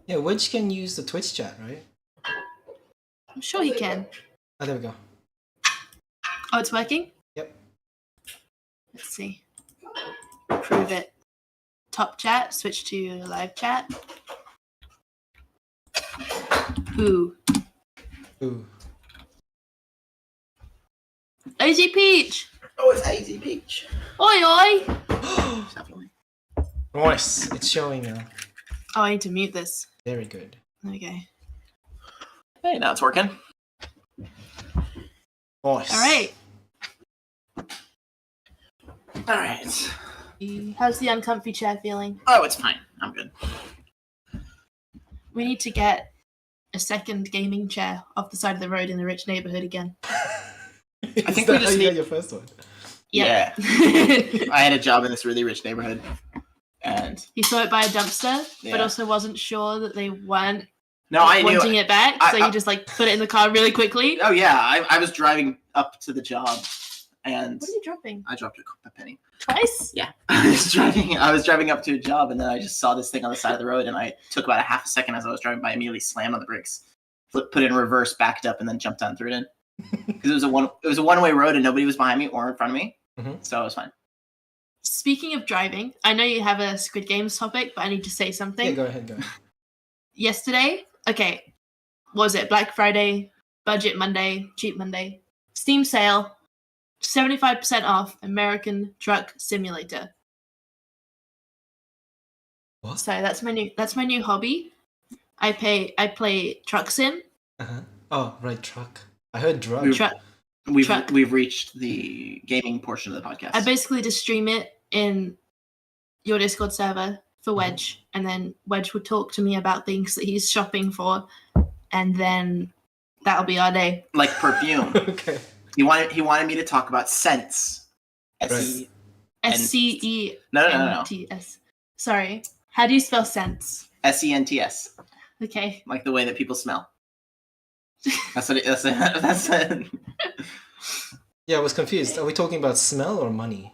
Yeah, Wedge can use the Twitch chat, right? I'm sure he can. Oh, there we go. Oh, it's working? Yep. Let's see. Prove it. Top chat, switch to live chat. Ooh. Lazy Peach! Oh, it's Lazy Peach. Oi, oi! Nice. It's showing now. Oh, I need to mute this. Very good. Okay. Hey, now it's working. Nice. Alright. Alright. How's the uncomfy chair feeling? Oh, it's fine. I'm good. We need to get a second gaming chair off the side of the road in the rich neighborhood again. I think we just need your first one. Yep. Yeah. I had a job in this really rich neighborhood. And he saw it by a dumpster, Yeah. but also wasn't sure that they weren't I knew wanting it back, so he just like put it in the car really quickly. Oh yeah, I was driving up to the job, and What are you dropping? I dropped a penny. Twice? Yeah, I was driving up to a job, and then I just saw this thing on the side of the road, and I took about a half a second as I was driving by, immediately slammed on the brakes, put it in reverse, backed up, and then jumped on and threw it in. Because it was a one-way road, and nobody was behind me or in front of me, so it was fine. Speaking of driving, I know you have a Squid Games topic, but I need to say something. Yeah, go ahead. Yesterday, okay, what was it? Black Friday, Budget Monday, Cheap Monday, Steam sale, 75% off American Truck Simulator. What? So that's my new hobby. I play Truck Sim. Oh, right, truck. I heard drug. We've reached the gaming portion of the podcast. I basically just stream it in your Discord server for Wedge, and then Wedge would talk to me about things that he's shopping for, and then that'll be our day. Like perfume. Okay. He wanted me to talk about scents. Right. SCENTS. No. Sorry. How do you spell scents? SENTS. Okay. Like the way that people smell. That's it. Yeah, I was confused. Are we talking about smell or money?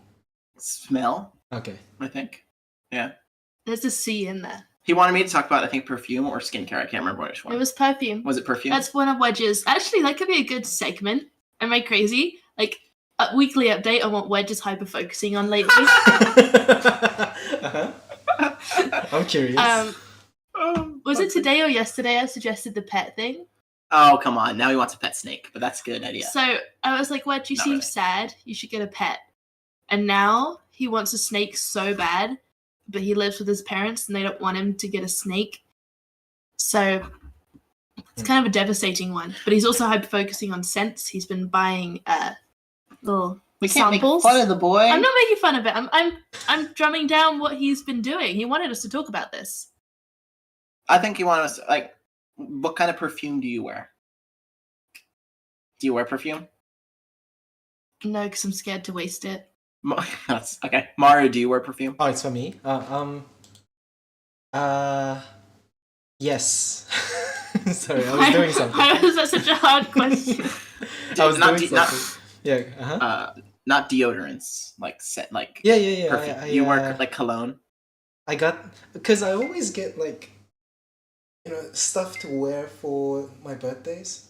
Smell, Okay. I think. Yeah. There's a C in there. He wanted me to talk about, I think, perfume or skincare. I can't remember which one. It was perfume. Was it perfume? That's one of Wedge's. Actually, that could be a good segment. Am I crazy? Like a weekly update on what Wedge is hyper focusing on lately. I'm curious. Was it today or yesterday I suggested the pet thing? Oh, come on. Now he wants a pet snake, but that's a good idea. So I was like, Wedge, you Not seem really. sad. You should get a pet. And now he wants a snake so bad, but he lives with his parents and they don't want him to get a snake. So it's kind of a devastating one. But he's also hyper focusing on scents. He's been buying little we can't samples. make fun of the boy. I'm not making fun of it. I'm drumming down what he's been doing. He wanted us to talk about this. I think he wanted us to, like, what kind of perfume do you wear? Do you wear perfume? No, because I'm scared to waste it. That's okay. Mario, do you wear perfume? Oh, it's for me. Yes. Sorry, I was doing something. Why was that such a hard question? I was not doing something. Yeah. Not deodorants, like set, like Yeah. perfume. You wear like cologne. I got because I always get like, stuff to wear for my birthdays.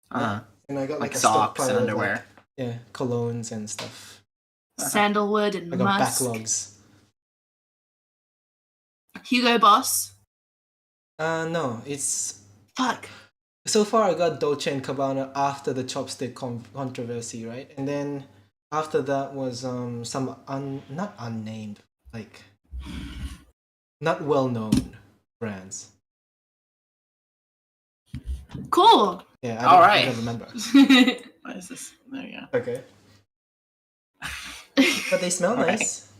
And I got like a socks and stockpile of, underwear. Colognes and stuff. Sandalwood and I got musk. backlogs. Hugo Boss. No, it's Fuck. so far I got Dolce & Gabbana after the chopstick controversy, right? And then after that was some not unnamed, like not well-known brands. Cool. Yeah, I don't remember. What is this? There you go. Okay. But they smell Okay. nice.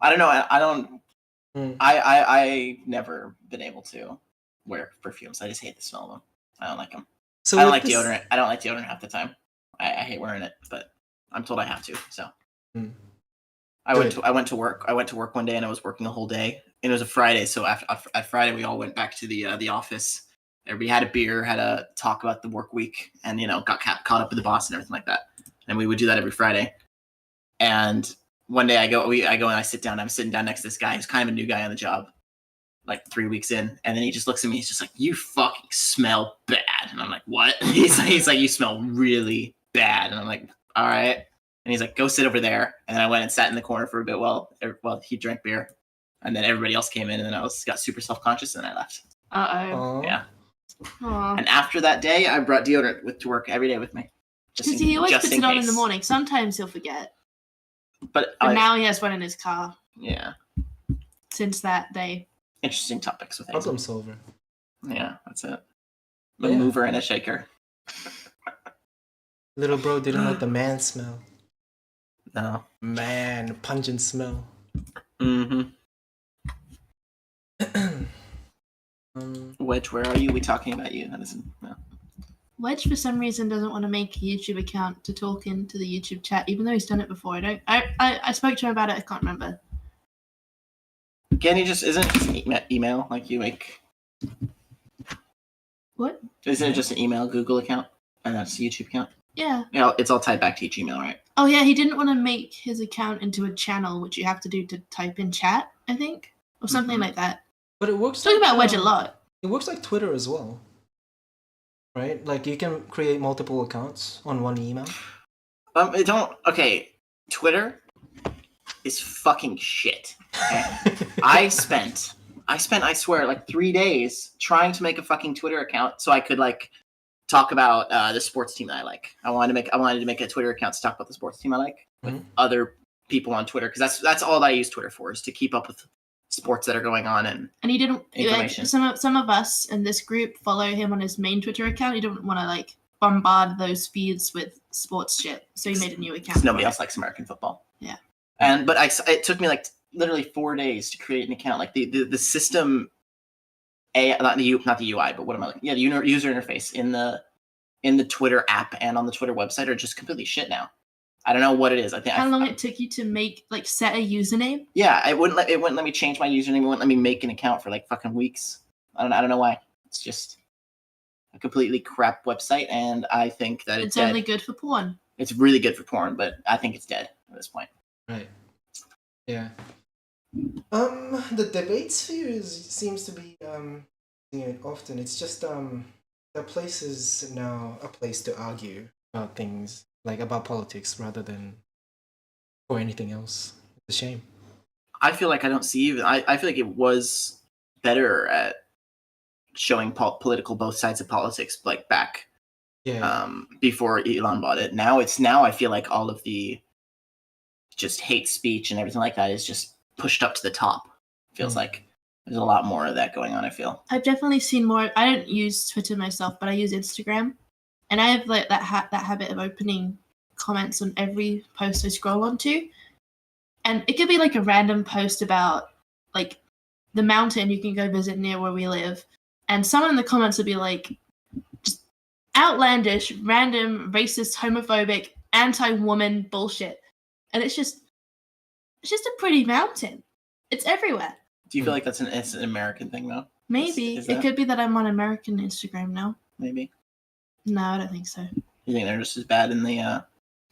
I don't know. I don't. I never been able to wear perfumes. I just hate the smell of them. I don't like them. So I don't like deodorant. I don't like deodorant half the time. I hate wearing it, but I'm told I have to. So I went to work. I went to work one day and I was working a whole day. And it was a Friday, so at Friday we all went back to the office. Everybody had a beer, had a talk about the work week, and got caught up with the boss and everything like that. And we would do that every Friday. And one day I go and I sit down. I'm sitting down next to this guy who's kind of a new guy on the job. like 3 weeks in, and then he just looks at me. He's just like, "You fucking smell bad," and I'm like, "What?" He's like, "You smell really bad," and I'm like, "All right." And he's like, "Go sit over there." And then I went and sat in the corner for a bit while he drank beer, and then everybody else came in, and then I got super self-conscious, and I left. Yeah. Aww. And after that day, I brought deodorant to work every day with me. Because he always puts it on in the morning. Sometimes he'll forget. But now he has one in his car. Yeah. Since that day. Interesting topics with Problem solver. Yeah, that's it. A mover and a shaker. Little bro didn't like the man smell. No. Man, pungent smell. Mm-hmm. Wedge, where are you? We talking about you? That isn't. No. Wedge, for some reason, doesn't want to make a YouTube account to talk into the YouTube chat, even though he's done it before. I spoke to him about it. I can't remember. Can he just? Isn't it just an email? Like you make. What? Isn't it just an email Google account and that's a YouTube account? Yeah. Yeah, it's all tied back to each email, right? Oh yeah, he didn't want to make his account into a channel, which you have to do to type in chat, I think, or something like that. But it works. Talking about Wedge a lot. It works like Twitter as well, right? Like you can create multiple accounts on one email. Okay, Twitter is fucking shit. Okay? I spent, I swear, like 3 days trying to make a fucking Twitter account so I could like talk about the sports team that I like. I wanted to make a Twitter account to talk about the sports team I like with other people on Twitter, because that's all that I use Twitter for, is to keep up with sports that are going on and he didn't. information. Like, some of us in this group follow him on his main Twitter account. He didn't want to like bombard those feeds with sports shit, so he made a new account. Nobody else likes American football. Yeah. But it took me like literally 4 days to create an account. Like the system, not the UI, but what am I like? Yeah, the user interface in the Twitter app and on the Twitter website are just completely shit now. I don't know what it is. I think how long it took you to make set a username? Yeah, it wouldn't let me change my username. It wouldn't let me make an account for like fucking weeks. I don't know why. It's just a completely crap website, and I think that it's only good for porn. It's really good for porn, but I think it's dead at this point. Right. Yeah. The debate sphere seems to be doing it often. It's just the place is now a place to argue about things, like about politics, rather than or anything else. It's a shame. I feel like I don't see even. I feel like it was better at showing political both sides of politics, like back before Elon bought it. Now I feel like all of the just hate speech and everything like that is just pushed up to the top. Feels like there's a lot more of that going on, I feel. I've definitely seen more. I don't use Twitter myself, but I use Instagram, and I have like that habit of opening comments on every post I scroll onto, and it could be like a random post about like the mountain you can go visit near where we live, and someone in the comments would be like just outlandish, random, racist, homophobic, anti-woman bullshit, and it's just a pretty mountain. It's everywhere. Do you feel like it's an American thing though? Maybe it could be that I'm on American Instagram now. Maybe. No, I don't think so. You think they're just as bad in the? I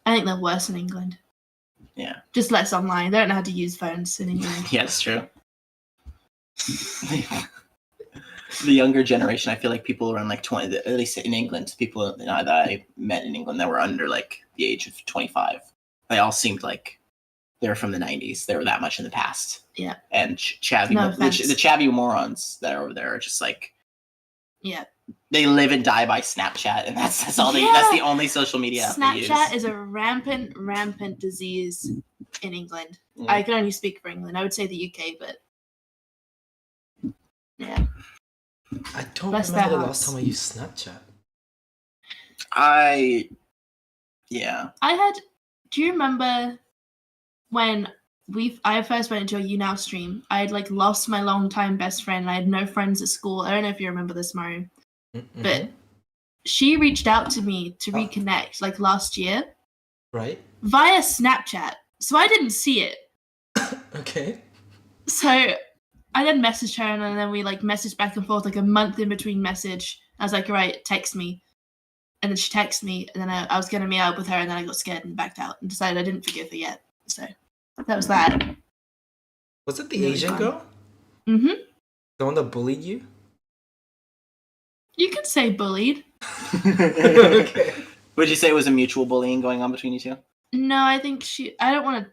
think they're worse in England. Yeah. Just less online. They don't know how to use phones in England. Yeah, it's true. The younger generation, I feel like people around like 20, at least in England, people that I met in England that were under like the age of 25, they all seemed like they were from the 90s. They were that much in the past. Yeah. And the chavvy morons that are over there are just like, yeah, they live and die by Snapchat, and that's all that's the only social media Snapchat they use. is a rampant disease in England. Yeah. I can only speak for England. I would say the UK, but yeah. I don't remember the last time I used Snapchat. Do you remember when I first went into a YouNow stream? I had like lost my longtime best friend. I had no friends at school. I don't know if you remember this, Mario. Mm-hmm. But she reached out to me to reconnect like last year. Right. Via Snapchat. So I didn't see it. Okay. So I then messaged her, and then we like messaged back and forth like a month in between message. I was like, right, text me. And then she texted me, and then I was going to meet up with her, and then I got scared and backed out and decided I didn't forgive her yet. So that was that. Was it the Asian girl? Mm-hmm. The one that bullied you? You could say bullied. Okay. Would you say it was a mutual bullying going on between you two? No, I think I don't want to.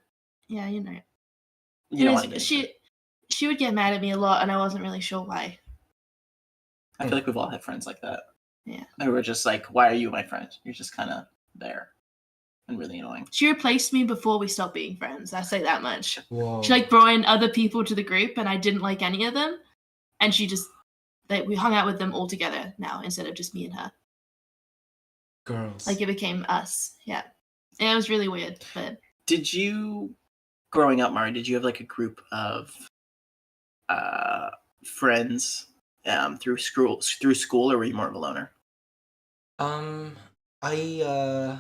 Yeah, you know. You don't want to. She would get mad at me a lot, and I wasn't really sure why. I feel like we've all had friends like that. Yeah. Who were just like, "Why are you my friend? You're just kind of there," and really annoying. She replaced me before we stopped being friends. I say that much. Whoa. She like brought in other people to the group, and I didn't like any of them. And she just we hung out with them all together now instead of just me and her. Girls. Like it became us. Yeah. It was really weird, but. Did you, growing up, Mari? Did you have like a group of friends through school, or were you more of a loner? I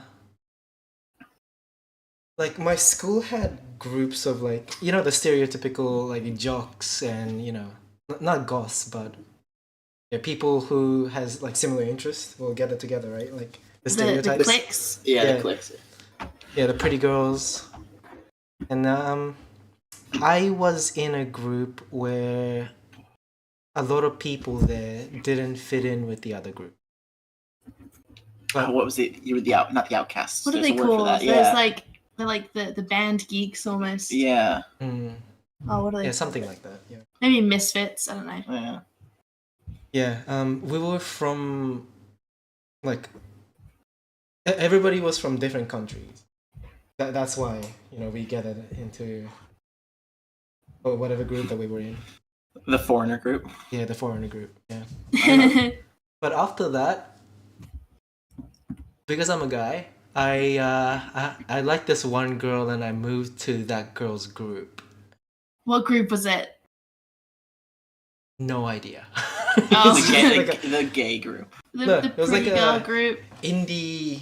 like my school had groups of like the stereotypical like jocks and not goths but people who has like similar interests will gather together, right? Like the stereotypes. The cliques. Yeah, the cliques. Yeah, the pretty girls. And I was in a group where a lot of people there didn't fit in with the other group. But what was it? You were not the outcasts. What do they call? There's they're like the band geeks almost. Yeah. Oh, what are they? Yeah, something like that. Yeah. Maybe misfits. I don't know. Yeah. Yeah. We were from like everybody was from different countries. That's why we gathered into whatever group that we were in. The foreigner group. Yeah, the foreigner group. Yeah. But after that, because I'm a guy, I like this one girl, and I moved to that girl's group. What group was it? No idea. Oh. The gay group. The pretty girl group. Indie.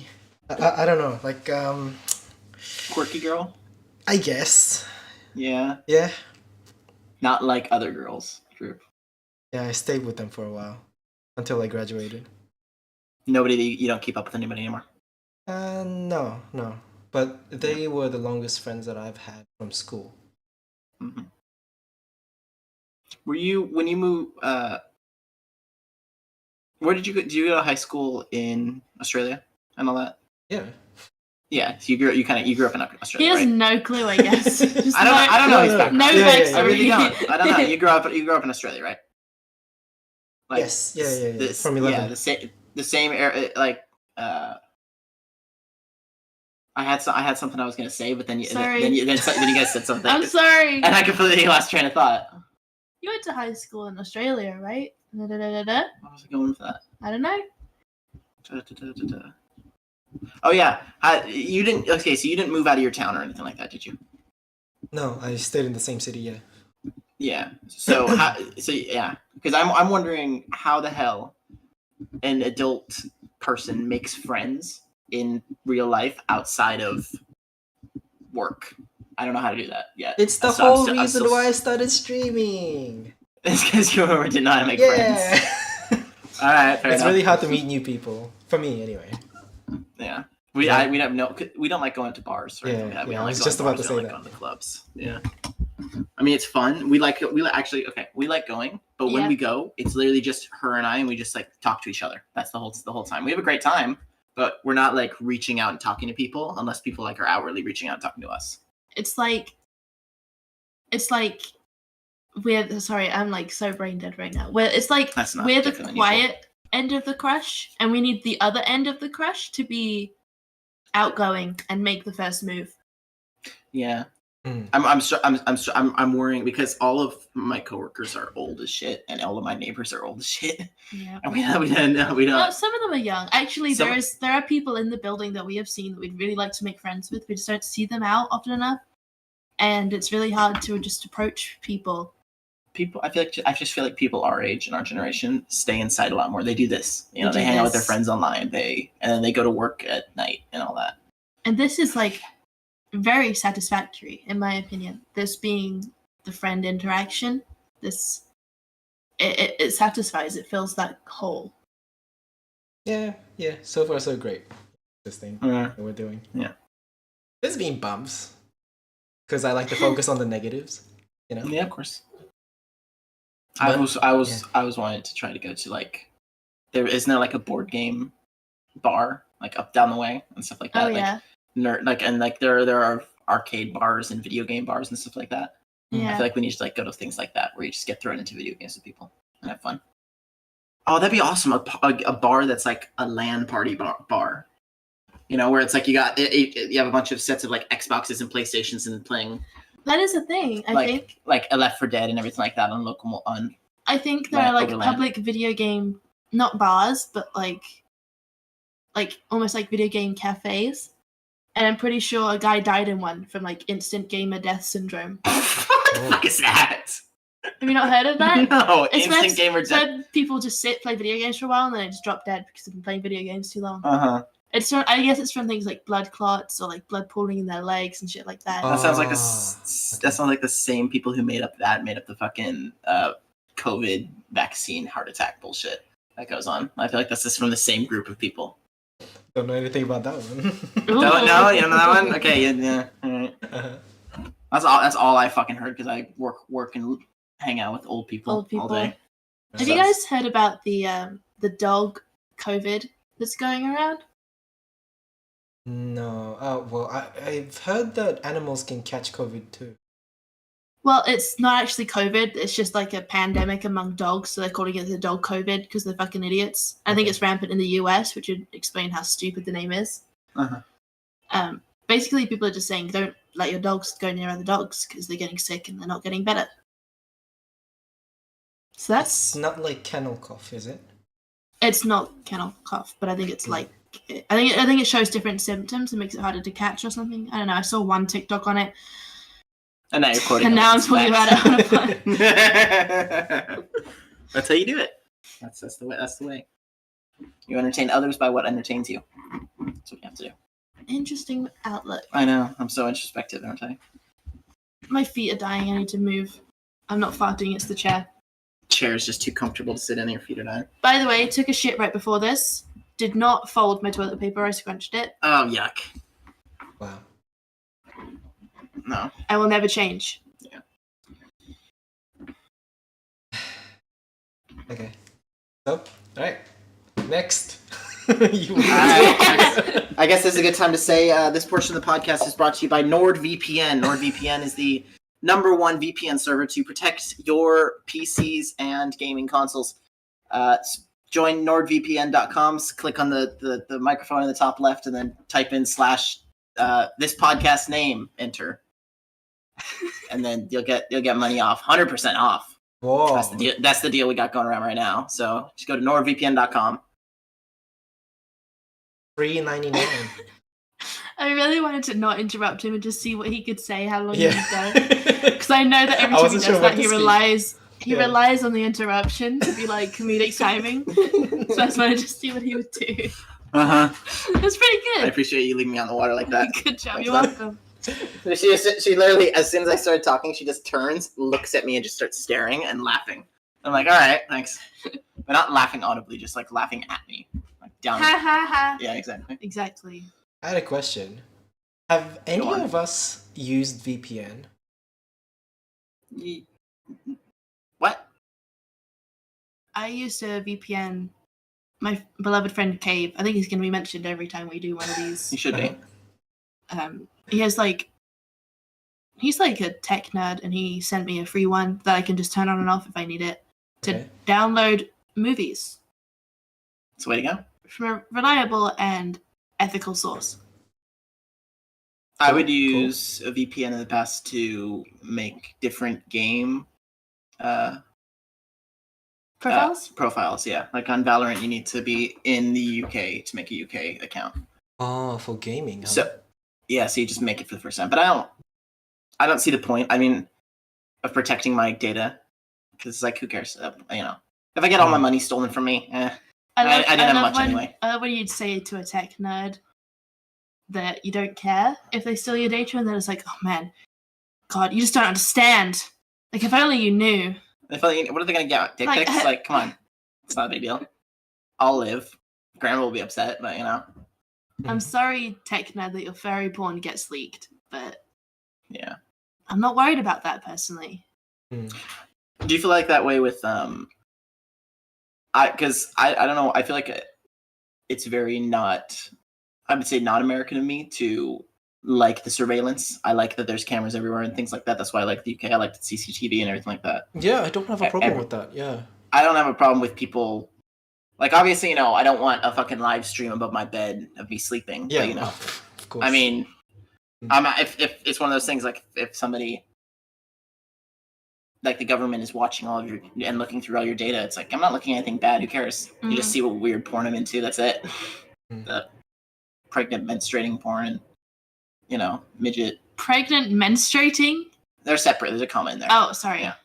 I don't know, like quirky girl. I guess. Yeah. Yeah. Not like other girls group. Yeah, I stayed with them for a while until I graduated. You don't keep up with anybody anymore? No. But they were the longest friends that I've had from school. Mm-hmm. Were you, when you moved, where did you go? Did you go to high school in Australia and all that? Yeah. Yeah, so you grew up in Australia. He has right? no clue, I guess. I don't know his background. No backstory. I really don't. I don't know. You grew up in Australia, right? Like, yes. Yeah. From 11. Yeah, the same era. Like, I had something I was gonna say, but then you guys said something. I'm sorry. And I completely lost train of thought. You went to high school in Australia, right? What was I going with that? I don't know. Oh yeah, you didn't. Okay, so you didn't move out of your town or anything like that, did you? No, I stayed in the same city. Yeah. Yeah. So yeah, because I'm wondering how the hell an adult person makes friends in real life outside of work. I don't know how to do that yet. It's the whole reason why I started streaming. It's because you didn't know how to make friends. All right, fair enough. It's really hard to meet new people for me, anyway. Yeah, we don't like going to bars or anything like that. We don't I like was just about to say that. Going to clubs. Yeah, I mean it's fun. We like going, but when we go, it's literally just her and I, and we just like talk to each other. That's the whole time. We have a great time, but we're not like reaching out and talking to people unless people like are outwardly reaching out and talking to us. It's like we're sorry, I'm like so brain dead right now. We're the quiet end of the crush, and we need the other end of the crush to be outgoing and make the first move. Yeah. I'm worrying because all of my coworkers are old as shit, and all of my neighbors are old as shit. Yeah. And we don't. Well, some of them are young. Actually, there are people in the building that we have seen that we'd really like to make friends with. We just don't see them out often enough, and it's really hard to just approach people. I just feel like people our age and our generation stay inside a lot more. They do this, they hang out with their friends online. And then they go to work at night and all that. And this is like very satisfactory, in my opinion. This being the friend interaction, it satisfies. It fills that hole. Yeah. So far, so great. This thing that we're doing. Yeah. There's been bumps because I like to focus on the negatives. Yeah, of course. I But- was wanting to try to go to like isn't there like a board game bar like up down the way and stuff like that. Oh yeah, Like there are arcade bars and video game bars and stuff like that. I yeah. feel like we need to like go to things like that where you just get thrown into video games with people and have fun. Oh, that'd be awesome! A bar that's like a LAN party bar. You know, where it's like you have a bunch of sets of like Xboxes and PlayStations and playing That is a thing. I like think. like a Left 4 Dead and everything like that on local on. I think there LAN are like over LAN. public video game, not bars, but like almost like video game cafes. And I'm pretty sure a guy died in one from like instant gamer death syndrome. What the fuck is that? Have you not heard of that? No, It's instant gamer death. so people just play video games for a while, and then they just drop dead because they've been playing video games too long. Uh-huh. I guess it's from things like blood clots or like blood pooling in their legs and shit like that. That sounds like okay. that sounds like the same people who made up the fucking COVID vaccine heart attack bullshit that goes on. I feel like that's just from the same group of people. Don't know anything about that one. No, you don't know that one? Okay, yeah. All right. Uh-huh. That's all I fucking heard because I work and hang out with old people all day. Have you guys heard about the dog COVID that's going around? No. Well, I've heard that animals can catch COVID too. Well, it's not actually COVID. It's just like a pandemic among dogs, so they're calling it the dog COVID because they're fucking idiots. I think Okay. it's rampant in the US, which would explain how stupid the name is. Uh-huh. Basically, people are just saying don't let your dogs go near other dogs because they're getting sick and they're not getting better. So It's not like kennel cough, is it? it's not kennel cough, but I think it's like I think it shows different symptoms and makes it harder to catch or something. I don't know. I saw one TikTok on it. And now you're quoting. And now I'm talking about it on a pod. That's how you do it. That's the way. That's the way. You entertain others by what entertains you. That's what you have to do. Interesting outlook. I know. I'm so introspective, aren't I? My feet are dying. I need to move. I'm not farting. It's the chair. Chair's just too comfortable to sit in. Your feet are dying. By the way, took a shit right before this. Did not fold my toilet paper. I scrunched it. Oh yuck! Wow. No. I will never change. Yeah. Okay. So, alright. Next. I guess this is a good time to say this portion of the podcast is brought to you by NordVPN. NordVPN is the #1 VPN server to protect your PCs and gaming consoles. Join NordVPN.com. Click on the microphone in the top left, and then type in / this podcast name. Enter, and then you'll get money off, 100% off. Whoa. That's the deal. That's the deal we got going around right now. So just go to NordVPN.com. $3.99. I really wanted to not interrupt him and just see what he could say, how long Yeah. he would go. Because I know that every I time he wasn't does sure what that, to he speak. relies on the interruption to be like comedic timing. So I just wanted to see what he would do. It was pretty I good. appreciate you leaving me on the water like that. Good job. Thanks, You're man. welcome. She literally, as soon as I started talking, she just turns, looks at me, and just starts staring and laughing. I'm like, all right, thanks. But not laughing audibly, just like laughing at me, like down. Ha ha ha. Yeah, exactly. Exactly. I had a question. Have any Go on. of us used VPN? What? I used a VPN. My beloved friend Cave. I think he's going to be mentioned every time we do one of these. You should be. He has he's like a tech nerd, and he sent me a free one that I can just turn on and off if I need it to Okay. download movies It's the way to go. from a reliable and ethical source. I would Cool. use a VPN in the past to make different game Profiles? yeah. Like on Valorant, you need to be in the UK to make a UK account. Oh, for gaming. Huh? So yeah, so you just make it for the first time. But I don't see the point. I mean, of protecting my data because it's like, who cares? You know, if I get all my money stolen from me, I didn't have much anyway. I love when you'd say to a tech nerd that you don't care if they steal your data, and then it's like, oh man, God, you just don't understand. Like, if only you knew. What are they gonna get? Dick Like, pics? Like, come on, it's not a big deal. I'll live. Grandma will be upset, but you know. I'm sorry, tech nerd, that your furry porn gets leaked, but Yeah. I'm not worried about that personally. Do you feel like that way with because I don't know, I feel like it's very not, I would say not American of me to like the surveillance. I like that there's cameras everywhere and things like that. That's why I like the UK. I like the CCTV and everything like that. Yeah, I don't have a problem with that. Yeah. I don't have a problem with people. Like, obviously, you know, I don't want a fucking live stream above my bed of me sleeping. Yeah, but, you know, of course. I mean, if it's one of those things, like if somebody, like the government is watching all of your and looking through all your data, it's like, I'm not looking at anything bad. Who cares? You just see what weird porn I'm into. That's it. The pregnant menstruating porn and, you know, midget. Pregnant menstruating? They're separate. There's a comma in there. Oh, sorry. Yeah.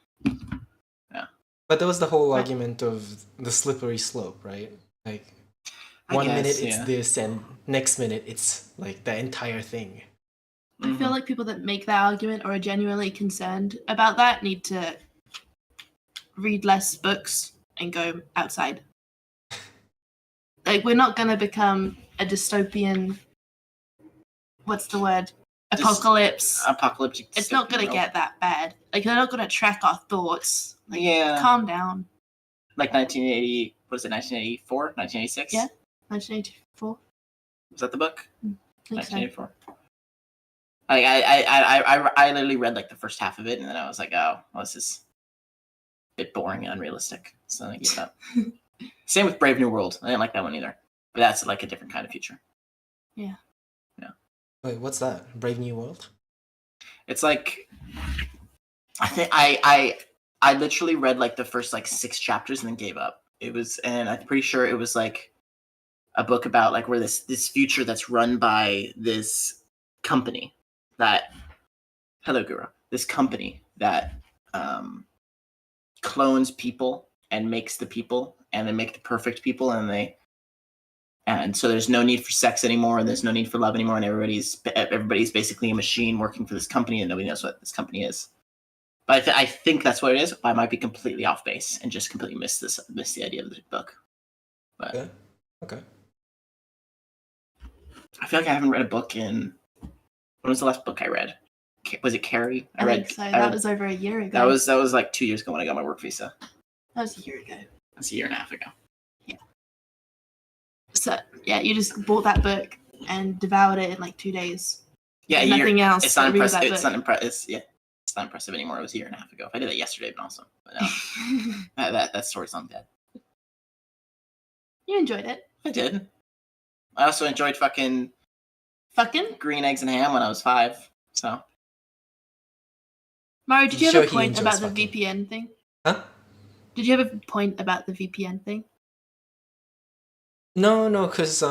But there was the whole argument of the slippery slope, right? Like, one minute it's this, and next minute it's like the entire thing. I feel like people that make that argument or are genuinely concerned about that need to read less books and go outside. Like, we're not going to become a dystopian, what's the word? Apocalypse. Apocalyptic. It's not going to get that bad. Like, they're not going to track our thoughts. Like, Yeah. calm down. Like 1980, what is it, 1984? 1986? Yeah. 1984. Was that the book? I think so. 1984. I literally read like the first half of it, and then I was like, oh, well, this is a bit boring and unrealistic. So I gave up. Same with Brave New World. I didn't like that one either. But that's like a different kind of future. Yeah. Wait, what's that? Brave New World? It's like, I think I literally read like the first like 6 chapters and then gave up. It was, and I'm pretty sure it was like a book about like where this future that's run by this company that, hello Guru, this company that clones people and makes the people, and they make the perfect people, and so there's no need for sex anymore, and there's no need for love anymore, and everybody's basically a machine working for this company, and nobody knows what this company is. But I think that's what it is. I might be completely off base and just completely miss the idea of the book. But Yeah. Okay. I feel like I haven't read a book in. When was the last book I read? Was it Carrie? I think so. That was over a year ago. That was like 2 years ago when I got my work visa. That was a year ago. That's a year and a half ago. Yeah. So yeah, you just bought that book and devoured it in like 2 days. Yeah, nothing else. It's not impressive. It's not impressive. It's not impressive anymore. It was a year and a half ago. If I did that yesterday, but also, but no, that story's not dead. You enjoyed it. I did. I also enjoyed fucking green eggs and ham when I was 5. So, Mario, did you Sure, have a he point enjoys about the fucking. VPN thing? Huh? Did you have a point about the VPN thing? No, because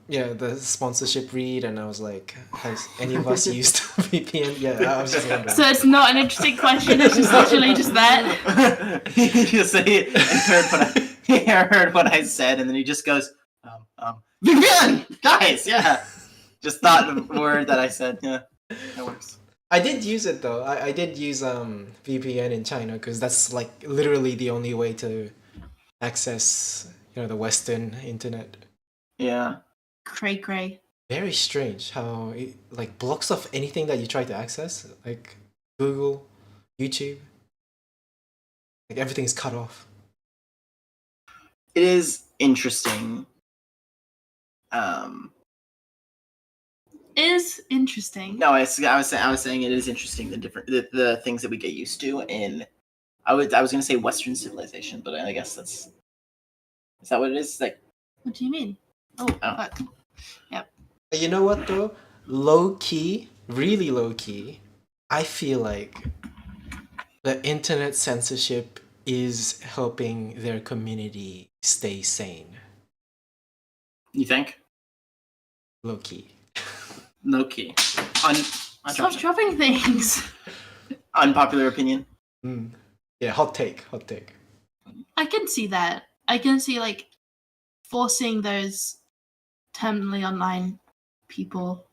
yeah, the sponsorship read, and I was like, has any of us used VPN? Yeah, I was just wondering. So it's not an interesting question. It's just literally just that. He just heard what I said, and then he just goes, VPN, guys, yeah. Just thought the word that I said, yeah, that works. I did use it though. I did use VPN in China because that's like literally the only way to access, the Western internet. Yeah. Cray. Very strange how it like blocks off anything that you try to access, like Google, YouTube. Like everything's cut off. It is interesting. Is interesting. No, I was saying it is interesting the things that we get used to in. I was gonna say Western civilization, but I guess is that what it is? Like, what do you mean? Oh. Fuck. Yep. You know what though? Low key, really low key, I feel like the internet censorship is helping their community stay sane. You think? Low key. Low key. Stop dropping things. Unpopular opinion. Yeah, hot take. I can see that. I can see like forcing those terminally online people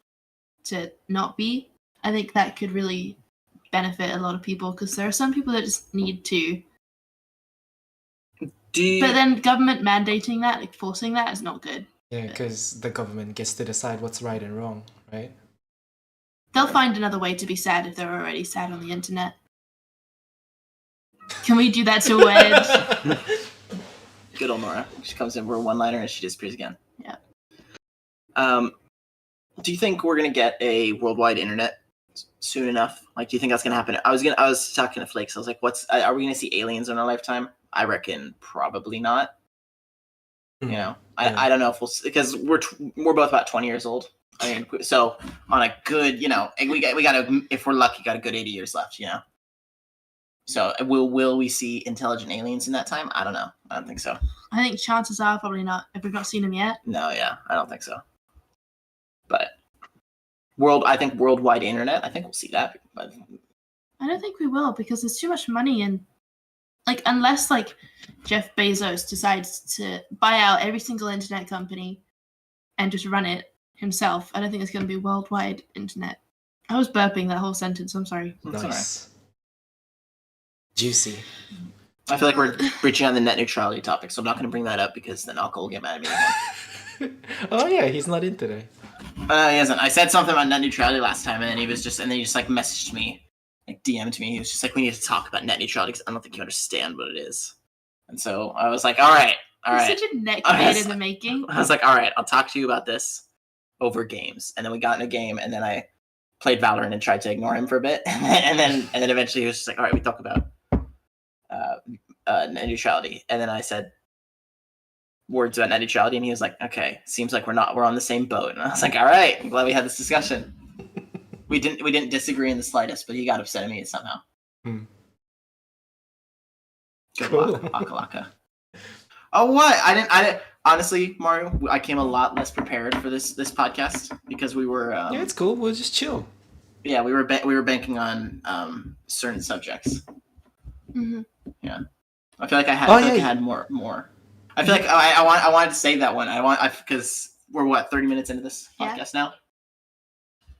to not be. I think that could really benefit a lot of people because there are some people that just need to. But then government mandating that, like forcing that, is not good. Yeah, because the government gets to decide what's right and wrong, right? They'll find another way to be sad if they're already sad on the internet. Can we do that to Wedge? Good old Nora. She comes in for a one-liner and she disappears again. Yeah. Do you think we're gonna get a worldwide internet soon enough? Like, do you think that's gonna happen? I was talking to Flakes. I was like, are we gonna see aliens in our lifetime? I reckon probably not. You know, I don't know if we'll, because we're both about 20 years old. I mean, so on a good, you know, we got if we're lucky, got a good 80 years left, you know. So will we see intelligent aliens in that time? I don't know. I don't think so. I think chances are probably not. If we've not seen them yet. No, yeah, I don't think so. But I think worldwide internet, I think we'll see that. But I don't think we will, because there's too much money in, like, unless like Jeff Bezos decides to buy out every single internet company and just run it himself. I don't think it's going to be worldwide internet. I was burping that whole sentence. I'm sorry. Nice. Juicy. I feel like we're breaching on the net neutrality topic, so I'm not going to bring that up because then Uncle will get mad at me again. Oh yeah, he's not in today. He hasn't. I said something about net neutrality last time, and then he just like messaged me, like DM'd me. He was just like, "We need to talk about net neutrality because I don't think you understand what it is." And so I was like, "All right." Such a neck bait in the making. I was like, "All right, I'll talk to you about this over games." And then we got in a game, and then I played Valorant and tried to ignore him for a bit, and then eventually he was just like, "All right, we talk about net neutrality." And then I said words about net neutrality, and he was like, "Okay, seems like we're on the same boat." And I was like, "All right, I'm glad we had this discussion." We didn't disagree in the slightest, but he got upset at me somehow. Good Cool. Akalaka. Oh, what? I didn't. Honestly, Mario, I came a lot less prepared for this podcast because we were. Yeah, it's cool. We'll just chill. Yeah, we were banking on certain subjects. Mm-hmm. Yeah, I feel like I had. Oh, I feel like yeah. I had more. I feel like I wanted to say that one. Because we're 30 minutes into this podcast now.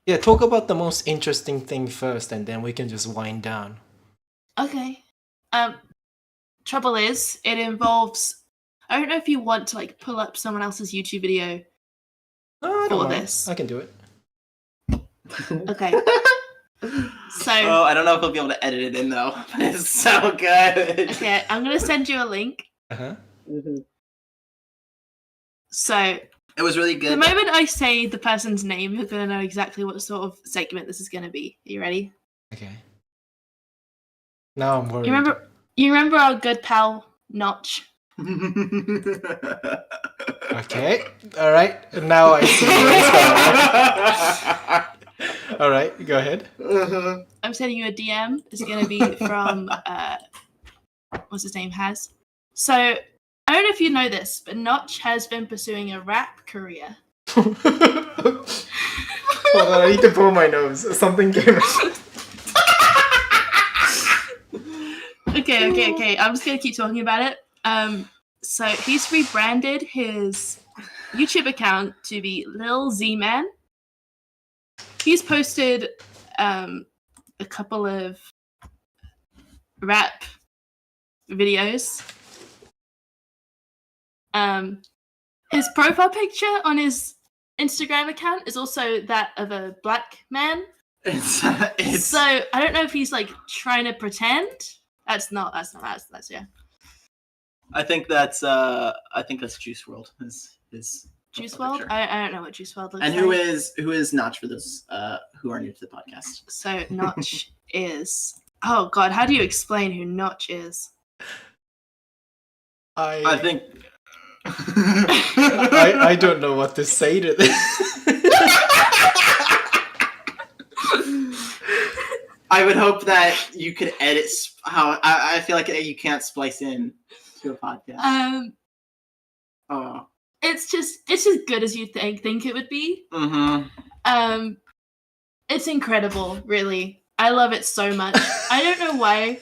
Yeah, talk about the most interesting thing first, and then we can just wind down. Okay. Trouble is, it involves. I don't know if you want to like pull up someone else's YouTube video Oh, I don't for mind. this. I can do it. Okay. So. Oh, I don't know if I'll be able to edit it in though, but it's so good. Okay, I'm gonna send you a link. Uh-huh. So. It was really The good. moment I say the person's name, you're gonna know exactly what sort of segment this is gonna be. Are you ready? Okay. Now I'm worried. You remember our good pal Notch? Okay. All right. Now I see where it's going. All right. Go ahead. I'm sending you a DM. It's gonna be from what's his name? Has. So I don't know if you know this, but Notch has been pursuing a rap career. Hold on. I need to blow my nose. Something came out. Okay. I'm just gonna keep talking about it. So he's rebranded his YouTube account to be Lil Z Man. He's posted a couple of rap videos. His profile picture on his Instagram account is also that of a black man. It's So I don't know if he's like trying to pretend. That's yeah. I think that's Juice WRLD. His Juice profile WRLD? picture. I don't know what Juice WRLD looks And like. who is Notch for those who are new to the podcast? So Notch is. Oh God, how do you explain who Notch is? I think I don't know what to say to this. I would hope that you could edit how I feel like you can't splice in to a podcast. Oh. It's as good as you think it would be. Mm-hmm. It's incredible, really. I love it so much. I don't know why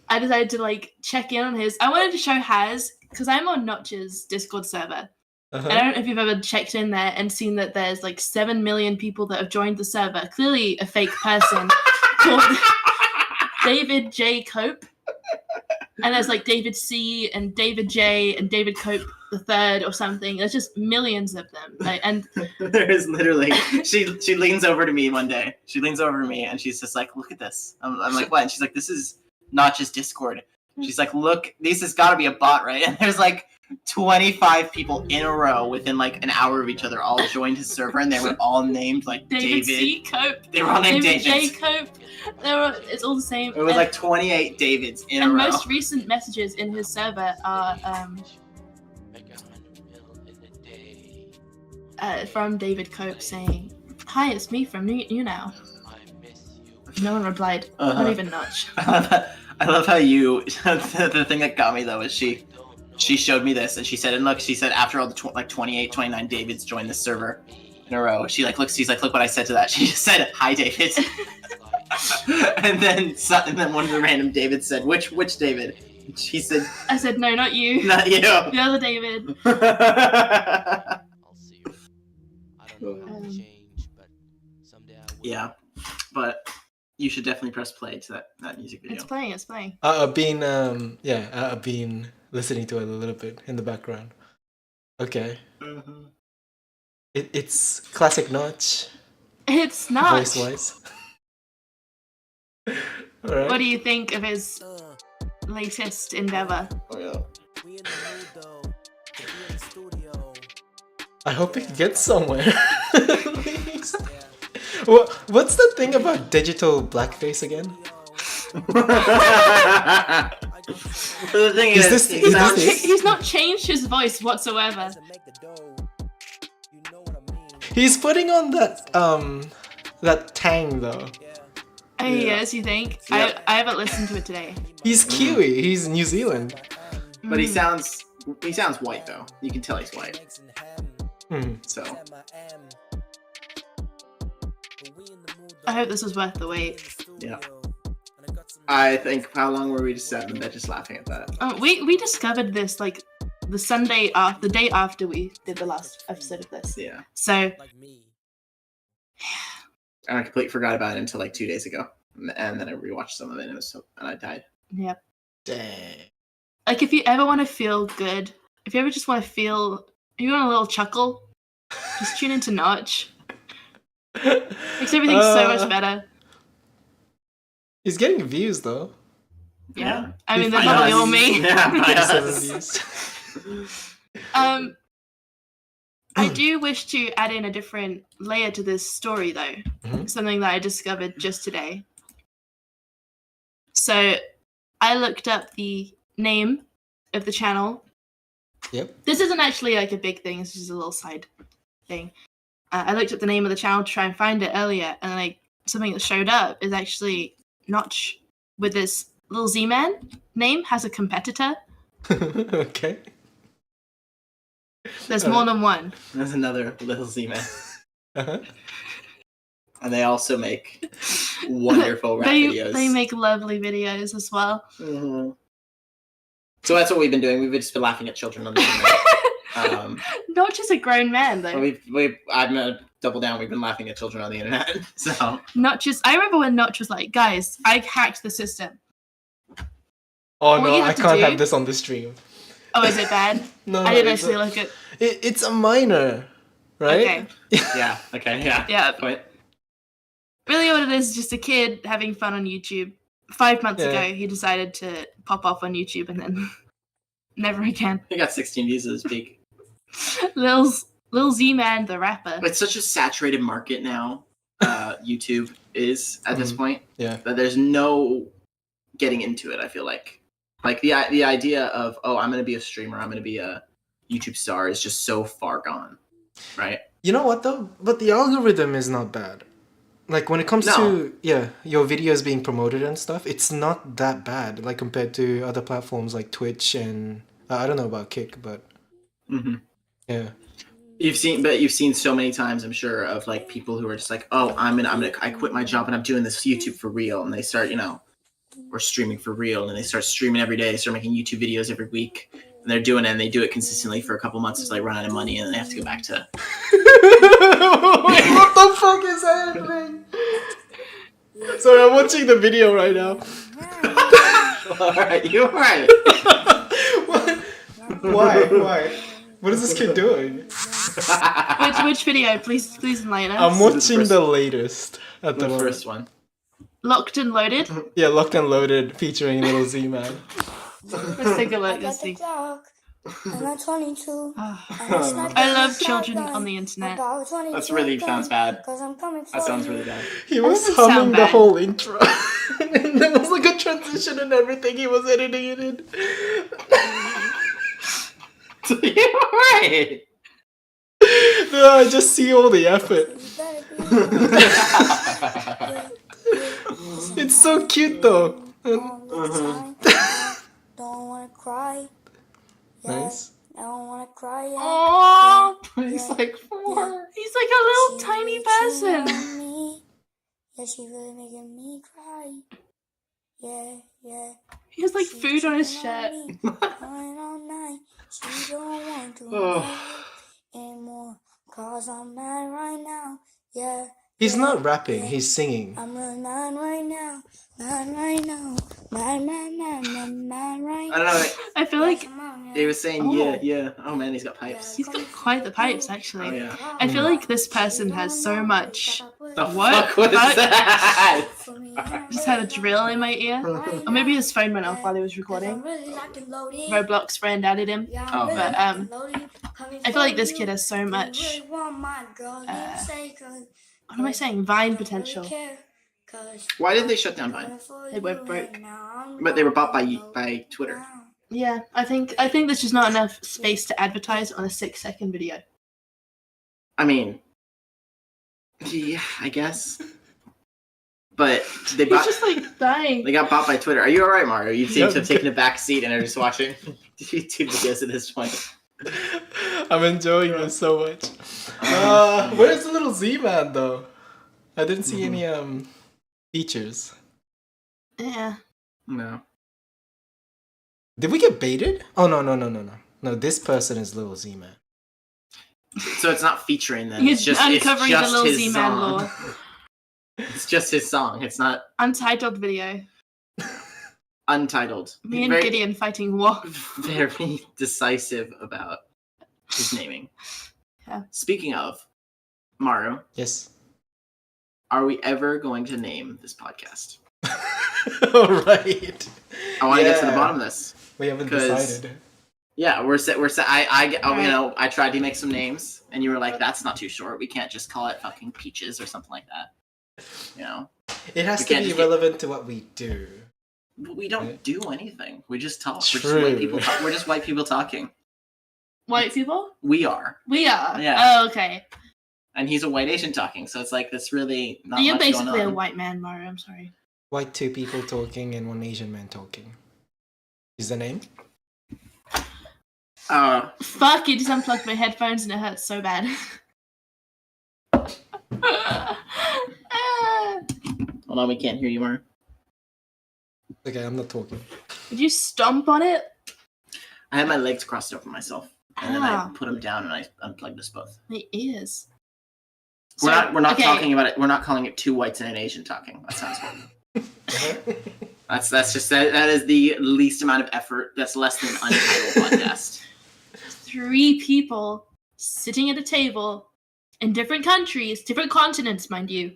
I decided to like check in on his. I wanted to show Haz because I'm on Notch's Discord server. Uh-huh. I don't know if you've ever checked in there and seen that there's like 7 million people that have joined the server. Clearly a fake person called David J. Cope. And there's like David C. and David J. and David Cope the third or something. There's just millions of them. Like, and there is literally she leans over to me one day. She leans over to me and she's just like, "Look at this." I'm like, "What?" And she's like, "This is Notch's Discord." She's like, look, this has got to be a bot, right? And there's like 25 people in a row within like an hour of each other all joined his server, and they were all named like David David. C. Cope. They were all named David David. J. Cope. It's all the same. It was like 28 Davids in a row. And most recent messages in his server are from David Cope saying, "Hi, it's me from New Now." No one replied. Not even Notch. I love how you. The thing that got me though is she showed me this and she said, and look, she said after all the 28, 29 Davids joined the server in a row, she's like, look what I said to that. She just said, "Hi, David." and then one of the random Davids said, which David? She said, I said, no, not you. Not you. The other David. Yeah, but you should definitely press play to that music video. It's playing. I've been I've been listening to it a little bit in the background. Okay. Mm-hmm. It's classic Notch. It's not. Voice wise. Alright. What do you think of his latest endeavor? Oh yeah. I hope it gets somewhere. What's the thing about digital blackface again? The thing is he's not changed his voice whatsoever. He's putting on that tang though. Oh, yes, you think? Yep. I haven't listened to it today. He's Kiwi. He's New Zealand. But he sounds white though. You can tell he's white. So I hope this was worth the wait. Yeah. I think, how long were we just sat in bed just laughing at that? We discovered this like the day after we did the last episode of this. Yeah. So I completely forgot about it until like 2 days ago. And then I rewatched some of it and I died. Yep. Dang. Like if you ever want to feel good, if you ever just want to feel, if you want a little chuckle, just tune into Notch. Makes everything so much better. He's getting views though. Yeah. I mean, they're probably all me. Yeah, views. I do wish to add in a different layer to this story though. Mm-hmm. Something that I discovered just today. So I looked up the name of the channel. Yep. This isn't actually like a big thing. This is a little side thing. I looked up the name of the channel to try and find it earlier, and like something that showed up is actually Notch with this little Z-Man name has a competitor. Okay. There's more than one. There's another little Z-Man. Uh-huh. And they also make wonderful rap videos. They make lovely videos as well. Mm-hmm. So that's what we've been doing. We've just been laughing at children on the internet. Notch is a grown man, though. I'm gonna double down. We've been laughing at children on the internet. So Notch is. I remember when Notch was like, "Guys, I hacked the system." Oh no, I can't have this on the stream. Oh, is it bad? No, I didn't actually look at. It's a minor, right? Okay. Yeah. Okay. Yeah. Yeah. Point. Really, what it is just a kid having fun on YouTube. 5 months ago, he decided to pop off on YouTube and then never again. He got 16 views at his peak. Lil Z-Man, the rapper. It's such a saturated market now. YouTube is at this point. Yeah. That there's no getting into it. I feel like the idea of I'm gonna be a streamer, I'm gonna be a YouTube star is just so far gone, right? You know what though? But the algorithm is not bad. Like when it comes to your videos being promoted and stuff, it's not that bad. Like compared to other platforms like Twitch and I don't know about Kick, but yeah. You've seen so many times, I'm sure, of like people who are just like, oh, I quit my job and I'm doing this YouTube for real, and they start, or streaming for real, and they start streaming every day, they start making YouTube videos every week, and they're doing it, and they do it consistently for a couple months until they run out of money, and then they have to go back to. Wait, what the fuck is happening? Sorry, I'm watching the video right now. Alright, you're right. What? Why? What is this kid doing? Which video? Please enlighten us. I'm watching the latest at the first one. Locked and Loaded? Yeah, Locked and Loaded featuring Little Z-Man. Let's take a look. I Let's got the see. clock, and I'm 22. I love children on the internet. That's really sounds bad. That sounds really bad. He was doesn't sound humming the bad. whole intro. And there was like a transition and everything. He was editing it in. You're right. No, I just see all the effort. It's so cute though. Don't wanna cry. Nice. I don't wanna cry yet. Aww. He's like 4. He's like a little tiny person. Yeah, she really making me cry. Yeah. He has like food on his shirt. Crying all night. She don't want to anymore. Cause I'm mad right now. Yeah. He's not rapping, he's singing. I'm really mad right now. Mad right now. Mad right I don't know. I feel like He was saying, Oh. yeah. Oh man, he's got pipes. he's got quite the pipes, Oh actually. yeah. I feel like this person has so much. The What? fuck was Fuck? that? Just had a drill in my ear. Or maybe his phone went off while he was recording. Roblox friend added him. Oh, But I feel like this kid has so much. What am I saying? Vine potential. Why did they shut down Vine? They went broke. But they were bought by Twitter. Yeah, I think there's just not enough space to advertise on a 6-second video. I mean, yeah, I guess. But they He's bought. just like dying. They got bought by Twitter. Are you alright, Mario? You seem Yeah, to have I'm taken a back seat and are just watching YouTube videos at this point. I'm enjoying this so much. Where's the little Z-Man though? I didn't see any features. Yeah. No. Did we get baited? Oh no. No, this person is little Z-Man. So it's not featuring them. He's It's just uncovering the it's just little his Z-Man song. lore. It's just his song. It's not Untitled video. untitled. Me and Very- Gideon fighting war. Very decisive about his naming. Yeah. Speaking of, Mario, Yes. are we ever going to name this podcast? Alright. I want to get to the Yeah. bottom of this. We haven't 'Cause- decided. Yeah, we're set. You Right. know, I tried to make some names, and you were like, "That's not too short. We can't just call it fucking Peaches or something like that." You know, It has We to can't be just get- relevant to what we do. we don't Right. do anything. We just talk. We're just True. white people. We're just white people talking. White people? We are, We are. Yeah. Oh, okay. and he's a white Asian talking. So it's like that's really not You're much basically going a on. white man, Mario. I'm sorry. White two people talking and one Asian man talking. Is the name? Fuck, you just unplugged my headphones and it hurts so bad. Hold on, we can't hear you, Mario. Okay, I'm not talking. Did you stomp on it? I had my legs crossed over myself, and then I Ah. put them down and I unplugged us both. My ears. We're not okay. talking about it. We're not calling it two whites and an Asian talking. That sounds horrible. That's just that is the least amount of effort. That's less than an untitled podcast. 3 people sitting at a table in different countries, different continents, mind you.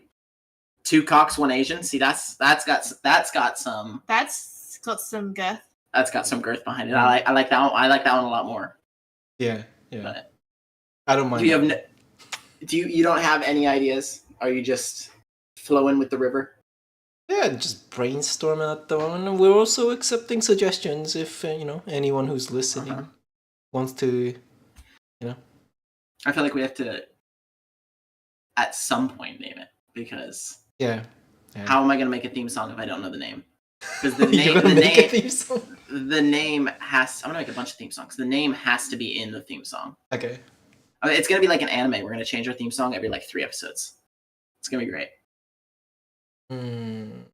2 cocks, 1 Asian. See, that's got some That's got some girth. that's got some girth behind it. I like that one. I like that one a lot more. Yeah. But I don't mind. do you have that. you don't have any ideas? Are you just flowing with the river? Yeah, just brainstorming at the moment. And we're also accepting suggestions if anyone who's listening wants to. I feel like we have to at some point name it because Yeah. how am I going to make a theme song if I don't know the name? Because the You're name gonna make a theme song? the name has. I'm gonna make a bunch of theme songs. The name has to be in the theme song. Okay. I mean, it's gonna be like an anime. We're gonna change our theme song every like 3 episodes. It's gonna be great.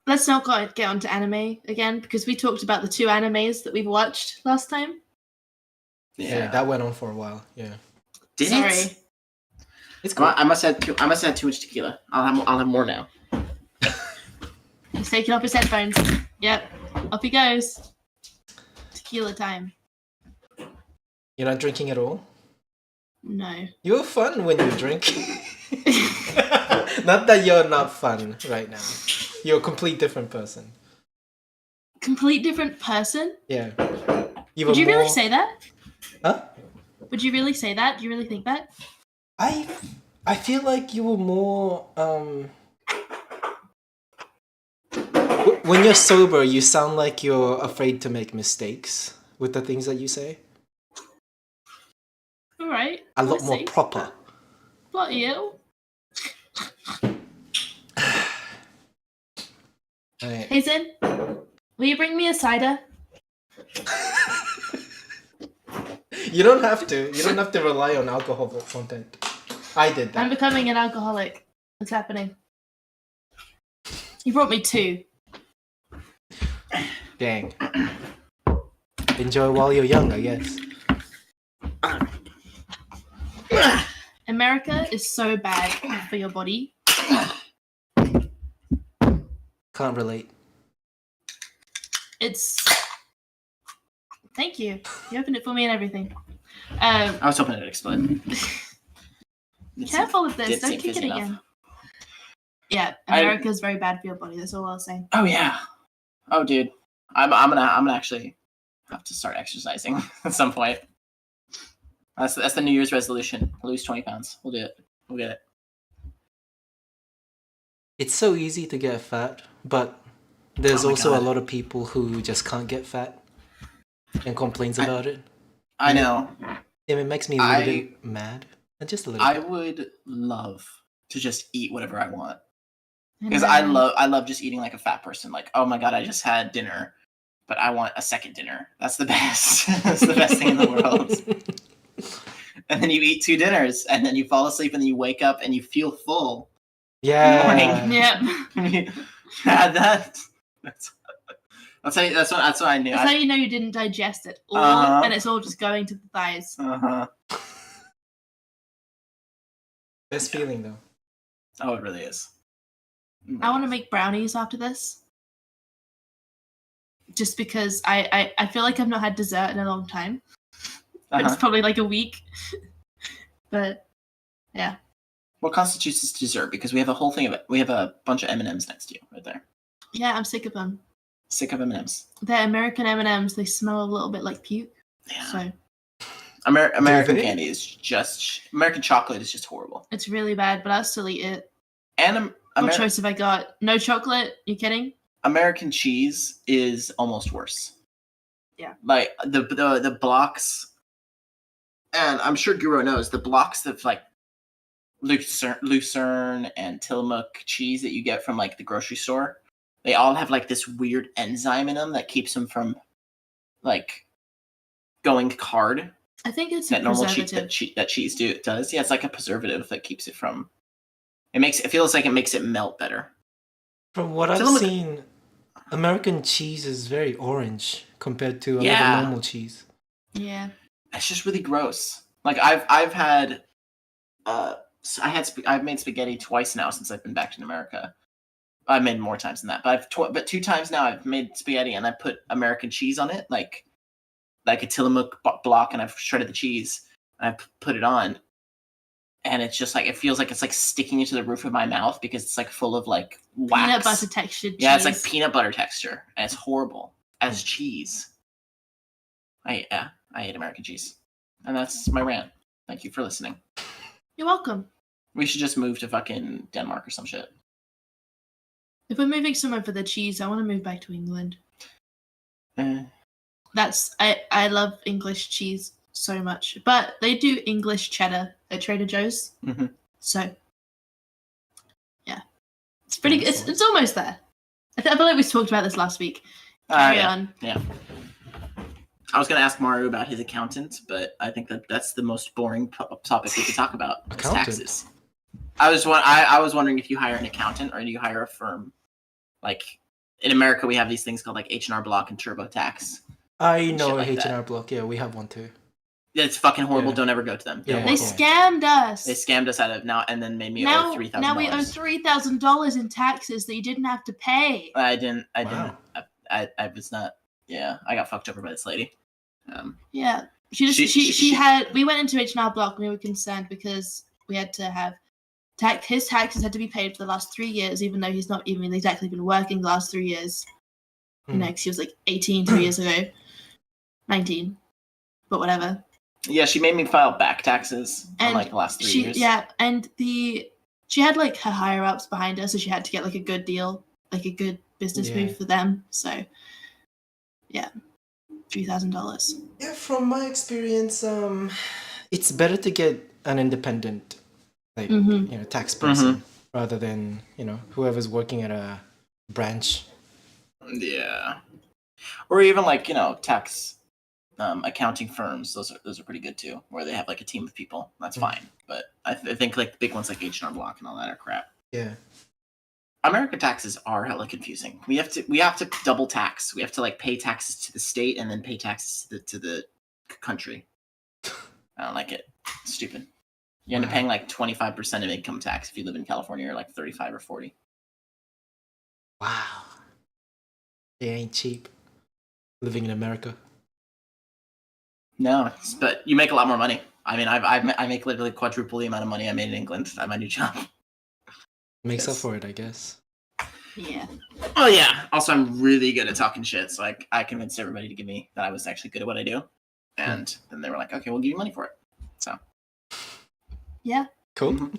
Let's not get onto anime again because we talked about the 2 animes that we've watched last time. Yeah, that went on for a while. Yeah. Did Sorry. it? It's cool. I must have too much tequila. I'll have more now. He's taking off his headphones. Yep. Up he goes. Tequila time. You're not drinking at all? No. You're fun when you drink. Not that you're not fun right now. You're a complete different person. complete different person. Yeah. Would you really say that? Huh? Would you really say that? Do you really think that? I feel like you were more when you're sober, you sound like you're afraid to make mistakes with the things that you say. All right. A lot more proper. What you? Right. Hey Zen, will you bring me a cider? You don't have to. You don't have to rely on alcohol content. I did I'm that. becoming an alcoholic. What's happening? You brought me 2. Dang. Enjoy while you're young, I guess. America is so bad for your body. Can't relate. It's. Thank you. You opened it for me and everything. I was hoping it'd explode. Careful with this. Didn't Don't seem kick it fizzy enough. again. Yeah, America is very bad for your body. That's all I was saying. Oh yeah. Oh dude, I'm gonna actually have to start exercising at some point. That's the New Year's resolution. Lose 20 pounds. We'll do it. We'll get it. It's so easy to get fat, but there's Oh my also God. a lot of people who just can't get fat and complains about it. I know. And it makes me a little bit mad. Just a little I bit. would love to just eat whatever I want. Because I love just eating like a fat person. Like, oh my God, I just had dinner, but I want a second dinner. That's the best. That's the best thing in the world. And then you eat 2 dinners, and then you fall asleep, and then you wake up, and you feel full. Yeah. Yep. That's what I knew. That's how you know you didn't digest it, all, and it's all just going to the thighs. Best feeling though. Oh, it really is. I want to make brownies after this. Just because I feel like I've not had dessert in a long time. But it's probably like a week. But yeah. What constitutes as dessert? Because we have a whole thing of it. We have a bunch of M&Ms next to you, right there. Yeah, I'm sick of them. Sick of M&Ms. They're American M&Ms. They smell a little bit like puke. Yeah. So American candy is just... American chocolate is just horrible. it's really bad, but I'll still eat it. And What choice have I got? No chocolate? You kidding? American cheese is almost worse. Yeah. Like the blocks, and I'm sure Guro knows, the blocks of like Lucerne and Tillamook cheese that you get from like the grocery store, they all have like this weird enzyme in them that keeps them from like going hard. I think it's That a normal cheese preservative. that cheese does. Yeah, it's like a preservative that keeps it from. It feels like it makes it melt better. From what I've Tillamook- seen, American cheese is very orange compared to a lot of normal cheese. Yeah. It's just really gross. Like I've had I've made spaghetti twice now since I've been back in America. I've made more times than that, but but 2 times now I've made spaghetti and I put American cheese on it, like a Tillamook block, and I've shredded the cheese and I put it on, and it's just like it feels like it's like sticking into the roof of my mouth because it's like full of like wax. Peanut butter textured cheese. Yeah, it's like peanut butter texture, and it's horrible as cheese. I hate American cheese, and that's my rant. Thank you for listening. You're welcome. We should just move to fucking Denmark or some shit. If we're moving somewhere for the cheese, I want to move back to England. I love English cheese so much, but they do English cheddar at Trader Joe's. Mm-hmm. So yeah, it's pretty. It's almost there. I feel like we talked about this last week. Carry on. Yeah. I was going to ask Mario about his accountant, but I think that's the most boring topic we could talk about. Taxes. I was wondering if you hire an accountant or do you hire a firm? Like in America, we have these things called like H&R Block and TurboTax. I know like H&R Block. Yeah, we have one too. It's fucking horrible. Yeah. Don't ever go to them. Yeah. They scammed us. They scammed us out of now and then made me owe $3,000. Now we owe $3,000 in taxes that you didn't have to pay. I didn't. Wow. I was not. Yeah, I got fucked over by this lady. Yeah, she had. We went into H&R Block and we were concerned because we had to have his taxes had to be paid for the last 3 years, even though he's not even exactly been working the last 3 years. next. She was like 18 2 years ago, 19, but whatever. Yeah, she made me file back taxes And in like the last 3 years. Yeah, and she had like her higher ups behind her, so she had to get like a good deal, like a good business move for them. So yeah, $3,000. Yeah, from my experience, it's better to get an independent, like tax person rather than whoever's working at a branch. Yeah, or even like tax accounting firms. Those are pretty good too, where they have like a team of people. That's fine. But I think like the big ones like H&R Block and all that are crap. Yeah. American taxes are hella confusing. We have to double tax. We have to like pay taxes to the state and then pay taxes to the country. I don't like it. It's stupid. You end up paying like 25% of income tax if you live in California, or like 35 or 40. Wow. It ain't cheap living in America. No, but you make a lot more money. I mean, I make literally quadruple the amount of money I made in England at my new job. Makes up for it, I guess. Yeah. Oh yeah. Also, I'm really good at talking shit, so I convinced everybody to give me that I was actually good at what I do, and then they were like, "Okay, we'll give you money for it." So. Yeah. Cool.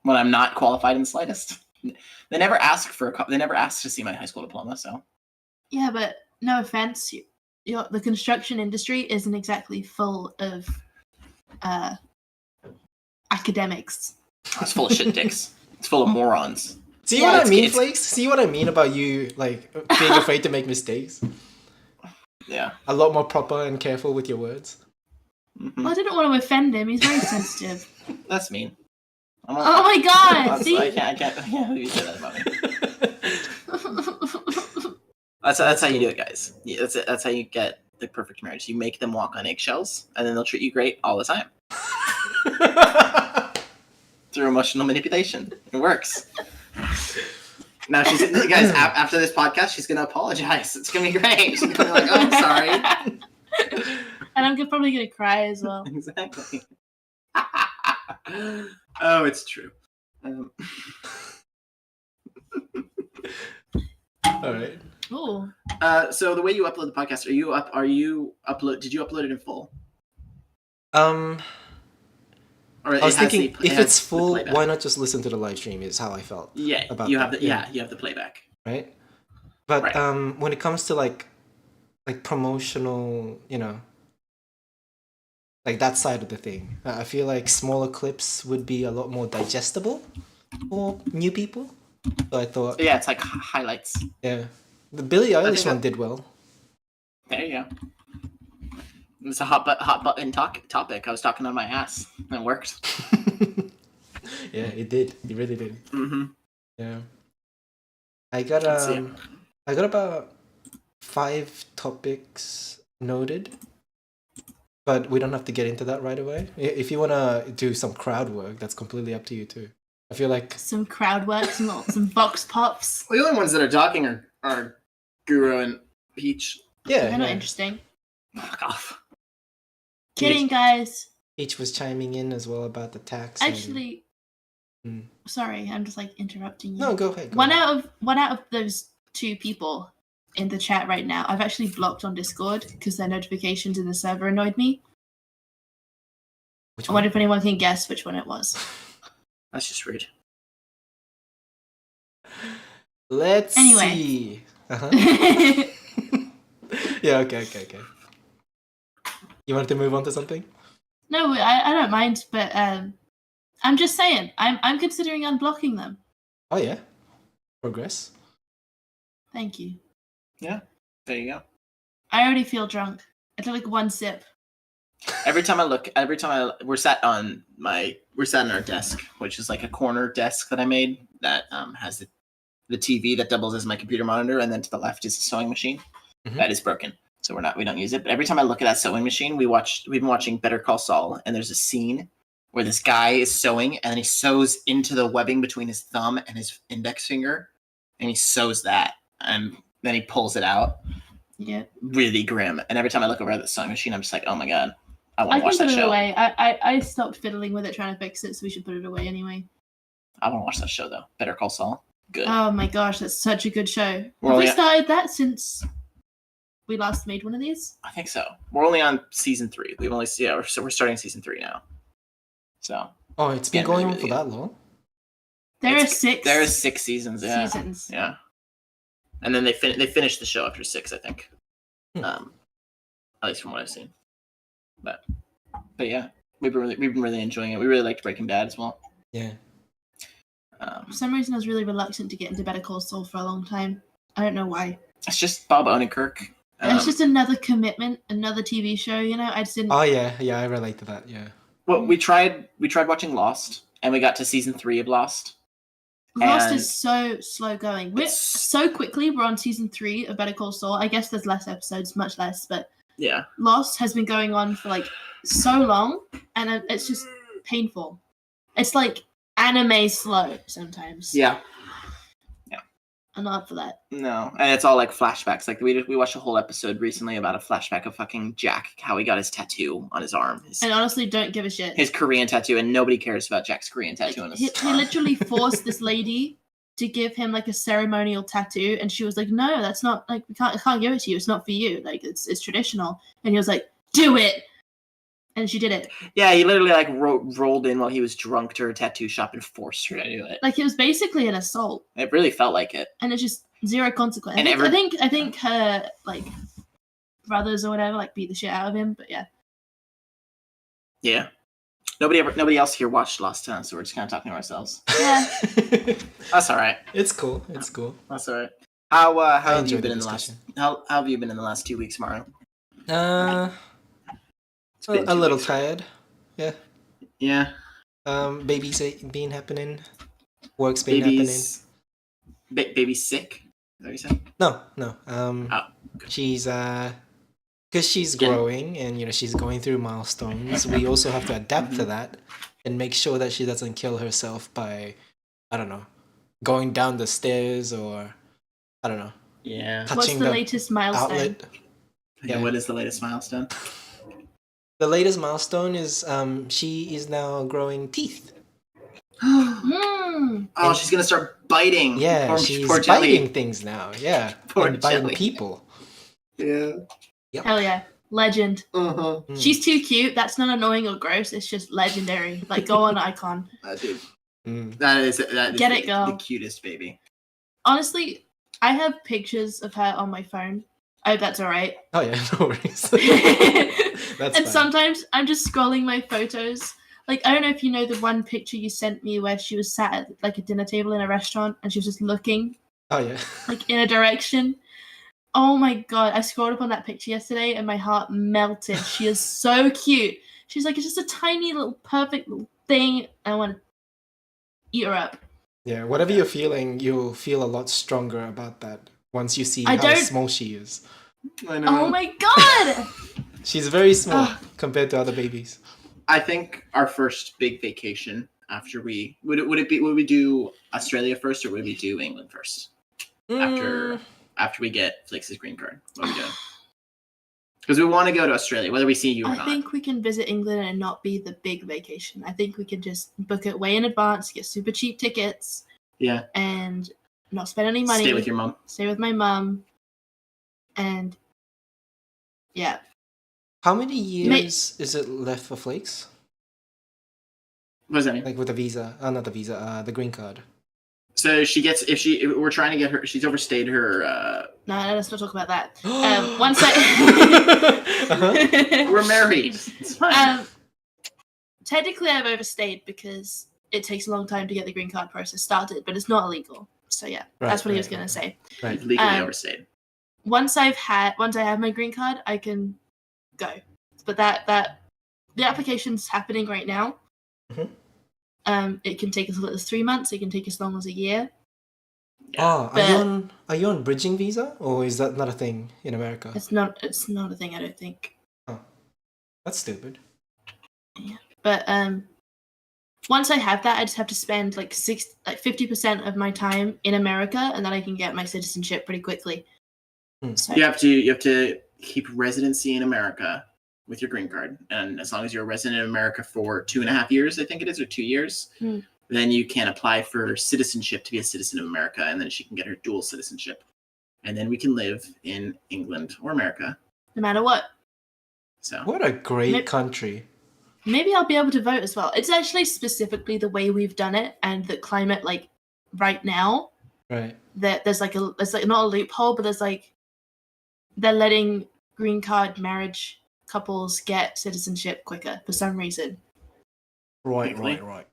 When I'm not qualified in the slightest, they never ask They never asked to see my high school diploma. So. Yeah, but no offense, the construction industry isn't exactly full of academics. It's full of shit dicks. It's full of morons. See what I mean, Flakes? See what I mean about you, like, being afraid to make mistakes? Yeah. A lot more proper and careful with your words. Mm-hmm. Well, I didn't want to offend him. He's very sensitive. That's mean. Oh my god! See? I can't believe you said that about me. That's how you do it, guys. Yeah, that's how you get the perfect marriage. You make them walk on eggshells, and then they'll treat you great all the time. Through emotional manipulation. It works. Now guys, after this podcast, she's gonna apologize. It's gonna be great. She's gonna be like, "Oh, I'm sorry," and I'm probably gonna cry as well. Exactly. Oh, it's true. All right. Ooh. So the way you upload the podcast, did you upload it in full? Or I was thinking, if it's full, why not just listen to the live stream? Is how I felt. Yeah, about you that. have the playback. Right, but Right. When it comes to like promotional, like that side of the thing, I feel like smaller clips would be a lot more digestible for new people. So I thought, Yeah, it's like highlights. yeah, the Billie Eilish one did well. There you go. It's a hot button topic. I was talking on my ass. It worked. Yeah, it did. It really did. Mm-hmm. Yeah. I got about 5 topics noted, but we don't have to get into that right away. If you want to do some crowd work, that's completely up to you too. I feel like some crowd work, some vox pops. The only ones that are talking are Guru and Peach. Yeah, they're not interesting. Fuck off. Kidding, guys. Peach was chiming in as well about the tax. Actually, sorry, I'm just like interrupting you. No, go ahead. One out of those 2 people in the chat right now, I've actually blocked on Discord because their notifications in the server annoyed me. I wonder if anyone can guess which one it was. That's just rude. Let's see. Uh-huh. Yeah, okay. You wanted to move on to something? No, I don't mind, but I'm just saying, I'm considering unblocking them. Oh yeah, progress. Thank you. Yeah, there you go. I already feel drunk. I took like 1 sip. We're sat in our desk, which is like a corner desk that I made that has the TV that doubles as my computer monitor, and then to the left is a sewing machine that is broken. So we don't use it. But every time I look at that sewing machine, we've been watching Better Call Saul, and there's a scene where this guy is sewing, and then he sews into the webbing between his thumb and his index finger, and he sews that, and then he pulls it out. Yeah. Really grim. And every time I look over at the sewing machine, I'm just like, oh my god, I want to watch that can put it show. away. I stopped fiddling with it trying to fix it, so we should put it away anyway. I want to watch that show though. Better Call Saul. good. Oh my gosh, that's such a good show. We're Have we only- started that since we last made one of these? I think so. We're only on season 3. We've only we're starting season 3 now. So Oh, it's been Yeah, going really on for good. that long? There are 6 There are 6 seasons. Yeah. seasons. Yeah. And then they finished the show after 6, I think. Hmm. At least from what I've seen. But yeah, we've been really enjoying it. We really liked Breaking Bad as well. Yeah. For some reason, I was really reluctant to get into Better Call Saul for a long time. I don't know why. It's just Bob Odenkirk. It's just another commitment, another TV show. You know, I just didn't. Oh yeah, I relate to that. Yeah. Well, we tried watching Lost, and we got to season 3 of Lost. Lost and is so slow going. We're it's- so quickly. We're on season 3 of Better Call Saul. I guess there's less episodes, much less, but Yeah. Lost has been going on for like so long, and it's just painful. It's like anime slow sometimes. Yeah. I'm not up for that. No, and it's all like flashbacks. Like we watched a whole episode recently about a flashback of fucking Jack, how he got his tattoo on his arm, And honestly, don't give a shit. his Korean tattoo, and nobody cares about Jack's Korean Like, tattoo on his he arm. literally forced this lady to give him like a ceremonial tattoo, and she was like, "No, that's not like I can't give it to you. It's not for you. Like it's traditional." And he was like, "Do it," and she did it. Yeah, he literally like rolled in while he was drunk to her tattoo shop and forced her to do it. Like it was basically an assault, It really felt like it. and it's just zero consequence. And I think her like brothers or whatever like beat the shit out of him. But yeah, Yeah. Nobody else here watched Lost, so we're just kind of talking to ourselves. yeah. That's all right. It's cool. It's cool. That's all right. How have you enjoyed been the in the last? discussion. How have you been in the last 2 weeks, Mario? It's been a 2 little weeks, right? tired. Yeah. Babies been happening. Work's been happening. Baby's sick. Is that what you said? No. Oh, good. She's because she's Getting- growing and she's going through milestones. We also have to adapt to that and make sure that she doesn't kill herself by, I don't know, going down the stairs or I don't know, Yeah. What's touching the the latest milestone? outlet. Yeah. Yeah. What is the latest milestone? The latest milestone is she is now growing teeth. Mm. Oh, she's gonna start biting. Yeah, poor, she's poor Jelly. biting things now. Yeah, Poor and biting Jelly. people. Yeah. Hell yeah, legend. Uh-huh. Mm. She's too cute. That's not annoying or gross. It's just legendary. Like go on icon. Dude, Mm. that is Get it, girl. the cutest baby. Honestly, I have pictures of her on my phone. I hope that's all right. Oh yeah, no worries. That's And fine. sometimes I'm just scrolling my photos. Like I don't know if you know the one picture you sent me where she was sat at like a dinner table in a restaurant and she was just looking Oh yeah. like in a direction. Oh my god! I scrolled up on that picture yesterday and my heart melted. She is so cute. She's like it's just a tiny little perfect little thing. I want to eat her up. Yeah, whatever you're feeling, you'll feel a lot stronger about that once you see I how don't- small she is. I know. Oh my god! She's very small Ugh. compared to other babies. I think our first big vacation after we would we do Australia first or would we do England first Mm, after we get Flix's green card? What are we doing? Because we want to go to Australia, whether we see you or I not. think we can visit England and not be the big vacation. I think we can just book it way in advance, get super cheap tickets, Yeah. and not spend any money. Stay with your mom. Stay with my mum, and yeah, how many years is it left for Flakes? What does that mean? Like with the visa? Not the visa. The green card. So she gets if we're trying to get her. She's overstayed her. no, let's not talk about that. Once I, Uh-huh. We're married. It's fine. technically, I've overstayed because it takes a long time to get the green card process started, but it's not illegal. So yeah, Right, that's what he was right, gonna right. say. Right. Legally overstayed. Once I have my green card, I can go. But that the application's happening right now. Mhm. It can take as little as 3 months. It can take as long as a year. Oh, But- are you on bridging visa or is that not a thing in America? It's not a thing. I don't think. That's stupid. But once I have that, I just have to spend like 50% of my time in America, and then I can get my citizenship pretty quickly. Hmm. So, You have to keep residency in America with your green card, and as long as you're a resident of America for 2.5 years, I think it is, or 2 years, Hmm. then you can apply for citizenship to be a citizen of America, and then she can get her dual citizenship. And then we can live in England or America. No matter what. So What a great Maybe- country. Maybe I'll be able to vote as well. It's actually specifically the way we've done it and the climate, like, right now, Right. that there's like not a loophole, but there's like they're letting green card marriage couples get citizenship quicker for some reason. Right, Quickly. right.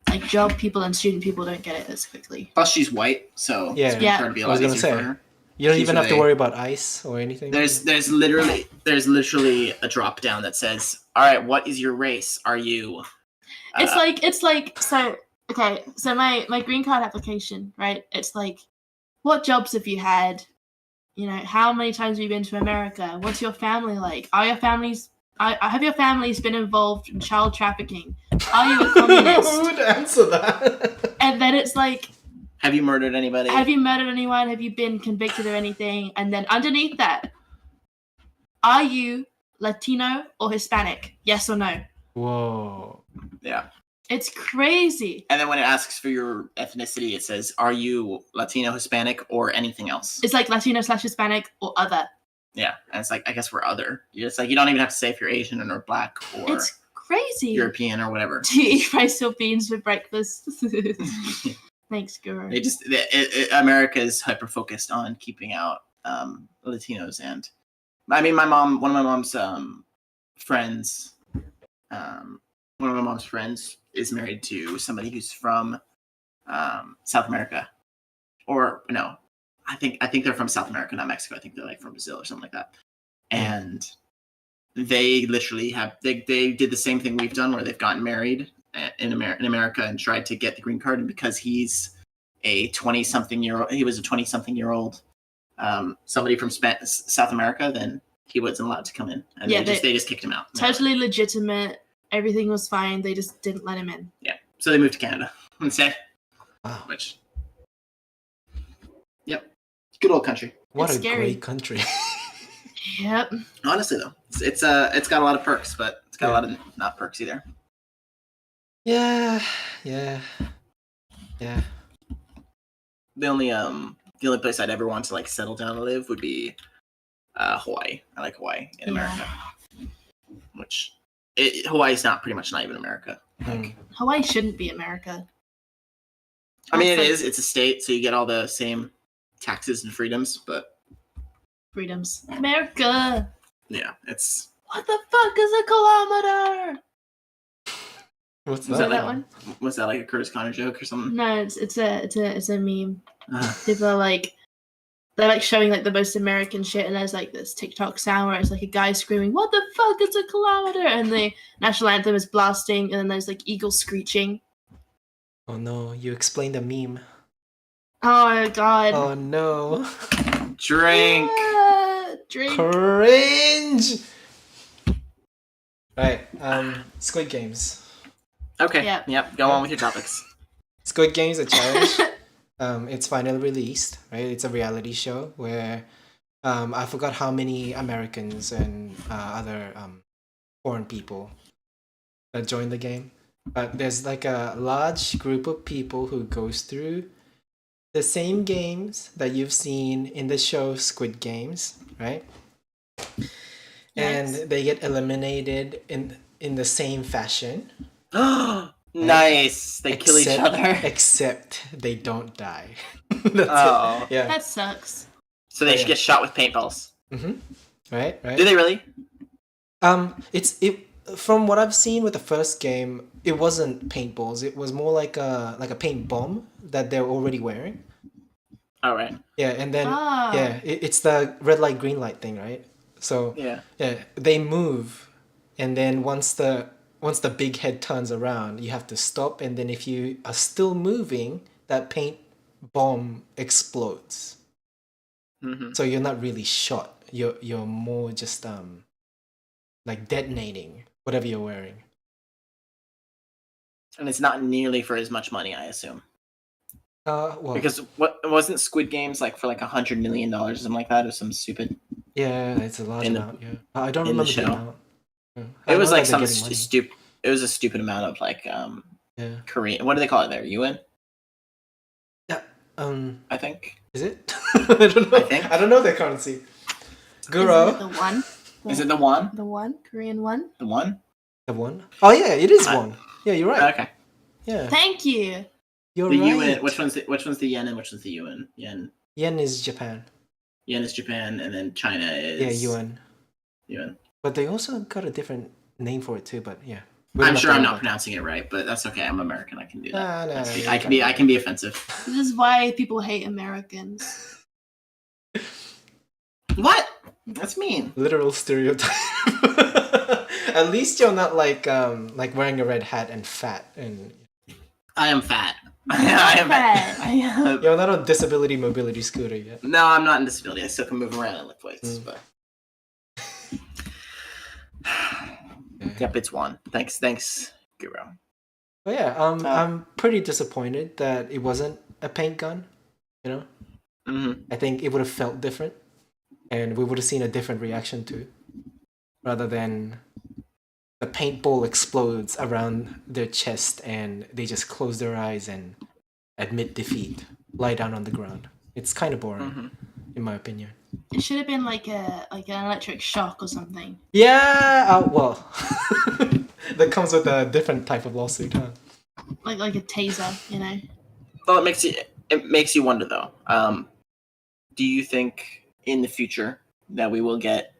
Like job people and student people don't get it as quickly. plus she's white, so Yeah. it's gonna Yeah. try to be a I was lot gonna easier for say. her. You don't She's even have to away. worry about ICE or anything. There's literally a drop down that says, "All right, what is your race? Are you?" It's like so okay, so my green card application, right? It's like what jobs have you had? You know, how many times have you been to America? What's your family like? Have your families been involved in child trafficking? Are you a Who communist? would answer that? And then it's like, Have you murdered anybody? have you murdered anyone? Have you been convicted of anything? And then underneath that, are you Latino or Hispanic? Yes or no? Whoa. Yeah. It's crazy. And then when it asks for your ethnicity, it says, "Are you Latino, Hispanic, or anything else?" It's like Latino/Hispanic or other. Yeah, and it's like, I guess we're other. It's like you don't even have to say if you're Asian or Black or It's crazy. European or whatever. Do you eat rice or beans for breakfast? Thanks, Guru. America is hyper focused on keeping out Latinos, and I mean, one of my mom's friends, is married to somebody who's from South America, or no, I think they're from South America, not Mexico. I think they're like from Brazil or something like that, and they literally they did the same thing we've done, where they've gotten married in America and tried to get the green card, and because he's a 20-something-year-old somebody from South America, then he wasn't allowed to come in, and Yeah, they just kicked him out. Totally legitimate. Everything was fine. They just didn't let him in. Yeah, so they moved to Canada instead. Wow. Which, yep, good old country. What It's a scary. great country. Yep. Honestly, though, it's got a lot of perks, but it's got a lot of not perks either. Yeah. The only place I'd ever want to like settle down and live would be Hawaii. I like Hawaii in America, which Hawaii's pretty much not even America. Mm. Hawaii shouldn't be America. I mean, it Also- is. It's a state, so you get all the same taxes and freedoms, but Freedoms. America. yeah, it's. What the fuck is a kilometer? What's Was Know that? that one? Was that like a Curtis Connor joke or something? No, it's a meme. Uh, People are like, they're like showing like the most American shit, and there's like this TikTok sound where it's like a guy screaming, "What the fuck is a kilometer?" And the national anthem is blasting, and then there's like eagles screeching. Oh no, you explained the meme. Oh my god. Oh no. drink. Drink. Cringe! Right, Squid Games. Okay. Yep. Yep. Go on with your topics. Squid Games, a challenge. It's finally released, right? It's a reality show where I forgot how many Americans and other foreign people that join the game. But there's like a large group of people who goes through the same games that you've seen in the show Squid Games, right? And Nice. they get eliminated in the same fashion. Nice. They kill each Except- other. Except they don't die. That's Oh. it. Yeah. That sucks. So they Oh, should yeah. get shot with paintballs. Right. Do they really? It from what I've seen with the first game, it wasn't paintballs. It was more like a paint bomb that they're already wearing. All right. Yeah, and then Ah. it's the red light green light thing, right? So Yeah. they move, and then once the big head turns around, you have to stop, and then if you are still moving, that paint bomb explodes. Mm-hmm. So you're not really shot. You're more just like detonating whatever you're wearing. And it's not nearly for as much money, I assume. Well, Because what wasn't Squid Games like for like $100 million or something like that, or some stupid? yeah, it's a large in the- amount. Yeah, I don't in the remember the show. amount. Yeah. I It was know like that some they're getting money. stupid. It was a stupid amount of like Yeah. Korean. What do they call it there? Yuan, Yeah. I think. Is it? I don't know. I think. I don't know their currency. Is it Guro. the one? Is it the one? The one? Korean one? The one? The one? Oh yeah, it is I- one. Yeah, you're right. Okay. Yeah, Thank you. you're The right. yuan. Which one's the yen and which one's the yuan? Yen is Japan. Yen is Japan, and then China is Yeah, yuan. Yuan. But they also got a different name for it too. But yeah, I'm sure I'm not pronouncing it right, but that's okay. I'm American. I can do that. Nah, That's- nah, I can be offensive. This is why people hate Americans. What? That's mean. literal stereotype. At least you're not like wearing a red hat and fat, and I am fat. I am Fat. I am. you're not on disability mobility scooter yet. No, I'm not in disability. I still can move around and lift weights, Mm. but. Yep, it's one. Thanks, Guru. But yeah, I'm pretty disappointed that it wasn't a paint gun. You know, Mm-hmm. I think it would have felt different, and we would have seen a different reaction to it, rather than the paintball explodes around their chest and they just close their eyes and admit defeat, lie down on the ground. It's kind of boring, Mm-hmm. in my opinion. It should have been like an electric shock or something. Yeah, well, that comes with a different type of lawsuit, huh? Like a taser, you know. Well, it makes you wonder though. Do you think in the future that we will get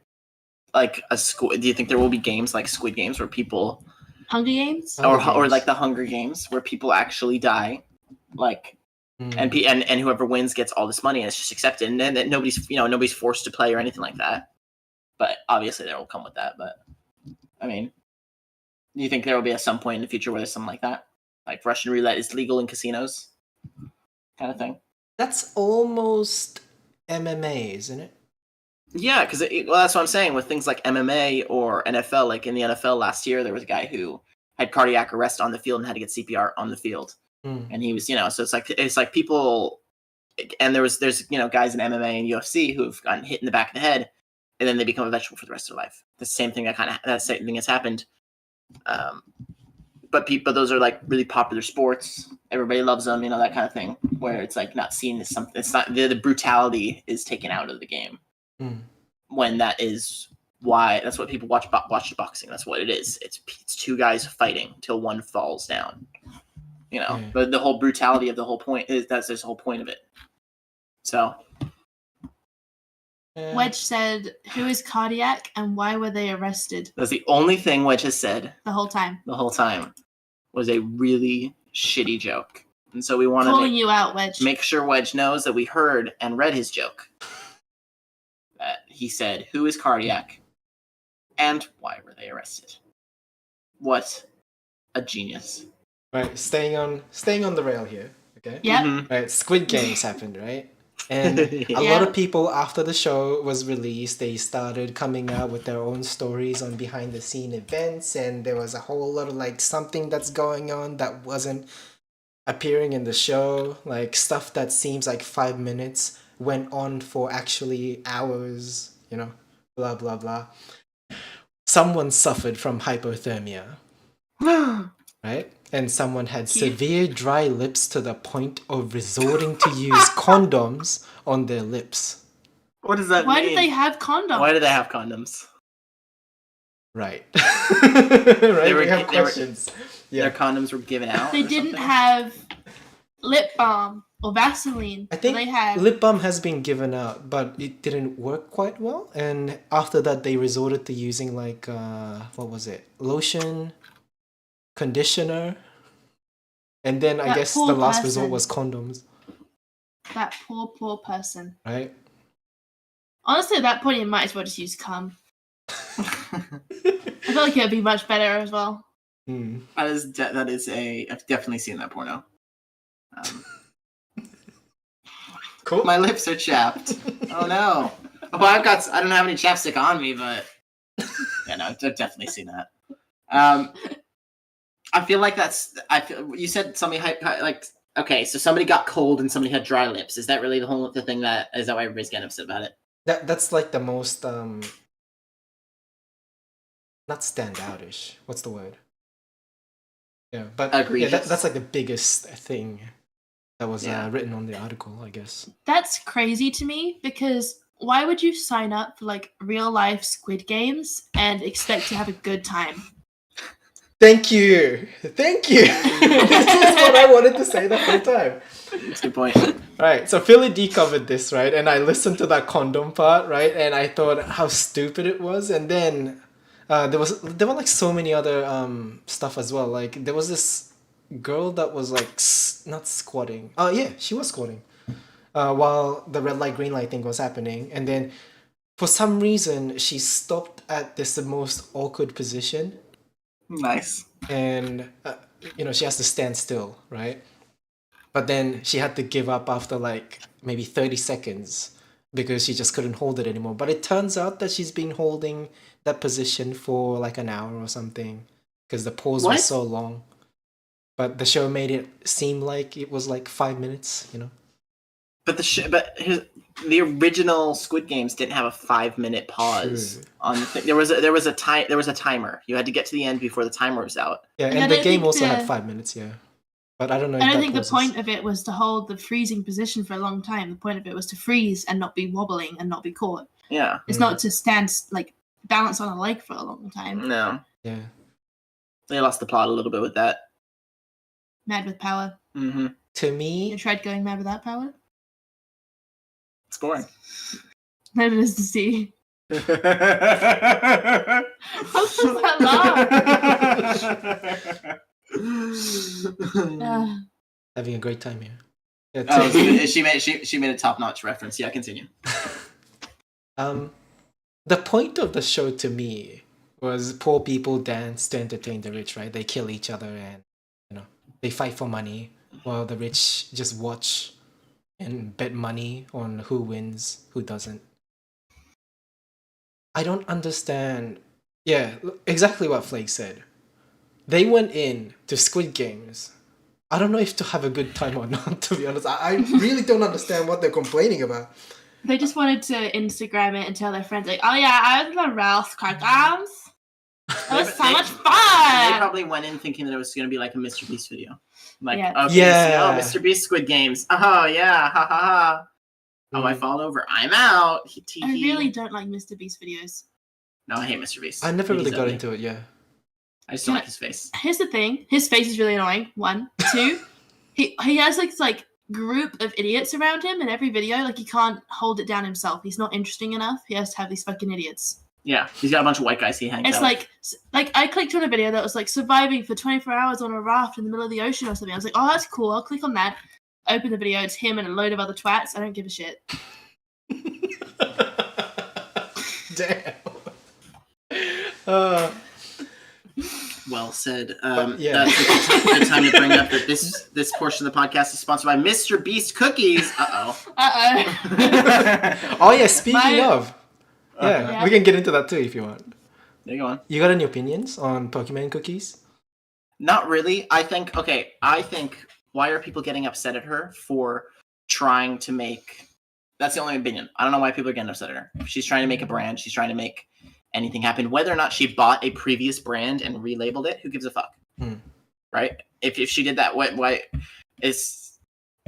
like a Squid? Do you think there will be games like Squid Games where people, Hunger Games? Hunger or Games. like the Hunger Games where people actually die, like Mm. and whoever wins gets all this money and it's just accepted, and then nobody's forced to play or anything like that. But obviously there will come with that. But I mean, do you think there will be at some point in the future where there's something like that, like Russian roulette is legal in casinos, kind of thing? That's almost MMA, isn't it? Yeah, because well, that's what I'm saying with things like MMA or NFL. Like in the NFL last year, there was a guy who had cardiac arrest on the field and had to get CPR on the field, and he was, so it's like people, and there's guys in MMA and UFC who have gotten hit in the back of the head, and then they become a vegetable for the rest of their life. The same thing that same thing has happened. But those are like really popular sports. Everybody loves them, that kind of thing. Where it's like not seen as something. It's not the brutality is taken out of the game. Mm. When that is why that's what people watch boxing. That's what it is. It's two guys fighting till one falls down. Yeah. But the whole brutality of the whole point is that's the whole point of it. So Yeah. Wedge said, "Who is cardiac and why were they arrested?" that's the only thing Wedge has said The whole time. the whole time was a really shitty joke, and so we want Calling to you out, Wedge. make sure Wedge knows that we heard and read his joke. That he said, "Who is cardiac, and why were they arrested?" What a genius! Right, staying on the rail here. Okay. Yep. Mhm. Right, Squid Games happened, right? And a Yeah. lot of people after the show was released, they started coming out with their own stories on behind the scene events, and there was a whole lot of like something that's going on that wasn't appearing in the show, like stuff that seems like 5 minutes went on for actually hours, blah blah blah. Someone suffered from hypothermia, right? And someone had severe dry lips to the point of resorting to use condoms on their lips. What does that Why mean? did they have condoms? Why do they have condoms? Right. Right, were- we have they were- questions. Their Yeah. condoms were given out. They or didn't something? have lip balm or Vaseline. I think they had lip balm has been given out, but it didn't work quite well. And after that, they resorted to using like what was it? Lotion, conditioner, and then I That guess poor the last person. resort was condoms, that poor person. right? Honestly, at that point, you might as well just use cum. I feel like it would be much better as well. Hmm. that is I've definitely seen that porno. Cool. My lips are chapped. Oh no. Oh, I don't have any chapstick on me, but yeah, no, I've definitely seen that. I feel like you said somebody like, okay, so somebody got cold and somebody had dry lips. Is that really the thing that is that why everybody's getting upset about it? That's like the most not standoutish. What's the word? Yeah, but Egregious. that's like the biggest thing that was Yeah. written on the article, I guess. That's crazy to me because why would you sign up for like real life Squid Games and expect to have a good time? Thank you. This is what I wanted to say the whole time. That's a good point. Right, so Philly D covered this, right? And I listened to that condom part, right? And I thought how stupid it was. And then there were like so many other stuff as well. Like there was this girl that was like not squatting. Oh yeah, she was squatting. While the red light green light thing was happening, and then for some reason she stopped at this the most awkward position, Nice. and she has to stand still, right? But then she had to give up after like maybe 30 seconds because she just couldn't hold it anymore. But it turns out that she's been holding that position for like an hour or something because the pause What? was so long. But the show made it seem like it was like 5 minutes, But the original Squid Games didn't have a 5-minute pause True. on the thing. There was a timer. You had to get to the end before the timer was out. Yeah, Like, and I the don't game think also the- had 5 minutes, yeah. But I don't know if I don't that think the pauses. point of it was to hold the freezing position for a long time. The point of it was to freeze and not be wobbling and not be caught. Yeah. It's not to stand like balance on a leg for a long time. No. Yeah. They lost the plot a little bit with that. Mad with power. Mm-hmm. To You me, tried going mad without power? It's boring. That is to see. What's What was that laugh? having a great time here. Yeah, Oh, to me, she made a top-notch reference. Yeah, continue. the point of the show to me was poor people dance to entertain the rich, right? They kill each other and they fight for money while the rich just watch and bet money on who wins, who doesn't. I don't understand. Yeah, exactly what Flake said. They went in to Squid Games. I don't know if to have a good time or not, to be honest. I really don't understand what they're complaining about. They just wanted to Instagram it and tell their friends, like, oh yeah, I was the Ralph Cargams. It was so much They fun. probably went in thinking that it was going to be like a Mr. Beast video. Like, Yeah. okay, Yeah. so, Mr. Beast Squid Games. Oh, yeah, ha ha ha. Oh, I fall over. I'm out. I really don't like Mr. Beast videos. No, I hate Mr. Beast. I never think really he's got ugly. into it, yeah. I just don't like his face. Here's the thing: his face is really annoying. 1, 2, he has like group of idiots around him in every video. Like he can't hold it down himself. He's not interesting enough. He has to have these fucking idiots. Yeah, he's got a bunch of white guys he hangs It's out like I clicked on a video that was like surviving for 24 hours on a raft in the middle of the ocean or something. I was like, oh, that's cool. I'll click on that. Open the video. It's him and a load of other twats. I don't give a shit. Damn. with. Well said. yeah. That's a good time to bring up that this portion of the podcast is sponsored by Mr. Beast Cookies. Uh-oh. Oh yeah, speaking My- of. Yeah, Yeah. we can get into that too if you want. There you go on. You got any opinions on Pokemon cookies? Not really. I think why are people getting upset at her for trying to make that's the only opinion. I don't know why people are getting upset at her. She's trying to make a brand, she's trying to make anything happen. Whether or not she bought a previous brand and relabeled it, who gives a fuck? Right? If she did that, why is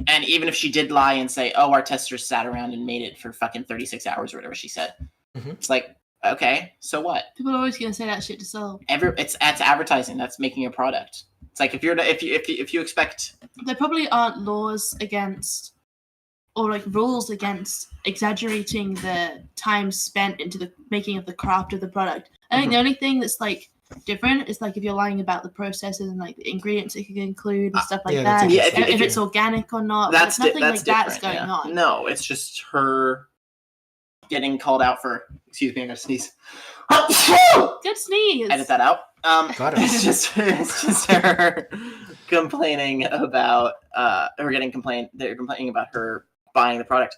and even if she did lie and say, oh, our testers sat around and made it for fucking 36 hours or whatever she said. It's like, okay, so what? People are always gonna say that shit to sell. It's advertising. That's making a product. It's like if you expect There probably aren't laws against or like rules against exaggerating the time spent into the making of the craft of the product. I think the only thing that's like different is like if you're lying about the processes and like the ingredients it could include and stuff like yeah, that's that. interesting. If it's organic or not. that's But nothing that's like that's different, going yeah. on. No, it's just her getting called out for. Excuse me, I'm gonna sneeze. Good sneeze. Edit that out. Got it. It's just her complaining about they're complaining about her buying the product,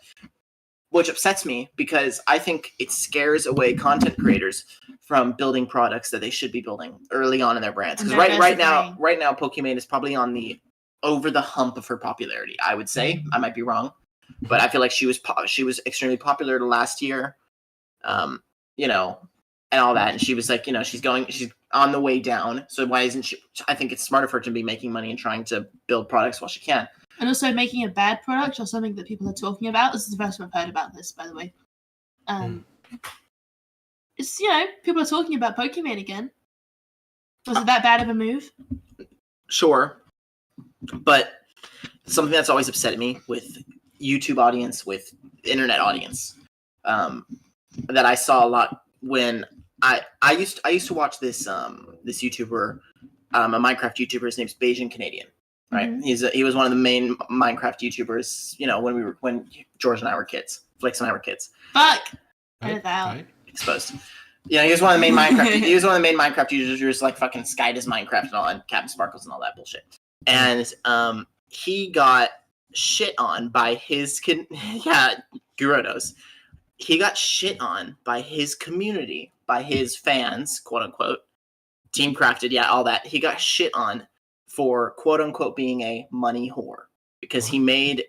which upsets me because I think it scares away content creators from building products that they should be building early on in their brands. Because right now, Pokemon is probably on the over the hump of her popularity. I would say I might be wrong, but I feel like she was extremely popular last year, and all that. And she was like, on the way down. So why isn't she? I think it's smarter for her to be making money and trying to build products while she can. And also making a bad product or something that people are talking about. This is the first time I've heard about this, by the way. It's, people are talking about Pokemon again. Was it that bad of a move? Sure. But something that's always upset me with YouTube audience, with internet audience, that I saw a lot when I used to watch this this YouTuber, a Minecraft YouTuber. His name's Bayesian Canadian, right? Mm-hmm. He was one of the main Minecraft YouTubers. When George and I were kids, Flix and I were kids. Fuck. Right. Exposed. Yeah, he was one of the main Minecraft. He was one of the main Minecraft YouTubers, like fucking Sky Does Minecraft and all, and Captain Sparkles and all that bullshit. And he got shit on by his Gyrodos. He got shit on by his community, by his fans, quote unquote. Team Crafted, all that. He got shit on for quote unquote being a money whore because he made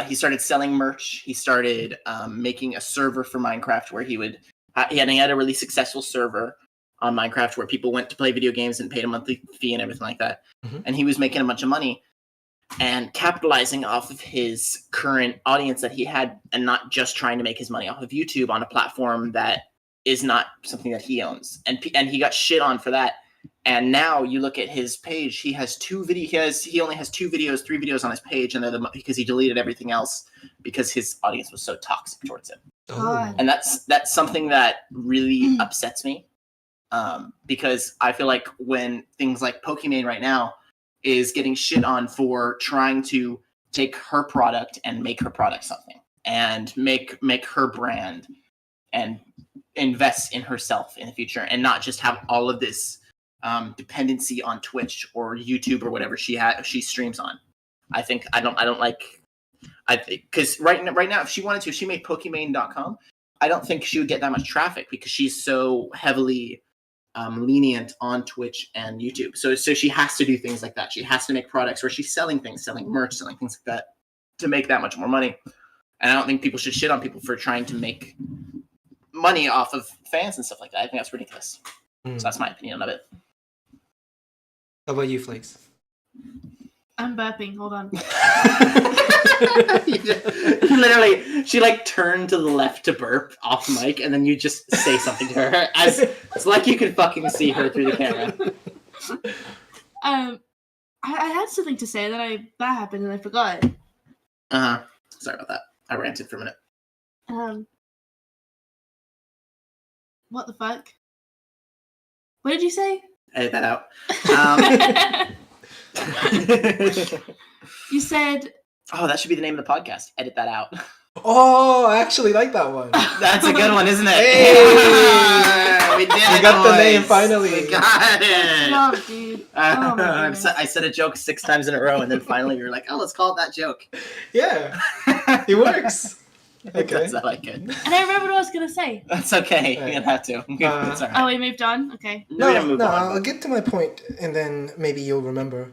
he started selling merch. He started making a server for Minecraft where he had a really successful server on Minecraft where people went to play video games and paid a monthly fee and everything like that. Mm-hmm. And he was making a bunch of money and capitalizing off of his current audience that he had and not just trying to make his money off of YouTube on a platform that is not something that he owns. And he got shit on for that. And now you look at his page, he has 2 videos. He only has 3 videos on his page, and they're because he deleted everything else because his audience was so toxic towards him. Oh. And that's something that really upsets me, because I feel like when things like Pokemon right now is getting shit on for trying to take her product and make her product something and make her brand and invest in herself in the future and not just have all of this dependency on Twitch or YouTube or whatever she streams on. I think because right now if she wanted to, if she made Pokemon.com, I don't think she would get that much traffic because she's so heavily lenient on Twitch and YouTube. So she has to do things like that. She has to make products where she's selling things, selling merch, selling things like that to make that much more money. And I don't think people should shit on people for trying to make money off of fans and stuff like that. I think that's ridiculous. So that's my opinion of it. How about you, Flakes? I'm burping. Hold on. Literally, she turned to the left to burp off mic, and then you just say something to her. It's like you could fucking see her through the camera. I had something to say that happened and I forgot. Sorry about that. I ranted for a minute. What the fuck? What did you say? Edit that out. You said... Oh, that should be the name of the podcast. Edit that out. Oh, I actually like that one. That's a good one, isn't it? Hey! We did it, We got boys. the name finally. We got it. No, dude. Oh, I said a joke 6 times in a row, and then finally you're like, oh, let's call it that joke. Yeah. It works. Okay. I like it. And I remember what I was going to say. That's okay. Right. You don't have to. It's all right. Oh, we moved on? Okay. No, I'll get to my point, and then maybe you'll remember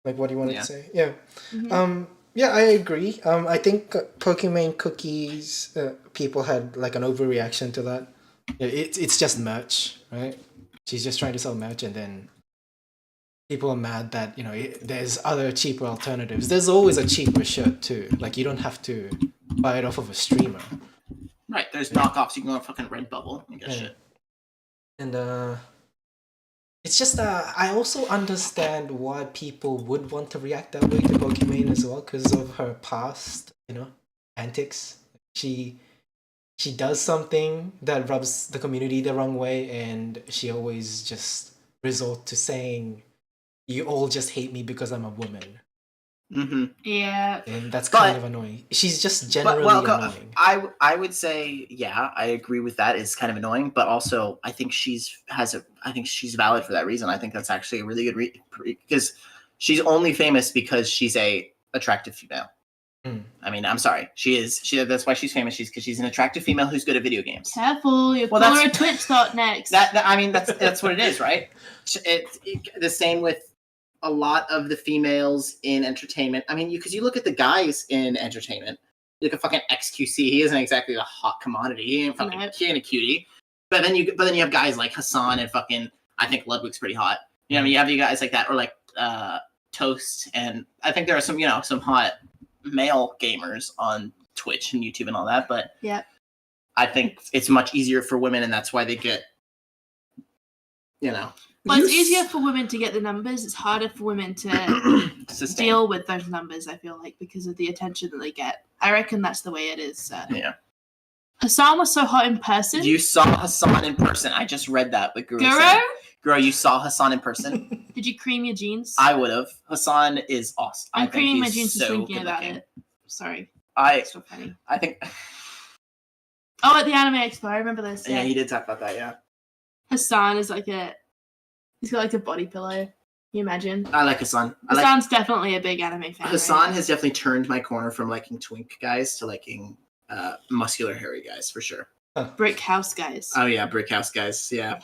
what you wanted to say. Yeah. Mm-hmm. Yeah, I agree. I think Pokemon cookies, people had an overreaction to that. It's just merch, right? She's just trying to sell merch, and then people are mad that there's other cheaper alternatives. There's always a cheaper shirt too. You don't have to buy it off of a streamer. Right. There's knockoffs. You can go on fucking Redbubble and get shit. And it's just I also understand why people would want to react that way to Pokemon as well because of her past, antics. She does something that rubs the community the wrong way, and she always just resort to saying, "You all just hate me because I'm a woman." Mm-hmm. Yeah, and that's kind of annoying. She's just generally annoying. I would say, yeah, I agree with that. It's kind of annoying, but also I think she's valid for that reason. I think that's actually a really good because she's only famous because she's a attractive female. I mean, I'm sorry, she is. That's why she's famous. Because she's an attractive female who's good at video games. Careful, you'll call her a Twitch thought next. That's what it is, right? The same with a lot of the females in entertainment. I mean, because you look at the guys in entertainment. You look at fucking XQC. He isn't exactly a hot commodity. He ain't a cutie. But then you have guys like Hassan and fucking. I think Ludwig's pretty hot. You know, what I mean, you have you guys like that, or like Toast, and I think there are some some hot male gamers on Twitch and YouTube and all that. But yeah, I think it's much easier for women, and that's why they get. Well, it's easier for women to get the numbers. It's harder for women to deal with those numbers, I feel like, because of the attention that they get. I reckon that's the way it is. Yeah. Hassan was so hot in person. You saw Hassan in person. I just read that. But Guru? Guru, you saw Hassan in person? Did you cream your jeans? I would have. Hassan is awesome. I'm creaming my jeans so just thinking about it. Sorry. It's so funny. I think... Oh, at the Anime Expo. I remember this. Yeah, he did talk about that, yeah. Hassan is he's got like a body pillow. Can you imagine? I like Hassan. Hassan's definitely a big anime fan. Hassan has definitely turned my corner from liking twink guys to liking muscular hairy guys, for sure. Brick house guys. Oh yeah, brick house guys, yeah.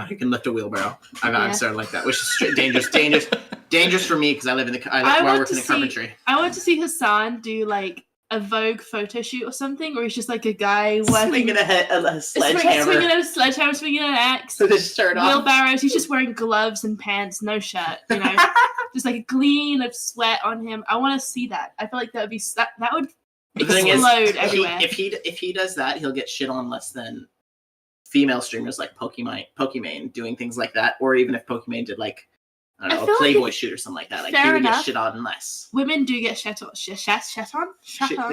He can lift a wheelbarrow. I've started like that, which is dangerous for me because I work in the carpentry. I want to see Hassan do like a Vogue photo shoot or something, or he's just like a guy swinging a sledgehammer, swinging at a sledgehammer, swinging at an axe, with his shirt on, wheelbarrows. He's just wearing gloves and pants, no shirt. Just like a gleam of sweat on him. I want to see that. I feel like that would explode everywhere. If he does that, he'll get shit on less than female streamers like Pokimane doing things like that, or even if Pokimane did like. I don't know, a Playboy shoot or something like that. Like he would get shit on less. Women do get shit on. They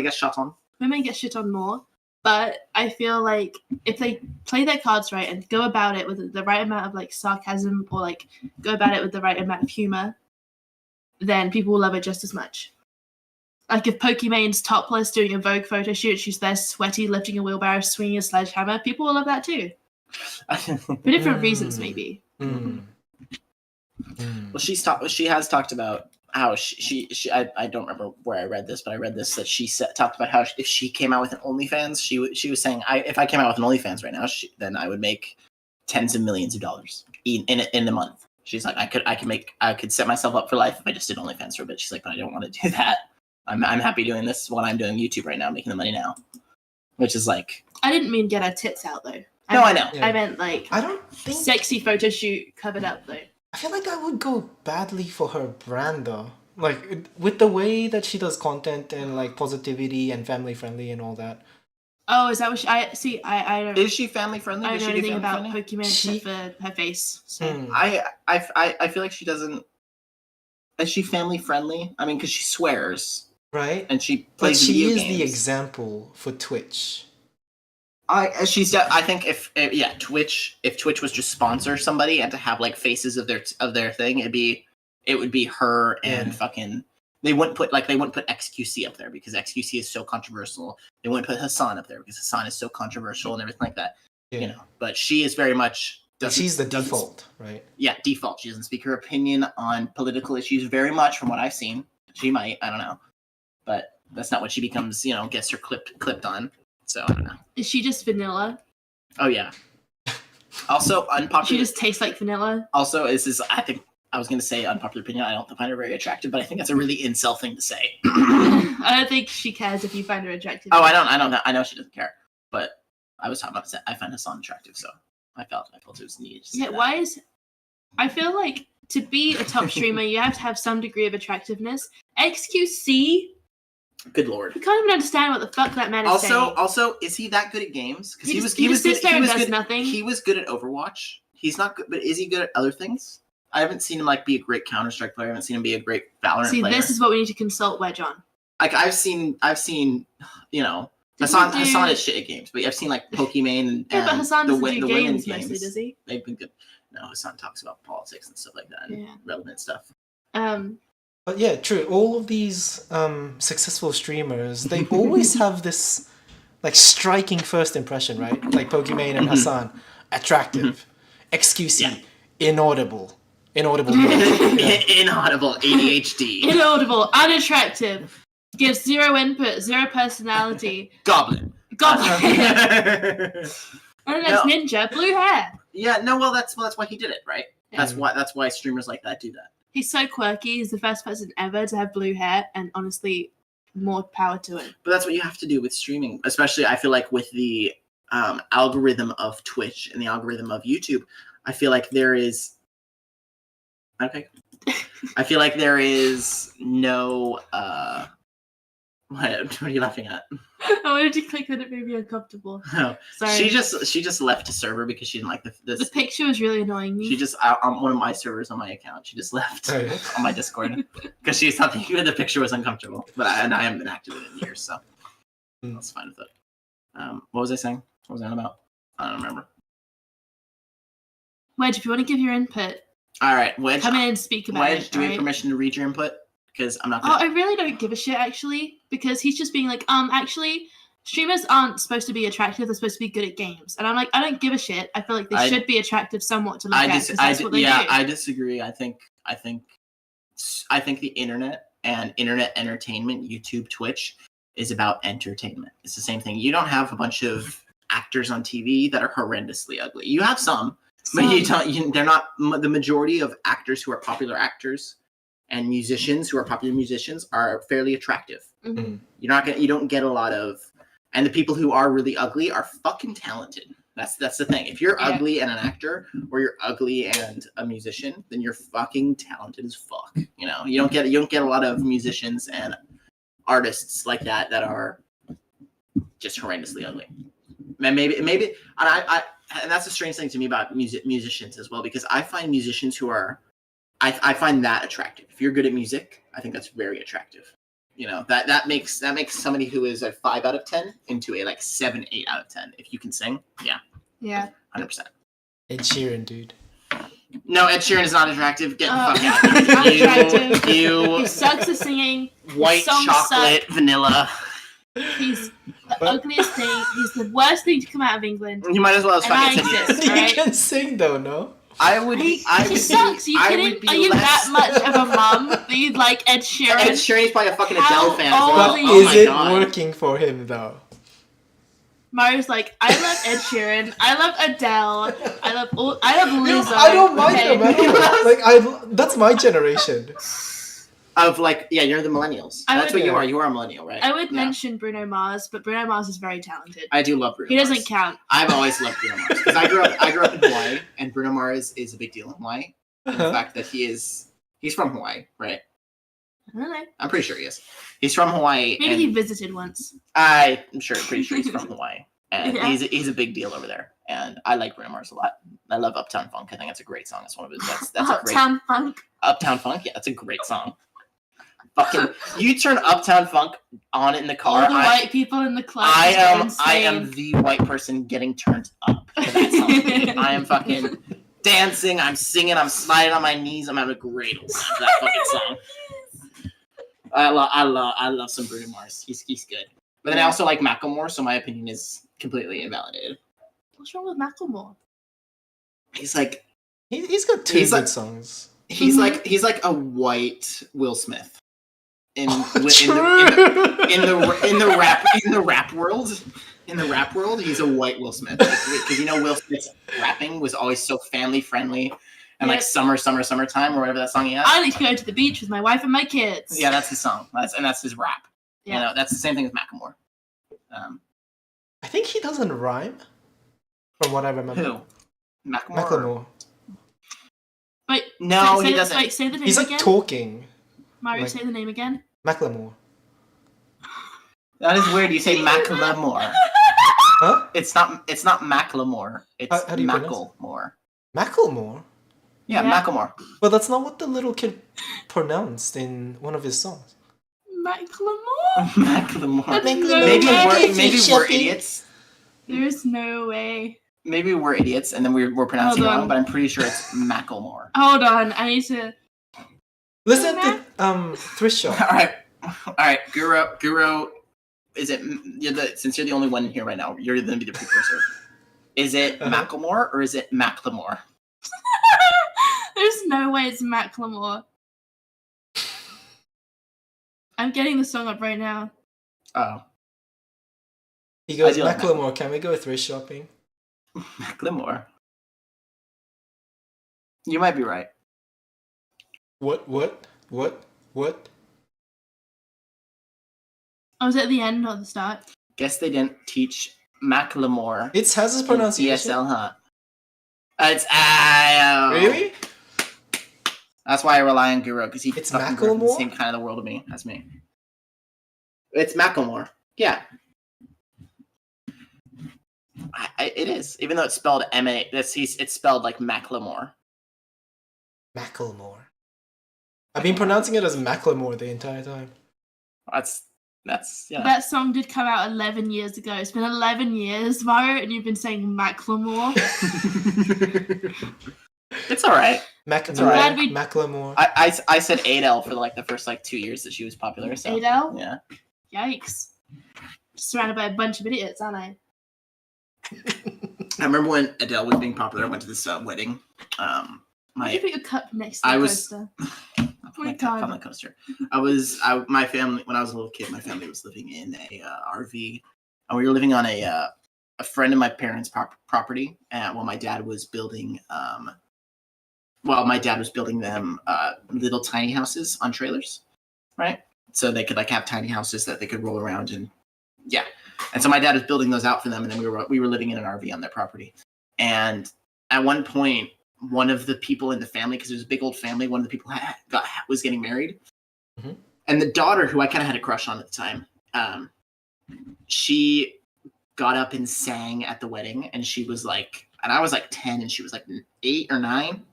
get shot on. Women get shit on more, but I feel like if they play their cards right and go about it with the right amount of like sarcasm or like go about it with the right amount of humor, then people will love it just as much. Like if Pokimane's topless doing a Vogue photo shoot, she's there sweaty, lifting a wheelbarrow, swinging a sledgehammer, people will love that too. For different reasons, maybe. Well, she has talked about how I don't remember where I read this, but I read this that she talked about how if she came out with an OnlyFans, she was saying if I came out with an OnlyFans right now, then I would make tens of millions of dollars in a month. She's like, I could set myself up for life if I just did OnlyFans for a bit. She's like, but I don't want to do that. I'm happy doing this when I'm doing YouTube right now, making the money now, which is like. I didn't mean get her tits out though. I know. I meant like I don't think sexy photo shoot covered up though. I feel like that would go badly for her brand though. Like with the way that she does content and like positivity and family friendly and all that. Oh, is that what I don't. Is she family friendly? I don't know anything about Pokemon except for her face. So. I feel like she doesn't. Is she family friendly? I mean, because she swears, right? And she plays video games. But she is the example for Twitch. I think if Twitch was just sponsor somebody and to have like faces of their thing, it would be her and fucking. They wouldn't put XQC up there because XQC is so controversial. They wouldn't put Hassan up there because Hassan is so controversial and everything like that. Yeah. But she is very much. She's the default, right? Yeah, default. She doesn't speak her opinion on political issues very much, from what I've seen. She might, I don't know, but that's not what she becomes. Gets her clipped on. So I don't know. Is she just vanilla? Oh yeah. Also unpopular. She just tastes like vanilla. Also, I think I was going to say unpopular opinion. I don't find her very attractive, but I think that's a really incel thing to say. I don't think she cares if you find her attractive. Oh, I don't know. I know she doesn't care, but I was talking about I find Hassan attractive, so I felt it was needed. Yeah, why is? I feel like to be a top streamer, you have to have some degree of attractiveness. XQC. Good lord! I can't even understand what the fuck that man is saying. Also, is he that good at games? Because he was sits there and does good, nothing. He was good at Overwatch. He's not good, but is he good at other things? I haven't seen him be a great Counter-Strike player. I haven't seen him be a great Valorant player. This is what we need to consult Wedge on. Like I've seen, Hassan is shit at games, but I've seen like Pokimane and but Hassan the doesn't do women's games mostly, does he? They've been good. No, Hassan talks about politics and stuff like that and relevant stuff. But yeah, true. All of these successful streamers, they always have this like striking first impression, right? Like Pokimane and Hassan, attractive, XQC, inaudible, Inaudible, ADHD, inaudible, unattractive, gives zero input, zero personality. Goblin. And that's Ninja, blue hair. Yeah, no, well that's why he did it, right? Yeah. That's why streamers like that do that. He's so quirky. He's the first person ever to have blue hair, and honestly, more power to him. But that's what you have to do with streaming, especially I feel like with the algorithm of Twitch and the algorithm of YouTube, I feel like there is I feel like there is no what are you laughing at? I wanted to click that it made me uncomfortable. No. Sorry. She just left a server because she didn't like The picture was really annoying me. She just on one of my servers on my account. She just left on my Discord because she thought the picture was uncomfortable. But I haven't been active in it in years, so that's fine with it. What was I saying? What was I on about? I don't remember. Wedge, if you want to give your input, all right, Wedge, come in and speak about Wedge, it. do we have permission to read your input? Because I'm not. I really don't give a shit actually, because he's just being like, actually, streamers aren't supposed to be attractive. They're supposed to be good at games, and I'm like, I don't give a shit. I feel like they should be attractive somewhat to look at. That's what they do. I disagree. I think the internet and internet entertainment, YouTube, Twitch, is about entertainment. It's the same thing. You don't have a bunch of actors on TV that are horrendously ugly. You have some, but you don't. They're not the majority of actors who are popular actors. And musicians who are popular musicians are fairly attractive. Mm-hmm. You don't get a lot of, and the people who are really ugly are fucking talented. That's the thing. If you're ugly and an actor, or you're ugly and a musician, then you're fucking talented as fuck. You know, you don't get a lot of musicians and artists like that are just horrendously ugly. And maybe, and and that's a strange thing to me about musicians as well, because I find musicians who are. I find that attractive. If you're good at music, I think that's very attractive. You know, that makes somebody who is a 5 out of 10 into a 7, 8 out of 10. If you can sing, yeah, 100%. Ed Sheeran, dude. No, Ed Sheeran is not attractive. Get the fuck out. Not attractive. You He sucks at singing. White chocolate, vanilla. He's the ugliest thing. He's the worst thing to come out of England. You might as well fucking sing. He can sing though, no? He sucks. Are you that much of a mum that you'd like Ed Sheeran? Ed Sheeran's probably a fucking Adele fan as well. But is it working for him though? Mario's like, I love Ed Sheeran. I love Adele. I love Lizzo. I don't mind them. That's my generation. Of you're the millennials. That's what you are. You are a millennial, right? I would mention Bruno Mars, but Bruno Mars is very talented. I do love Bruno. He doesn't count. I've always loved Bruno Mars because I grew up in Hawaii, and Bruno Mars is a big deal in Hawaii. The fact that he's from Hawaii, right? I don't know. I'm pretty sure he is. He's from Hawaii. Maybe he visited once. I'm pretty sure he's from Hawaii, and he's a big deal over there. And I like Bruno Mars a lot. I love Uptown Funk. I think that's a great song. It's one of his. That's Uptown Funk. Uptown Funk. Yeah, that's a great song. Fucking, you turn Uptown Funk on in the car. All the white people in the club. I am the white person getting turned up to that song. I am fucking dancing. I'm singing. I'm sliding on my knees. I'm having a great time with that fucking song. I love some Bruno Mars. He's good. But then I also like Macklemore, so my opinion is completely invalidated. What's wrong with Macklemore? He's like he's got two good songs. He's like a white Will Smith. In the rap world, he's a white Will Smith. Because Will Smith's rapping was always so family friendly and summertime or whatever that song he has. I like to go to the beach with my wife and my kids. Yeah, that's his song. That's his rap. Yeah. That's the same thing as Macklemore. I think he doesn't rhyme, from what I remember. Who? Macklemore. Wait, no, he doesn't. Wait, say the name He's again. Talking. Mario, say the name again. Macklemore. That is weird. You say Macklemore. Huh? It's not Macklemore. It's how do you Macklemore. Macklemore? Yeah, Macklemore. But that's not what the little kid pronounced in one of his songs. Macklemore? Macklemore. Maybe we're idiots. There's no way. Maybe we're idiots and then we're pronouncing it wrong, but I'm pretty sure it's Macklemore. Hold on, I need to... Listen to Thrift Shop. All right, Guru. Is it since you're the only one here right now? You're going to be the precursor. Is it Macklemore or is it Macklemore? There's no way it's Macklemore. I'm getting the song up right now. Oh. He goes, Macklemore, can we go thrift shopping? Macklemore. You might be right. What? Oh, was it at the end or the start? Guess they didn't teach Macklemore. It has this pronunciation. ESL, huh? It's Really? That's why I rely on Guru, because he It's fucking grew up in the Macklemore? same kind of the world of me as me. It's Macklemore. Yeah. It is, even though it's spelled M-A. It's spelled like Macklemore. Macklemore. I've been pronouncing it as Macklemore the entire time. That's yeah. That song did come out 11 years ago. It's been 11 years, Mario, and you've been saying Macklemore. It's all right. Macklemore. I said Adele for like the first like 2 years that she was popular. So Adele? yeah. Yikes. Surrounded by a bunch of idiots, aren't I? I remember when Adele was being popular. I went to this wedding. Why'd you put your cup next to the coaster? On the coaster. My family, when I was a little kid, my family was living in a RV, and we were living on a friend of my parents' property. And while my dad was building, them little tiny houses on trailers, right? So they could like have tiny houses that they could roll around and yeah. And so my dad was building those out for them, and then we were living in an RV on their property. And at one point, one of the people in the family, because it was a big old family, one of the people was getting married. Mm-hmm. And the daughter, who I kind of had a crush on at the time, she got up and sang at the wedding, and she was like, and I was like 10, and she was like 8 or 9,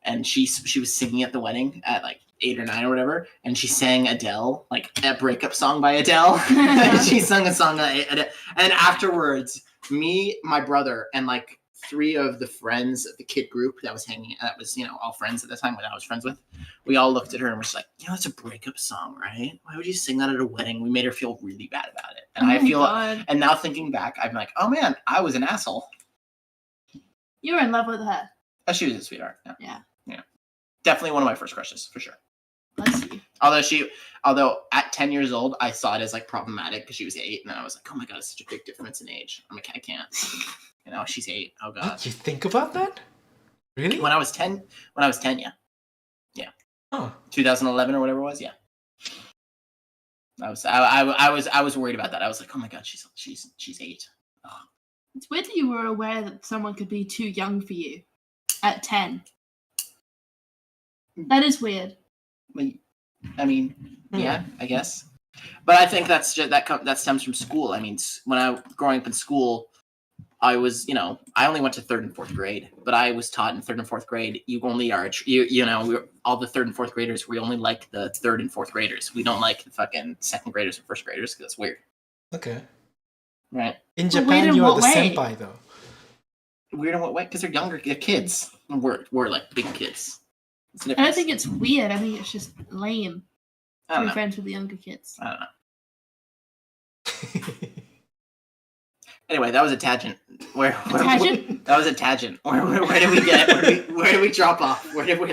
and she was singing at the wedding at like 8 or 9 or whatever, and she sang Adele, like a breakup song by Adele. She sung a song, and afterwards, me, my brother, and like 3 of the friends of the kid group that was all friends at the time that I was friends with, we all looked at her and were just like, it's a breakup song, right? Why would you sing that at a wedding? We made her feel really bad about it. And and now thinking back, I'm like, oh man, I was an asshole. You were in love with her. Oh, she was a sweetheart. Yeah. Definitely one of my first crushes, for sure. Bless you. Although at 10 years old, I saw it as like problematic because she was 8, and then I was like, oh my god, it's such a big difference in age. I'm like, I can't. She's 8. Oh god. Did you think about that? Really? When I was 10, yeah. Yeah. Oh. 2011 or whatever it was, yeah. I was worried about that. I was like, oh my god, she's 8. Oh. It's weird that you were aware that someone could be too young for you at 10. That is weird. I mean, yeah, I guess. But I think that's just that stems from school. I mean, when I growing up in school, I was, I only went to 3rd and 4th grade, but I was taught in 3rd and 4th grade, you only are, all the 3rd and 4th graders, we only like the 3rd and 4th graders. We don't like the fucking 2nd graders or 1st graders because it's weird. Okay. Right. In Japan, you're the senpai, though. Weird in what way? Because they're younger, they're kids. We're like big kids. I don't think it's weird. I think it's just lame to be friends with the younger kids. I don't know. Anyway, that was a tangent. That was a tangent. Where did we get? Where did we drop off? What were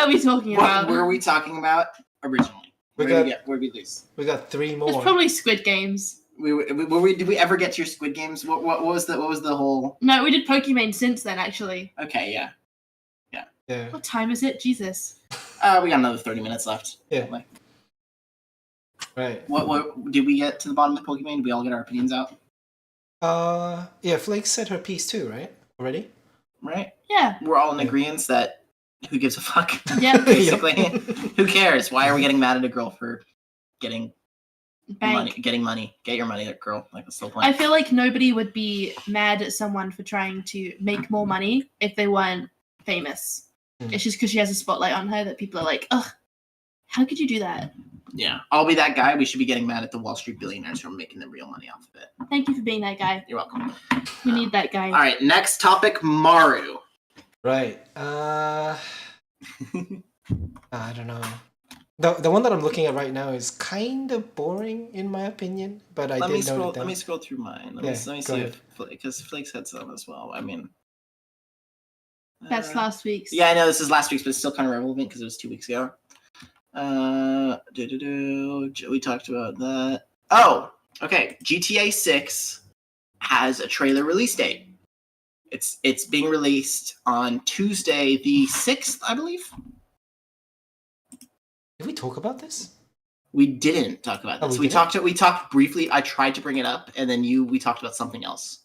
we talking about? What were we talking about originally? Where did we lose? We got 3 more. It's probably Squid Games. Did we ever get to your Squid Games? What was the whole? No, we did Pokemon since then, actually. Okay, yeah. What time is it? Jesus. We got another 30 minutes left. Yeah. Right. What did we get to the bottom of Pokemon? Did we all get our opinions out? Yeah, Flake said her piece too, right? Already? Right? Yeah. We're all in agreement that who gives a fuck? Yeah. Basically. Who cares? Why are we getting mad at a girl for getting money? Get your money, girl. Like, that's the point. I feel like nobody would be mad at someone for trying to make more money if they weren't famous. It's just because she has a spotlight on her that people are like, ugh, how could you do that? Yeah, I'll be that guy. We should be getting mad at the Wall Street billionaires who are making the real money off of it. Thank you for being that guy. You're welcome. We need that guy. All right, next topic, Maru. Right. I don't know. The one that I'm looking at right now is kind of boring in my opinion, but Let me scroll through mine. Let me see if because Flake said some as well. I mean, that's last week's. Yeah, I know this is last week's, but it's still kind of relevant because it was 2 weeks ago. We talked about that. Oh, okay. GTA 6 has a trailer release date. It's being released on Tuesday the 6th, I believe. Did we talk about this? We didn't talk about Oh, this. we We talked briefly. I tried to bring it up, and then we talked about something else.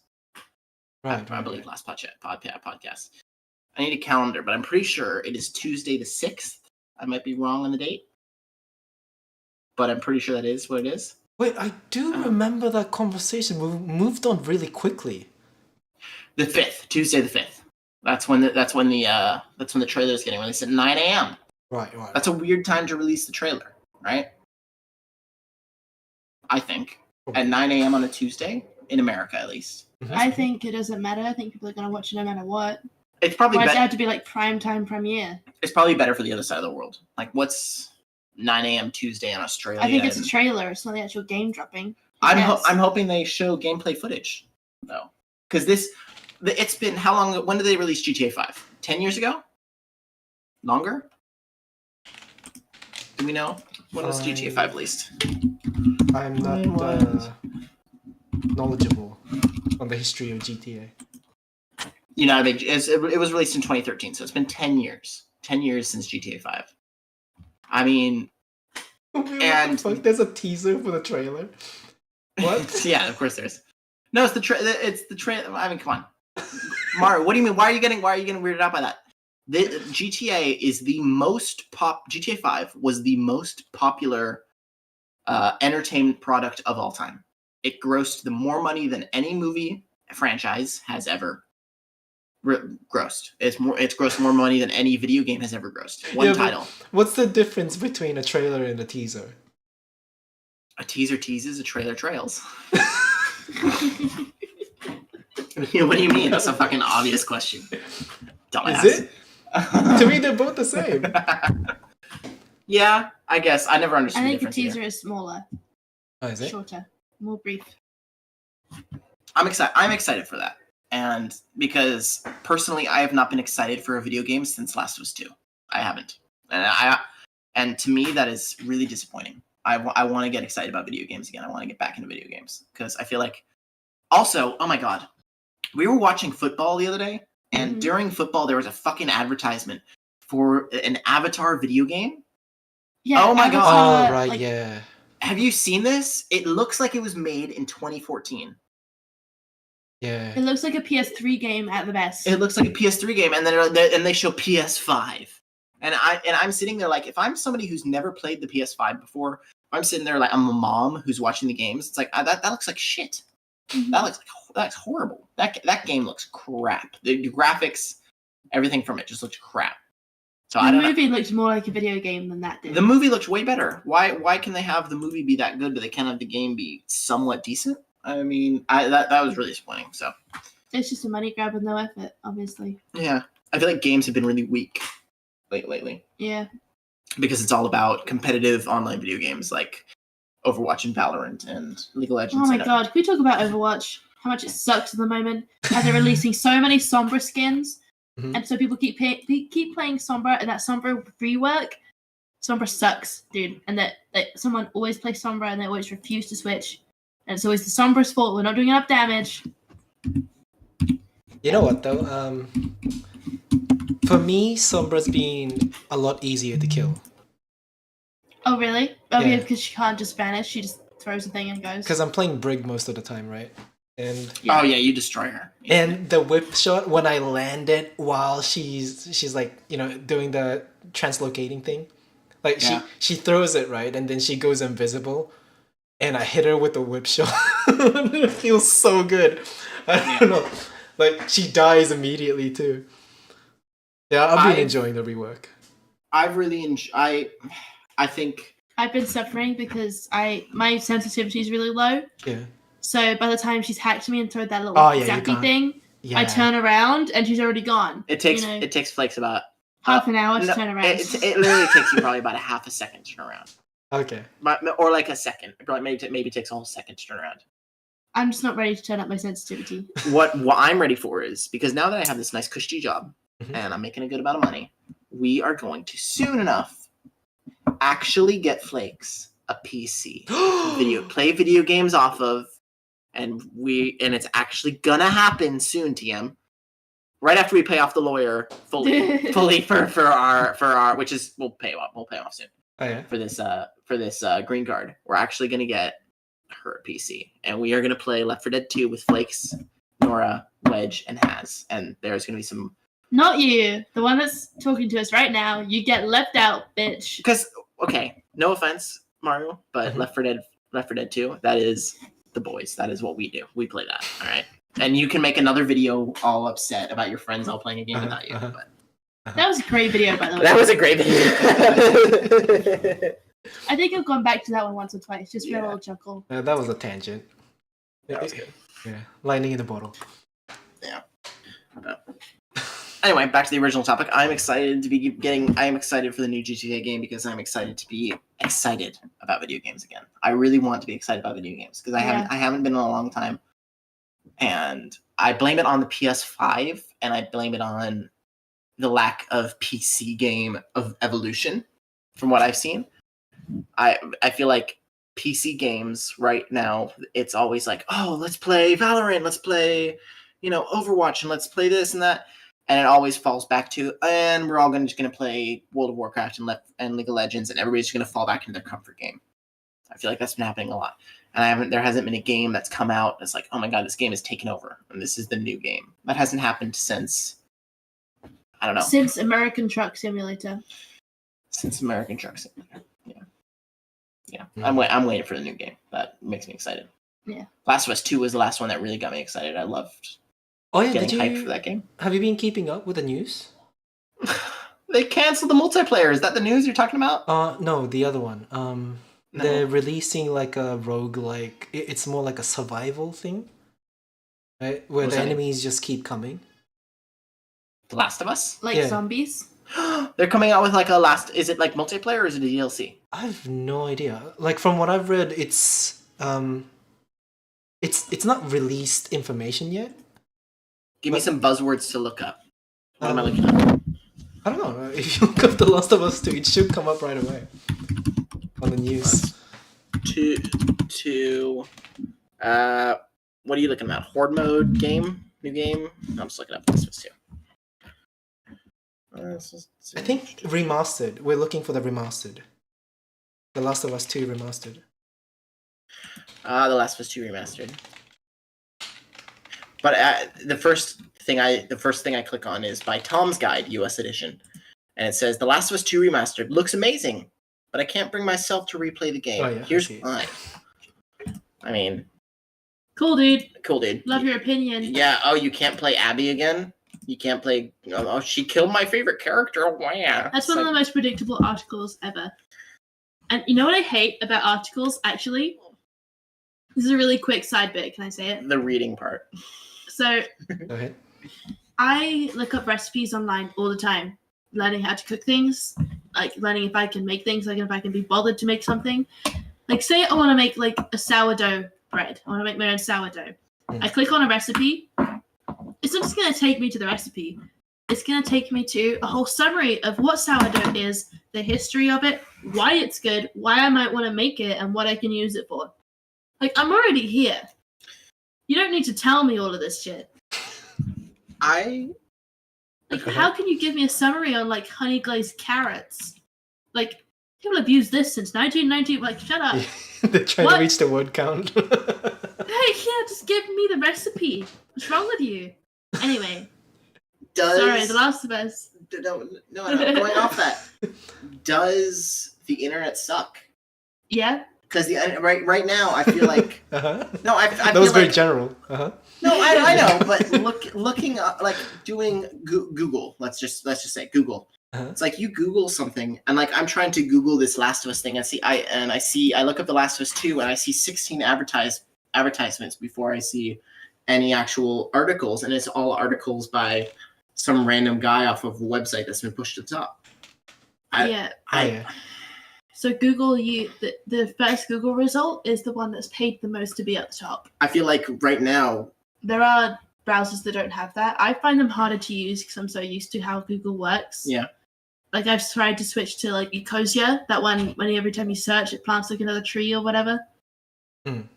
I believe last podcast. I need a calendar, but I'm pretty sure it is Tuesday the 6th. I might be wrong on the date, but I'm pretty sure that is what it is. Wait, I do remember that conversation. We moved on really quickly. The 5th, Tuesday the 5th. That's when the trailer is getting released at 9 a.m. Right. That's a weird time to release the trailer, right? I think at 9 a.m. on a Tuesday in America, at least. I think it doesn't matter. I think people are going to watch it no matter what. It's probably Why does better. it have to be like primetime premiere? It's probably better for the other side of the world. Like, what's 9 a.m. Tuesday in Australia? I think it's a trailer. It's not the actual game dropping. I'm hoping they show gameplay footage, though, because it's been how long? When did they release GTA 5? 10 years ago? Longer? Do we know when was GTA 5 released? I'm not knowledgeable on the history of GTA. You know, it was released in 2013, so it's been 10 years. 10 years since GTA 5. I mean, and there's a teaser for the trailer. What? Yeah, of course there's. No, it's the trailer. I mean, come on, Mario. What do you mean? Why are you getting weirded out by that? The GTA is the most GTA 5 was the most popular entertainment product of all time. It grossed more money than any movie franchise has ever grossed. It's grossed more money than any video game has ever grossed. One title. What's the difference between a trailer and a teaser? A teaser teases, a trailer trails. What do you mean? That's a fucking obvious question. Dumbass. Is it? To me, they're both the same. Yeah, I guess. I never understood I the think a difference teaser here. is smaller, Oh, is it? shorter, more brief. I'm excited for that. And because personally, I have not been excited for a video game since Last of Us 2. I haven't. And to me, that is really disappointing. I want to get excited about video games again. I want to get back into video games because I feel like. Also, oh my god, we were watching football the other day, and during football there was a fucking advertisement for an Avatar video game. Yeah. Oh my god! Oh right, like, yeah. Have you seen this? It looks like it was made in 2014. Yeah. It looks like a PS3 game at the best. It looks like a PS3 game, and then they show PS5. And I'm sitting there like, if I'm somebody who's never played the PS5 before, if I'm sitting there like I'm a mom who's watching the games, it's like that looks like shit. That's horrible. That game looks crap. The graphics, everything from it just looks crap. So the movie looked more like a video game than that did. The movie looked way better. Why can they have the movie be that good, but they can't have the game be somewhat decent? I mean, that was really disappointing. So it's just a money grab with no effort, obviously. Yeah, I feel like games have been really weak lately. Yeah, because it's all about competitive online video games like Overwatch and Valorant and League of Legends. Oh my god, can we talk about Overwatch? How much it sucks at the moment? How they're releasing so many Sombra skins, and so people keep playing Sombra, and that Sombra rework. Sombra sucks, dude, and that someone always plays Sombra and they always refuse to switch, and it's always the Sombra's fault. We're not doing enough damage. You know what though? For me, Sombra's been a lot easier to kill. Oh really? Oh Yeah. yeah, because she can't just vanish. She just throws the thing and goes. Because I'm playing Brig most of the time, right? And Oh yeah, you destroy her. and the whip shot when I land it while she's like, you know, doing the translocating thing. Like she throws it, right? And then she goes invisible. And I hit her with the whip shot. It feels so good. I don't know. Like she dies immediately too. Yeah, I've been enjoying the rework. I've really I think I've been suffering because my sensitivity is really low. Yeah. So by the time she's hacked me and thrown that little zappy thing, I turn around and she's already gone. it takes Flakes about half an hour to turn around. It literally takes you probably about a half a second to turn around. Okay. Or like a second. It probably maybe takes a whole second to turn around. I'm just not ready to turn up my sensitivity. What I'm ready for is, because now that I have this nice cushy job and I'm making a good amount of money, we are going to soon enough actually get Flakes a PC play video games off of, and it's actually gonna happen soon, TM. Right after we pay off the lawyer fully for our which is we'll pay him off soon. Oh yeah. for this green card. We're actually gonna get her a PC, and we are gonna play Left 4 Dead 2 with Flakes, Nora, Wedge, and Haz. And there's gonna be some. Not you, the one that's talking to us right now. You get left out, bitch. Because okay, no offense, Mario, but Mhm. Left 4 Dead 2, that is the boys. That is what we do. We play that. All right. And you can make another video all upset about your friends all playing a game without you. But That was a great video, by the way. that was a great video. I think I've gone back to that one once or twice, just for Yeah. a little chuckle. That was a tangent. That was good. Yeah, lightning in the bottle. Anyway, back to the original topic. I'm excited for the new GTA game because I'm excited to be excited about video games again. I really want to be excited about video games because I haven't been in a long time. And I blame it on the PS5 and I blame it on the lack of PC game of evolution from what I've seen. I feel like PC games right now, it's always like, oh, let's play Valorant, let's play, Overwatch, and let's play this and that. And it always falls back to, and we're all just going to play World of Warcraft and League of Legends, and everybody's going to fall back into their comfort game. I feel like that's been happening a lot. And there hasn't been a game that's come out that's like, oh my god, this game is taken over, and this is the new game. That hasn't happened since, I don't know. Since American Truck Simulator. Since American Truck Simulator. Yeah. Mm-hmm. I'm waiting for the new game. That makes me excited. Yeah. Last of Us 2 was the last one that really got me excited. I loved getting hyped for that game. Have you been keeping up with the news? They canceled the multiplayer. Is that the news you're talking about? No, the other one. They're releasing like a roguelike. It's more like a survival thing, right? Where the enemies just keep coming. The Last of Us? Like zombies? They're coming out with like a last. Is it like multiplayer or is it a DLC? I have no idea. Like from what I've read, it's not released information yet. Give me some buzzwords to look up. What am I looking up? I don't know. If you look up The Last of Us 2, it should come up right away on the news. What are you looking at? Horde mode game? New game? I'm just looking up Last of Us 2. I think remastered. We're looking for the remastered. The Last of Us 2 remastered. The Last of Us 2 remastered. But the first thing I click on is by Tom's Guide, US edition, and it says The Last of Us 2 remastered looks amazing, but I can't bring myself to replay the game. Oh, yeah, Here's why. I mean, Cool, dude. Cool, Love your opinion. Yeah. Oh, you can't play Abby again. You can't play. Oh, she killed my favorite character. Oh, wow. That's one of the most predictable articles ever. And you know what I hate about articles, actually? This is a really quick side bit. Can I say it? The reading part. So, Go ahead. I look up recipes online all the time, learning how to cook things, like learning if I can make things, like if I can be bothered to make something. Like, say I want to make like a sourdough bread. I want to make my own sourdough. I click on a recipe. It's not just going to take me to the recipe. It's going to take me to a whole summary of what sourdough is, the history of it, why it's good, why I might want to make it, and what I can use it for. Like, I'm already here. You don't need to tell me all of this shit. How can you give me a summary on, like, honey glazed carrots? Like, people have used this since 1990. Like, shut up. They're trying to reach the word count. Hey, yeah, just give me the recipe. What's wrong with you? Anyway. Sorry, The Last of Us. No, going off that. Does the internet suck? Yeah. Because right now, I feel like... Uh-huh. No, I that feel was very like, general. Uh-huh. No, I know, but looking up, like doing Google, let's just say Google. Uh-huh. It's like you Google something, and like I'm trying to Google this Last of Us thing, I look up The Last of Us 2, and I see 16 advertisements before I see any actual articles, and it's all articles by some random guy off of a website that's been pushed to the top. So Google, the first Google result is the one that's paid the most to be at the top. I feel like right now there are browsers that don't have that. I find them harder to use because I'm so used to how Google works. Yeah. Like I've tried to switch to like Ecosia, that one when every time you search it plants like another tree or whatever. Mm.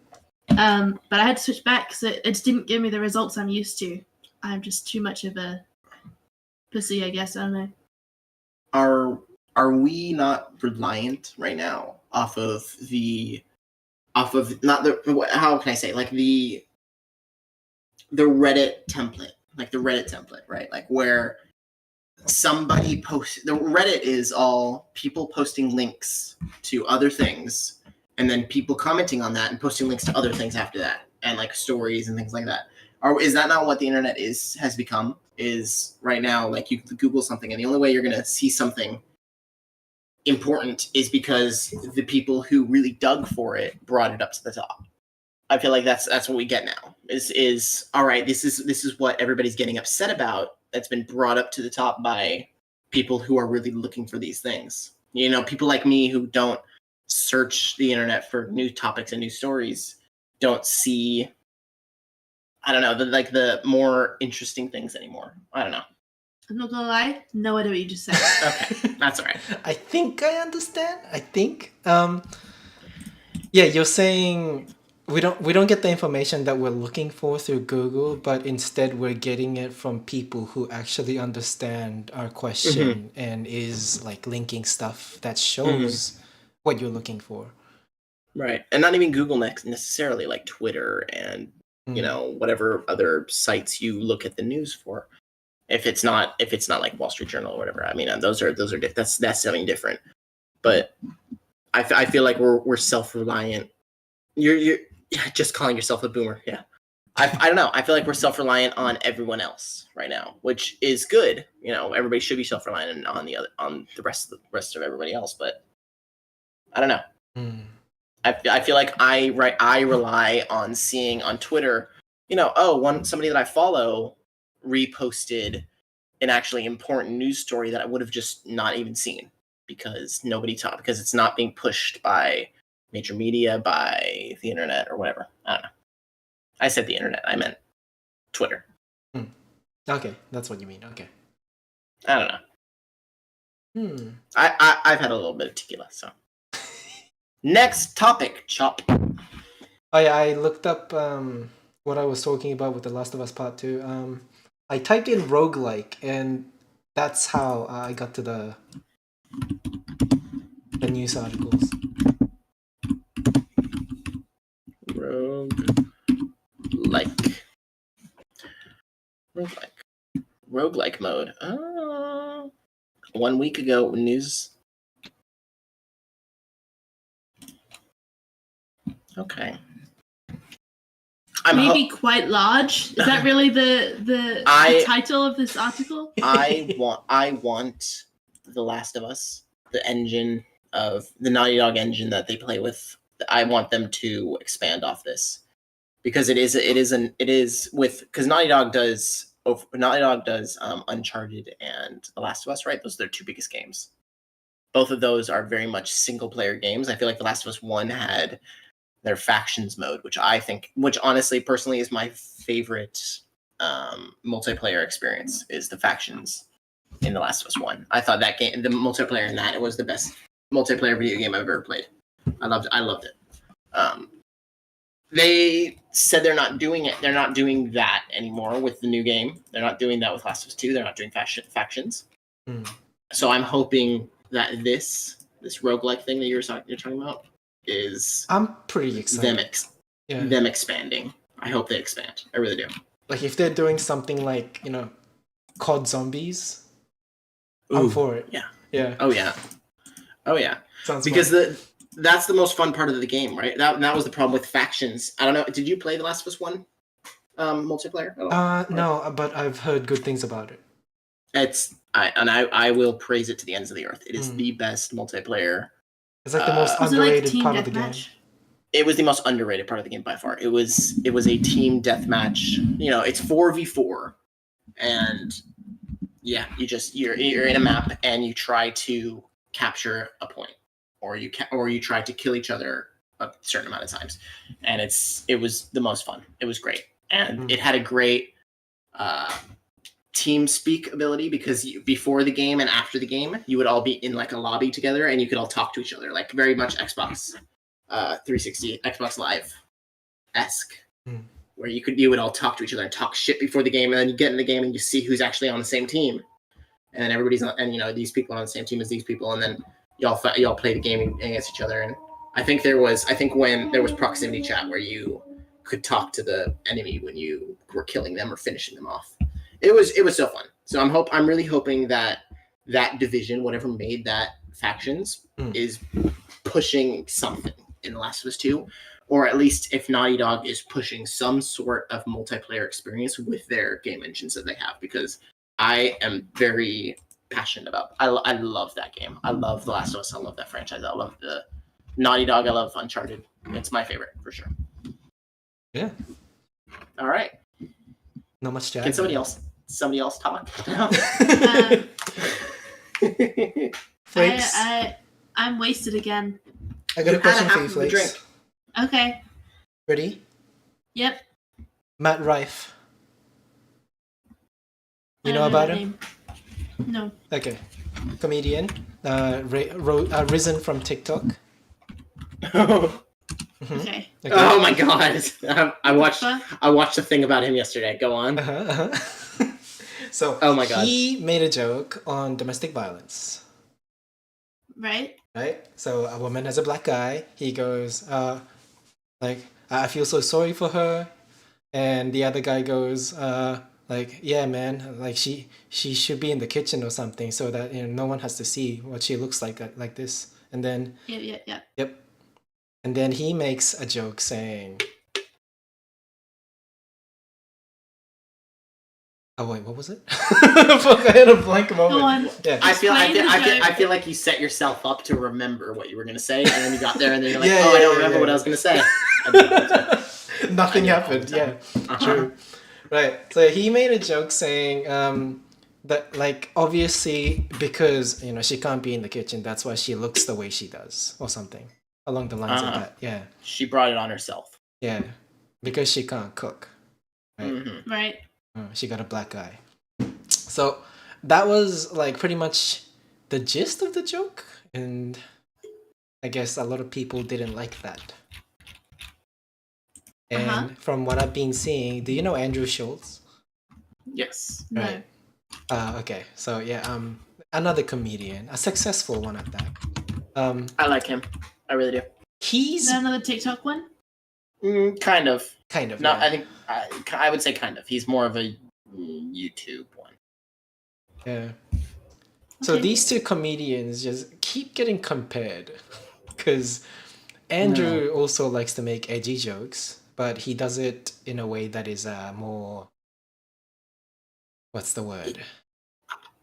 But I had to switch back because it just didn't give me the results I'm used to. I'm just too much of a pussy, I guess. I don't know. are we not reliant right now off of not the, how can I say, like the Reddit template, right? Like where somebody posts, the Reddit is all people posting links to other things and then people commenting on that and posting links to other things after that, and like stories and things like that. Is that not what the internet has become? Is right now, like you Google something and the only way you're going to see something important is because the people who really dug for it brought it up to the top. I feel like that's what we get now. Is all right. This is what everybody's getting upset about. That's been brought up to the top by people who are really looking for these things. You know, people like me who don't search the internet for new topics and new stories don't see, I don't know, the more interesting things anymore. I don't know. I'm not gonna lie, no idea what you just said. Okay, that's all right. I think I understand. I think. Yeah, you're saying we don't get the information that we're looking for through Google, but instead we're getting it from people who actually understand our question and is like linking stuff that shows what you're looking for. Right, and not even Google necessarily, like Twitter and you know whatever other sites you look at the news for. If it's not like Wall Street Journal or whatever, I mean those are that's something different. But I feel like we're self-reliant. You're just calling yourself a boomer, yeah. I don't know. I feel like we're self-reliant on everyone else right now, which is good. You know, everybody should be self-reliant on the rest of everybody else. But I don't know. I feel like I rely on seeing on Twitter, you know, somebody that I follow reposted an actually important news story that I would have just not even seen because because it's not being pushed by major media, by the internet or whatever. I don't know. I said the internet. I meant Twitter. Okay, that's what you mean. Okay. I don't know. I've had a little bit of tequila, so. Next topic, Chop. Oh yeah, I looked up what I was talking about with The Last of Us Part 2. I typed in roguelike, and that's how I got to the news articles. Roguelike mode. 1 week ago, news. Okay. Maybe quite large. Is that really the title of this article? I want The Last of Us, the engine of the Naughty Dog engine that they play with. I want them to expand off this because it is with because Naughty Dog does Uncharted and The Last of Us, right? Those are their two biggest games. Both of those are very much single player games. I feel like The Last of Us 1 had their factions mode, which honestly, personally, is my favorite multiplayer experience. Is the factions in The Last of Us 1. I thought that game, the multiplayer in that, it was the best multiplayer video game I've ever played. I loved it. They said they're not doing it. They're not doing that anymore with the new game. They're not doing that with Last of Us 2. They're not doing factions. So I'm hoping that this roguelike thing that you're talking about is I'm pretty excited. Them expanding. I hope they expand. I really do. Like if they're doing something like, you know, COD Zombies, I'm for it. Yeah. Oh yeah. Sounds because fun. That's the most fun part of the game, right? That was the problem with factions. I don't know. Did you play The Last of Us 1 multiplayer at all? No, but I've heard good things about it. I will praise it to the ends of the earth. It is the best multiplayer. It's like the most underrated part of the game. It was the most underrated part of the game by far. It was a team deathmatch. You know, it's 4v4, and yeah, you're in a map and you try to capture a point, or you try to kill each other a certain amount of times, and it was the most fun. It was great, and it had a great team speak ability because before the game and after the game, you would all be in like a lobby together and you could all talk to each other, like very much Xbox 360, Xbox Live-esque, where you would all talk to each other and talk shit before the game, and then you get in the game and you see who's actually on the same team, and then everybody's on, and these people are on the same team as these people, and then y'all play the game against each other. And I think when there was proximity chat where you could talk to the enemy when you were killing them or finishing them off. It was so fun. So I'm really hoping that division, whatever made that factions, is pushing something in The Last of Us 2, or at least if Naughty Dog is pushing some sort of multiplayer experience with their game engines that they have, because I am very passionate about. I love that game. I love The Last of Us. I love that franchise. I love the Naughty Dog. I love Uncharted. It's my favorite for sure. Yeah. All right. Not much to add. Can somebody else talk? Flakes. I'm wasted again. I got a question for you, half of the drink. Flakes. Okay. Ready? Yep. Matt Rife. You I know don't about that him? name. No. Okay. Comedian. Risen from TikTok. Okay. Okay. Oh my god! I watched Fuck. a thing about him yesterday. Go on. So, Oh my God. he made a joke on domestic violence. Right. Right? So a woman has a black guy. He goes, I feel so sorry for her. And the other guy goes, yeah, man, like she should be in the kitchen or something so that no one has to see what she looks like this. And then Yep. and then he makes a joke saying, oh wait, what was it? Fuck, I had a blank moment. Go on. Yeah. I Explain feel like you set yourself up to remember what you were gonna say, and then you got there, and then you're like, Yeah, I don't yeah, remember yeah. what I was gonna say. I do that all the time. Nothing I do happened. all the Yeah, time. true. Right. So he made a joke saying that, like, obviously because she can't be in the kitchen, that's why she looks the way she does, or something along the lines of that. Yeah. She brought it on herself. Yeah. Because she can't cook. Right. Mm-hmm. Right. She got a black eye. So that was like pretty much the gist of the joke, and I guess a lot of people didn't like that. And from what I've been seeing, do you know Andrew Schultz? Yes. No. Right. Okay. So yeah, another comedian, a successful one at that. I like him. I really do. Is He's that another TikTok one? Kind of. No, yeah. I think I would say kind of. He's more of a YouTube one. Yeah. So Okay. these two comedians just keep getting compared, because Andrew also likes to make edgy jokes, but he does it in a way that is more. What's the word?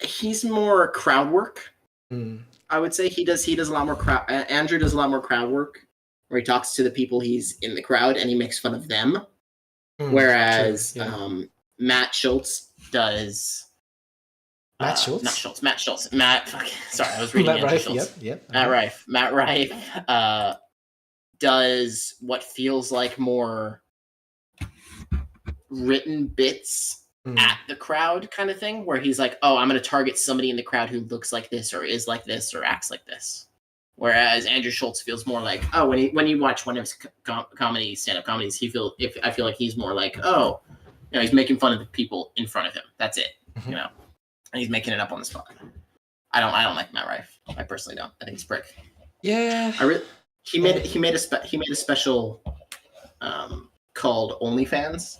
He's more crowd work. Mm. I would say he does a lot more crowd. Andrew does a lot more crowd work, where he talks to the people he's in the crowd and he makes fun of them. Whereas true, yeah. Matt Schultz does. Matt Schultz? Not Schultz. Matt Schultz. Sorry, I was reading Matt Andrew Rife. Schultz. Yep. Matt Rife. Matt Rife does what feels like more written bits at the crowd kind of thing, where he's like, oh, I'm going to target somebody in the crowd who looks like this or is like this or acts like this. Whereas Andrew Schultz feels more like, oh, when you watch one of his stand-up comedies, I feel like he's more like, oh, he's making fun of the people in front of him. That's it, and he's making it up on the spot. I don't like Matt Rife. I personally don't. I think he's a prick. Yeah. He made a special called OnlyFans,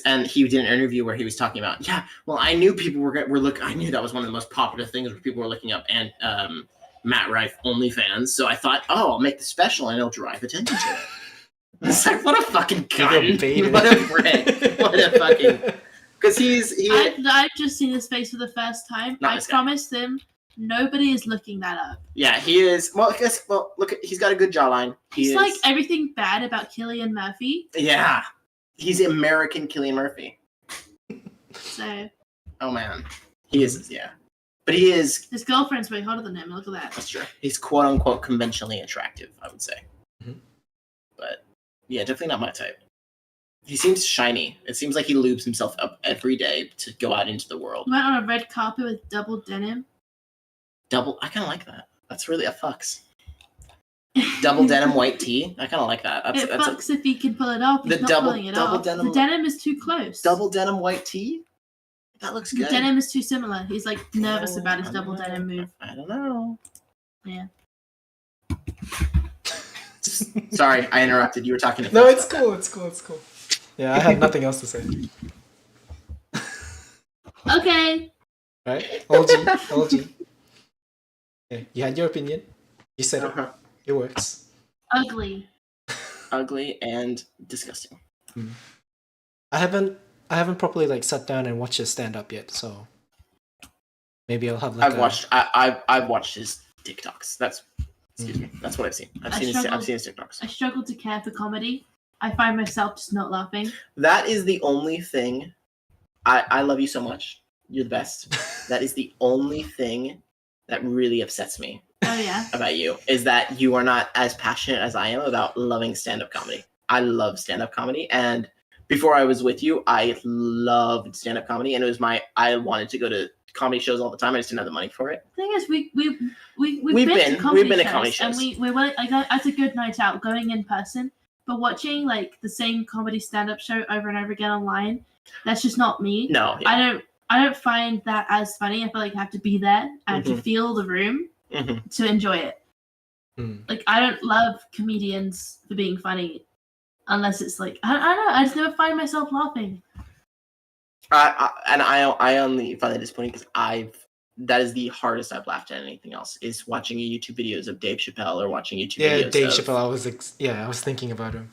and he did an interview where he was talking about, I knew people were looking. I knew that was one of the most popular things where people were looking up and Matt Rife OnlyFans. So I thought, I'll make the special and it'll drive attention to it. It's like, what a fucking cunt. What a prick. What a fucking. Because I've just seen his face for the first time. I promise them nobody is looking that up. Yeah, he is. Well, look, he's got a good jawline. He's like everything bad about Cillian Murphy. Yeah. He's American Cillian Murphy. So. Oh, man. He is, yeah. But he is. His girlfriend's way hotter than him. Look at that. That's true. He's quote unquote conventionally attractive, I would say. Mm-hmm. But yeah, definitely not my type. He seems shiny. It seems like he lubes himself up every day to go out into the world. He went on a red carpet with double denim. I kind of like that. That's really a fucks. Double denim white tee. I kind of like that. It fucks if he can pull it off. He's not pulling it off. The denim is too close. Double denim white tee. That looks The good. denim is too similar. He's like nervous Oh, about his I double don't know. denim move. I don't know. Yeah. Sorry, I interrupted. You were talking to No, Fitz it's about cool. It's cool. It's cool. Yeah, I have nothing else to say. Okay. Right? OG. Yeah, you had your opinion. You said that. it. Uh-huh. It works. Ugly. Ugly and disgusting. I haven't properly like sat down and watched his stand up yet, so maybe I'll have like I've watched his TikToks. That's That's what I've seen. I've seen his TikToks. I struggle to care for comedy. I find myself just not laughing. That is the only thing. I love you so much. You're the best. That is the only thing that really upsets me Oh yeah. about you, is that you are not as passionate as I am about loving stand-up comedy. I love stand-up comedy, and before I was with you, I loved stand-up comedy, and it was I wanted to go to comedy shows all the time. I just didn't have the money for it. The thing is, we've been to comedy shows, and we went. That's a good night out going in person. But watching like the same comedy stand-up show over and over again online, that's just not me. No, yeah. I don't find that as funny. I feel like I have to be there and to feel the room to enjoy it. Like, I don't love comedians for being funny unless it's like, I don't know, I just never find myself laughing. I only find that disappointing because that is the hardest I've laughed at anything else, is watching YouTube videos of Dave Chappelle or watching YouTube videos. Yeah, Dave Chappelle. I was thinking about him.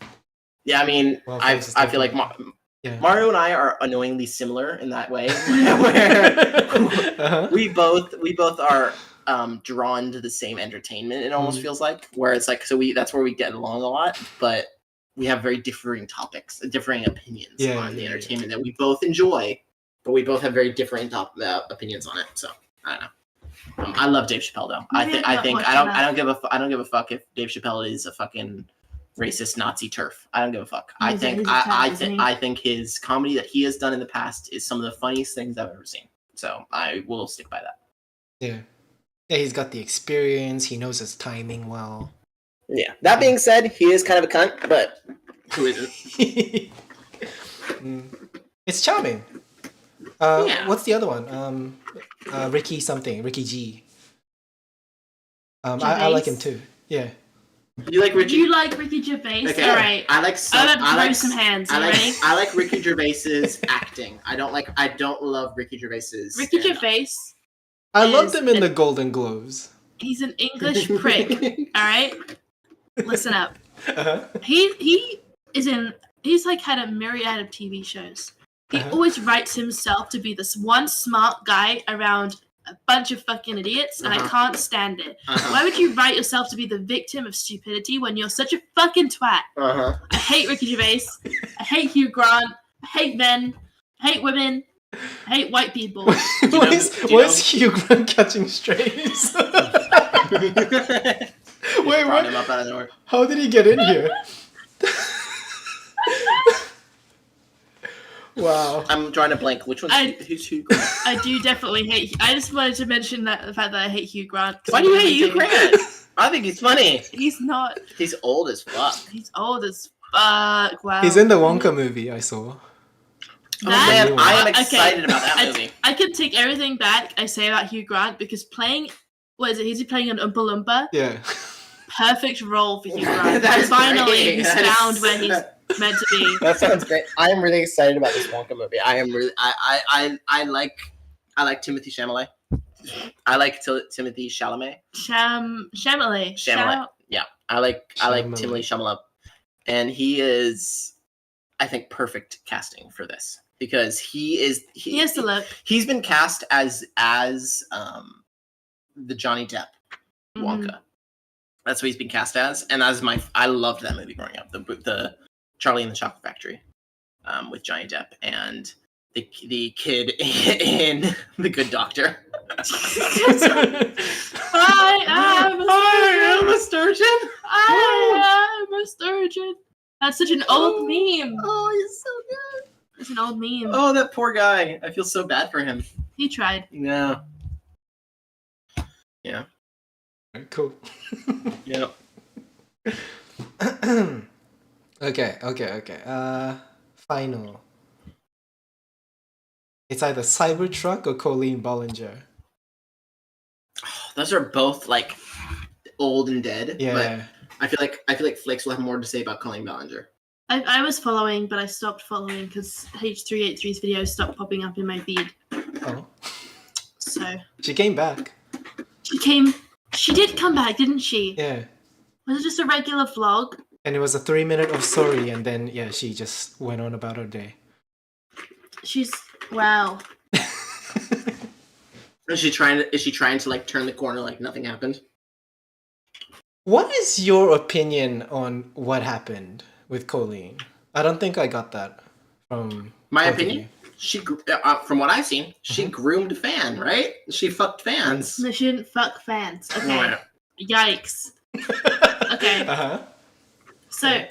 Yeah, I mean, Well, I feel like Mario and I are annoyingly similar in that way, where we both are drawn to the same entertainment. It almost feels like, where it's like, that's where we get along a lot, but we have very differing topics, differing opinions on the entertainment that we both enjoy, but we both have very different opinions on it. So I don't know. I love Dave Chappelle though. I don't give a fuck if Dave Chappelle is a fucking racist Nazi turf. I don't give a fuck. I think his comedy that he has done in the past is some of the funniest things I've ever seen. So I will stick by that. Yeah. Yeah, he's got the experience. He knows his timing well. Yeah. That being said, he is kind of a cunt, but who isn't? It's charming. What's the other one? Ricky G. I like him too. Yeah. You like Ricky? You like Ricky Gervais? Okay. All right. I like some hands. Ready? I like Ricky Gervais's acting. I don't love Ricky Gervais's. Ricky Gervais. I loved him in the Golden Globes. He's an English prick. All right. Listen up. Uh-huh. He's like had a myriad of TV shows. He always writes himself to be this one smart guy around a bunch of fucking idiots, and I can't stand it. Why would you write yourself to be the victim of stupidity when you're such a fucking twat? I hate Ricky Gervais. I hate Hugh Grant. I hate men. I hate women. I hate white people. Why is Hugh Grant catching strays? Wait, brought him up out of nowhere. How did he get in here? Wow. I'm drawing a blank. Which one's who's Hugh Grant? I do definitely hate. I just wanted to mention the fact that I hate Hugh Grant. Why do you hate Hugh Grant? I think he's funny. He's not. He's old as fuck. He's old as fuck. Wow. He's in the Wonka movie I saw. Oh man, I am excited about that movie. I can take everything back I say about Hugh Grant, because playing, what is it? He's playing an Oompa Loompa. Yeah. Perfect role for Hugh Grant. That's Finally, great. he's found where he's meant to be. That sounds great. I am really excited about this Wonka movie. I am really. I like Timothy Chalamet. I like Timothy Chalamet. Chalamet. Yeah, I like Timothy Chalamet, and he is, I think, perfect casting for this, because he has the look. He's been cast as the Johnny Depp Wonka. That's what he's been cast as, and I loved that movie growing up. The Charlie and the Chocolate Factory, with Johnny Depp and the kid in The Good Doctor. I am a sturgeon. I am a sturgeon. That's such an old meme. Oh, he's so good. It's an old meme. Oh, that poor guy. I feel so bad for him. He tried. Yeah. Yeah. Cool. Yep. Okay. Final. It's either Cybertruck or Colleen Bollinger. Those are both like old and dead. Yeah. But I feel like Flakes will have more to say about Colleen Ballinger. I was following, but I stopped following because H383's videos stopped popping up in my feed. Oh. So She came back. She did come back, didn't she? Yeah. Was it just a regular vlog? And it was a 3-minute of sorry, and then she just went on about her day. Wow. Is she trying to like turn the corner like nothing happened? What is your opinion on what happened with Colleen? I don't think I got that from My both of opinion? you. She from what I've seen, she groomed a fan, right? She fucked fans. No, she didn't fuck fans. Okay. Right. Yikes. Okay. Uh-huh. So,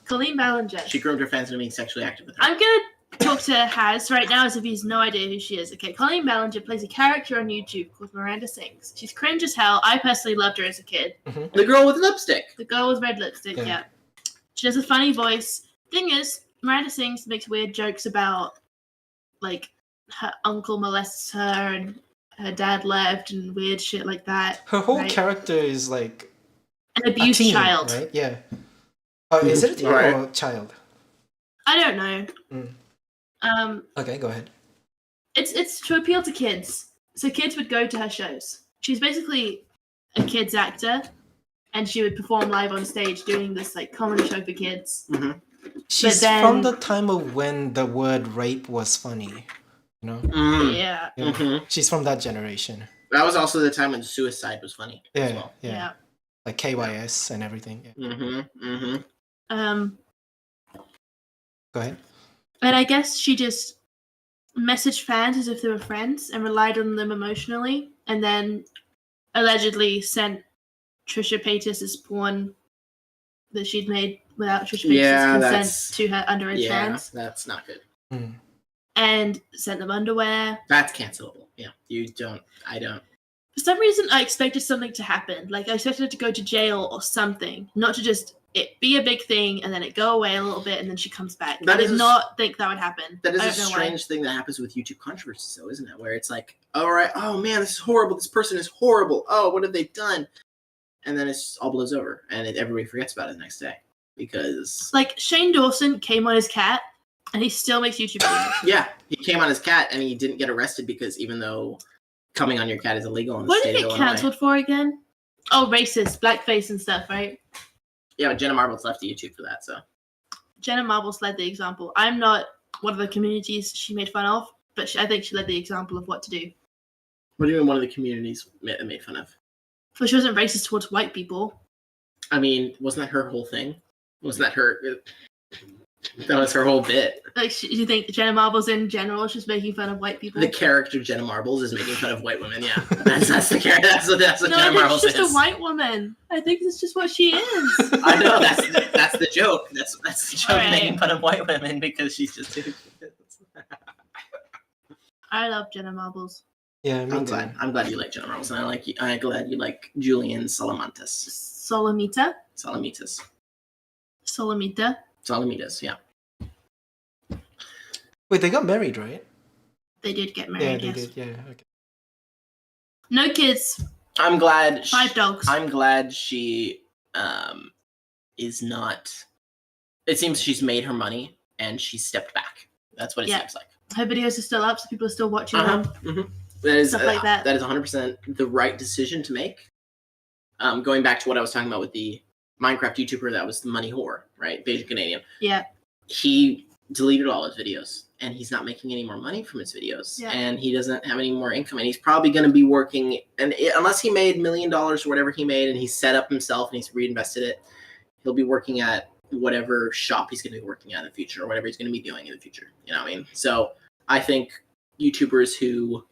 Colleen Ballinger. She groomed her fans into being sexually active with her. I'm gonna talk to Haz right now as if he's no idea who she is. Okay, Colleen Ballinger plays a character on YouTube called Miranda Sings. She's cringe as hell. I personally loved her as a kid. The girl with lipstick. The girl with red lipstick, Yeah. yeah. She has a funny voice. Thing is, Miranda Sings makes weird jokes about, like, her uncle molests her and her dad left and weird shit like that. Her whole Right. character is like An a abused teen, child. right? Yeah. Is it a teen Right. or a child? I don't know. Okay, go ahead. It's to appeal to kids. So kids would go to her shows. She's basically a kids actor, and she would perform live on stage doing this like comedy show for kids. She's then- from the time of when the word rape was funny. You know? Yeah. Yeah. Mm-hmm. She's from that generation. That was also the time when suicide was funny as Yeah, well. yeah. Like KYS and everything. Yeah. Go ahead. And I guess she just messaged fans as if they were friends and relied on them emotionally, and then allegedly sent Trisha Paytas's porn that she'd made without Trisha Paytas's consent to her underage fans, that's not good. and sent them underwear. That's cancelable. Yeah, I don't. For some reason, I expected something to happen. Like, I expected her to go to jail or something, not to just it be a big thing and then it go away a little bit and then she comes back. I did not think that would happen. That is I a don't know strange thing that happens with YouTube controversies, though, isn't it? Where it's like, all right, oh man, this is horrible. This person is horrible. Oh, what have they done? And then it's all blows over, and everybody forgets about it the next day because, like, Shane Dawson came on his cat, and he still makes YouTube videos. Yeah, he came on his cat, and he didn't get arrested because even though coming on your cat is illegal in the What state did he of get Illinois. cancelled for again? Oh, racist, blackface and stuff, right? Yeah, but Jenna Marbles left YouTube for that, so. Jenna Marbles led the example. I'm not one of the communities she made fun of, but I think she led the example of what to do. What do you mean one of the communities made fun of? Well, she wasn't racist towards white people. I mean, wasn't that her whole thing? Wasn't that her? That was her whole bit. Like, do you think Jenna Marbles in general is just making fun of white people? The character Jenna Marbles is making fun of white women. Yeah, that's the character. That's what no, Jenna I think Marbles she's just is. a white woman. I think it's just what she is. I know that's the joke. That's the joke, Alright. making fun of white women because she's just. I love Jenna Marbles. Yeah, me I'm too. glad. I'm glad you like Jenna Marbles, and I'm glad you like Julian Salamantas. Solomita. Salamitas. Solomita. Salamitas. Yeah. Wait, they got married, right? They did get Yeah, married, they yes. did. Yeah, okay. No kids. I'm glad. 5 dogs. I'm glad she is not. It seems she's made her money and she stepped back. That's what it seems like. Her videos are still up, so people are still watching them. That is Stuff like that. That is 100% the right decision to make. Going back to what I was talking about with the Minecraft YouTuber that was the money whore, right? Beijing Canadian. Yeah. He deleted all his videos and he's not making any more money from his videos. Yeah. And he doesn't have any more income and he's probably going to be working, and unless he made $1 million or whatever he made and he set up himself and he's reinvested it, he'll be working at whatever shop he's going to be working at in the future or whatever he's going to be doing in the future. You know what I mean? So I think YouTubers who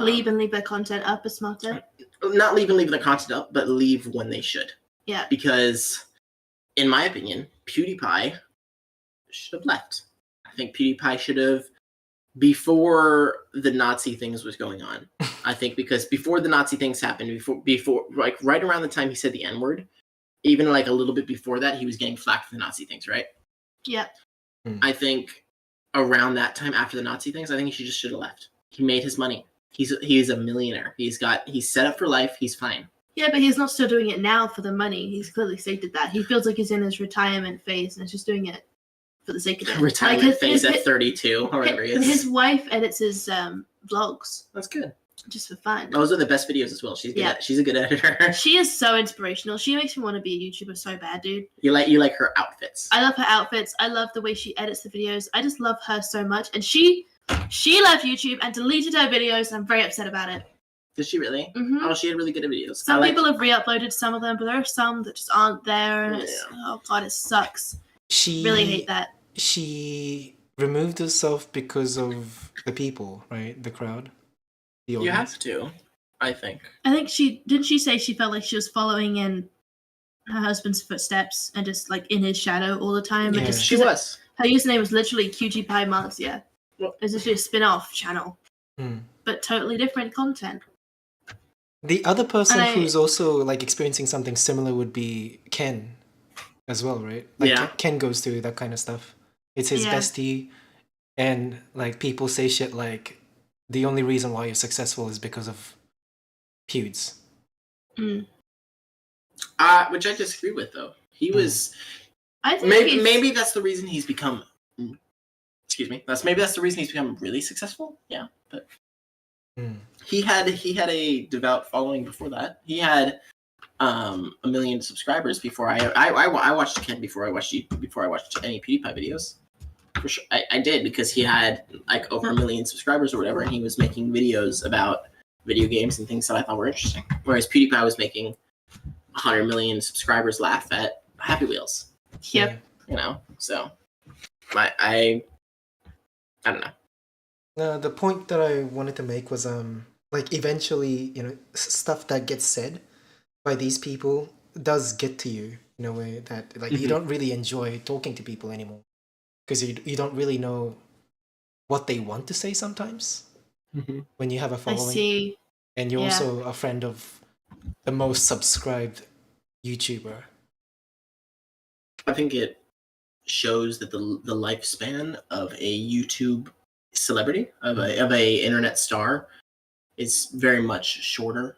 Leave their content up are smarter. not leave their content up, but leave when they should. Yeah. Because, in my opinion, PewDiePie should have left. I think PewDiePie should have, before the Nazi things was going on. I think because before the Nazi things happened, before like right around the time he said the N-word, even like a little bit before that, he was getting flack for the Nazi things, right? Yeah. I think around that time after the Nazi things, I think he just should have left. He made his money. He's a millionaire. He's set up for life. He's fine. Yeah, but he's not still doing it now for the money. He's clearly stated that. He feels like he's in his retirement phase and is just doing it for the sake of it. Retirement phase at 32, or whatever he is. His wife edits his vlogs. That's good. Just for fun. Those are the best videos as well. She's good. She's a good editor. She is so inspirational. She makes me want to be a YouTuber so bad, dude. You like her outfits. I love her outfits. I love the way she edits the videos. I just love her so much. And she left YouTube and deleted her videos, and I'm very upset about it. Did she really? Mm-hmm. Oh, she had really good videos. Some people have re-uploaded some of them, but there are some that just aren't there. And oh god, it sucks. Really hate that. She removed herself because of the people, right? The crowd. The audience. You have to, I think. I think didn't she say she felt like she was following in her husband's footsteps and just like in his shadow all the time. Yeah. And just, She was. Her username was literally QG Pie Mars, yeah. Well, it's just a spin-off channel. But totally different content. The other person who's also like experiencing something similar would be Ken as well, right? Like Ken goes through that kind of stuff. It's his bestie, and like people say shit like the only reason why you're successful is because of pewds. Which I disagree with, though. He was. I think maybe that's the reason he's become. Excuse me. Maybe that's the reason he's become really successful. Yeah, but he had a devout following before that. He had 1 million subscribers before I watched Ken before I watched any PewDiePie videos. For sure, I did, because he had like over 1 million subscribers or whatever, and he was making videos about video games and things that I thought were interesting. Whereas PewDiePie was making 100 million subscribers laugh at Happy Wheels. Yep. You know, so I don't know. No, the point that I wanted to make was like eventually, you know, stuff that gets said by these people does get to you in a way that like you don't really enjoy talking to people anymore, because you don't really know what they want to say sometimes when you have a following. I see. And you're also a friend of the most subscribed YouTuber. I think it shows that the lifespan of a YouTube celebrity, of a internet star, is very much shorter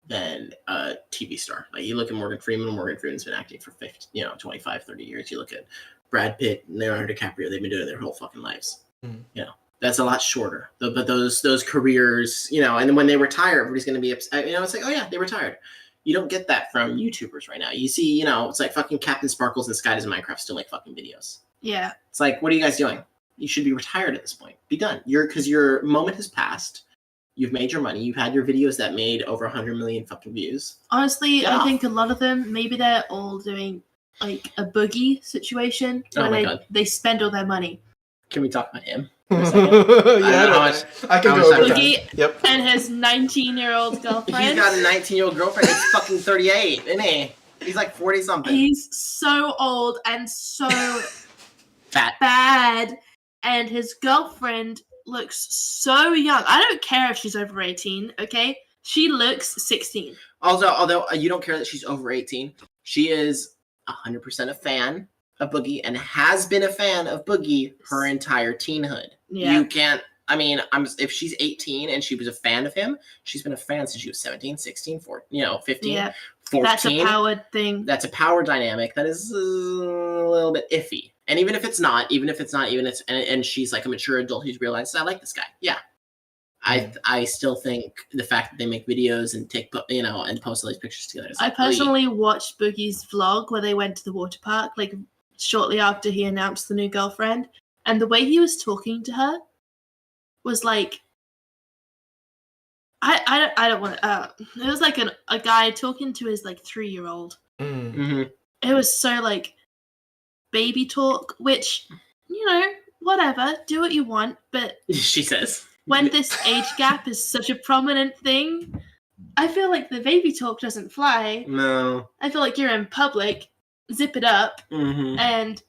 than a TV star. Like you look at Morgan Freeman's been acting for 25, 30 years. You look at Brad Pitt and Leonardo DiCaprio, they've been doing it their whole fucking lives. You know, that's a lot shorter. But those careers, you know, and when they retire, everybody's going to be upset. You know, it's like, oh yeah, they retired. You don't get that from YouTubers right now. You see, you know, it's like fucking Captain Sparkles and Sky Does Minecraft still make fucking videos. Yeah. It's like, what are you guys doing? You should be retired at this point. Be done. Because your moment has passed. You've made your money. You've had your videos that made over 100 million fucking views. Honestly, I think a lot of them, maybe they're all doing like a boogie situation where they spend all their money. Can we talk about him? I can go over Boogie Yep. and his 19-year-old girlfriend. He's got a 19-year-old girlfriend. He's fucking 38, isn't he? He's like 40-something. He's so old and so fat. Bad. And his girlfriend looks so young. I don't care if she's over 18, okay? She looks 16. Although you don't care that she's over 18, she is 100% a fan of Boogie and has been a fan of Boogie her entire teenhood. Yeah. You can't, I mean, if she's 18 and she was a fan of him, she's been a fan since she was 17, 16, 14, 15, yeah. 14. That's a power thing. That's a power dynamic that is a little bit iffy. And even if it's not, and she's like a mature adult who's realized, I like this guy. Yeah. I still think the fact that they make videos and take, and post all these pictures together. I personally watched Boogie's vlog where they went to the water park, like shortly after he announced the new girlfriend. And the way he was talking to her was like, I don't want to, it was like a guy talking to his like 3-year-old. Mm-hmm. It was so like baby talk, which, you know, whatever, do what you want. But she says, when this age gap is such a prominent thing, I feel like the baby talk doesn't fly. No. I feel like you're in public, zip it up, and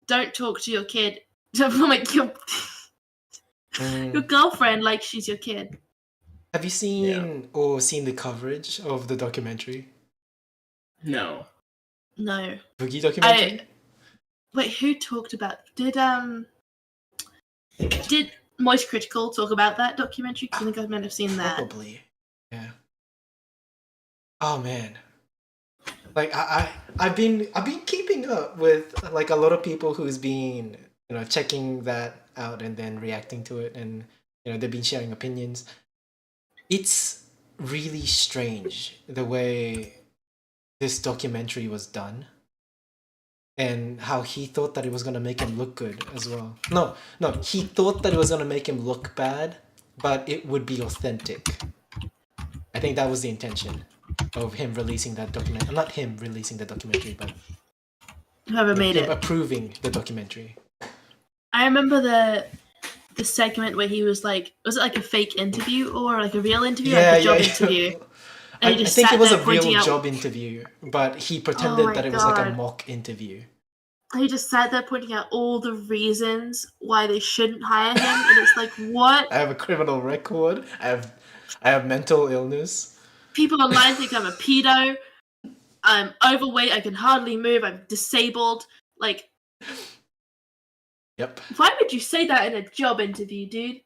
don't talk to your kid. Like your girlfriend like she's your kid. Have you seen the coverage of the documentary? No. No. Boogie documentary? Wait, who talked about? Did Did Moist Critical talk about that documentary? Because I think I might have seen that. Probably. Yeah. Oh man. Like I've been keeping up with like a lot of people who's been checking that out and then reacting to it, and they've been sharing opinions. It's really strange the way this documentary was done, and how he thought that it was gonna make him look good as well. No, he thought that it was gonna make him look bad, but it would be authentic. I think that was the intention of him releasing that documentary. Not him releasing the documentary, but Whoever made him it. approving the documentary. I remember the segment where he was like, was it like a fake interview or like a real interview, like a job interview? I And he just think sat it was a there pointing real out- job interview, but he pretended my that it was like a God. mock interview. He just sat there pointing out all the reasons why they shouldn't hire him, and it's like, what? I have a criminal record. I have mental illness. People online think I'm a pedo. I'm overweight. I can hardly move. I'm disabled. Like, Yep. why would you say that in a job interview, dude?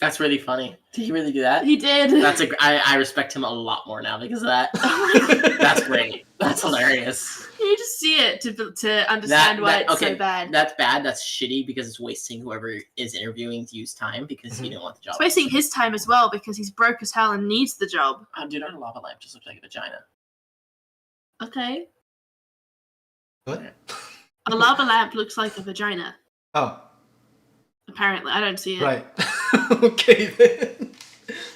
That's really funny. Did he really do that? He did. I respect him a lot more now because of that. That's great. That's hilarious. You just see it to understand why it's so bad. That's bad. That's shitty because it's wasting whoever is interviewing to use time because you don't want the job. It's wasting his time as well because he's broke as hell and needs the job. Dude, our lava lamp just looks like a vagina. Okay. What? A lava lamp looks like a vagina. Oh, Apparently. I don't see it. right. Okay then.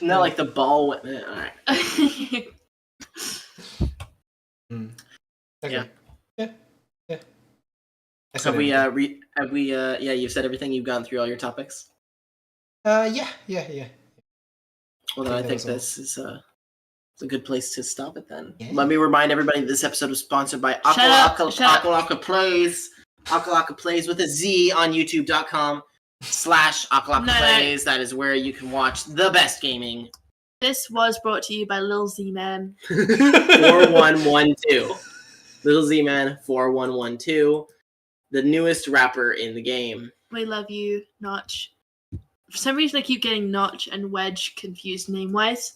No, like the ball. All right. Okay. Yeah. Yeah. Have we? Yeah, you've said everything. You've gone through all your topics. Yeah. Well, then I think that was all. this is it's a good place to stop it then. Yeah. Let me remind everybody this episode was sponsored by Shut up. Akalaka Plays. Akalaka Plays with a Z on YouTube.com/Akalaka No. Plays. That is where you can watch the best gaming. This was brought to you by Lil Z-Man. 4112. Little Z-Man 4112. The newest rapper in the game. We love you, Notch. For some reason, I keep getting Notch and Wedge confused name-wise.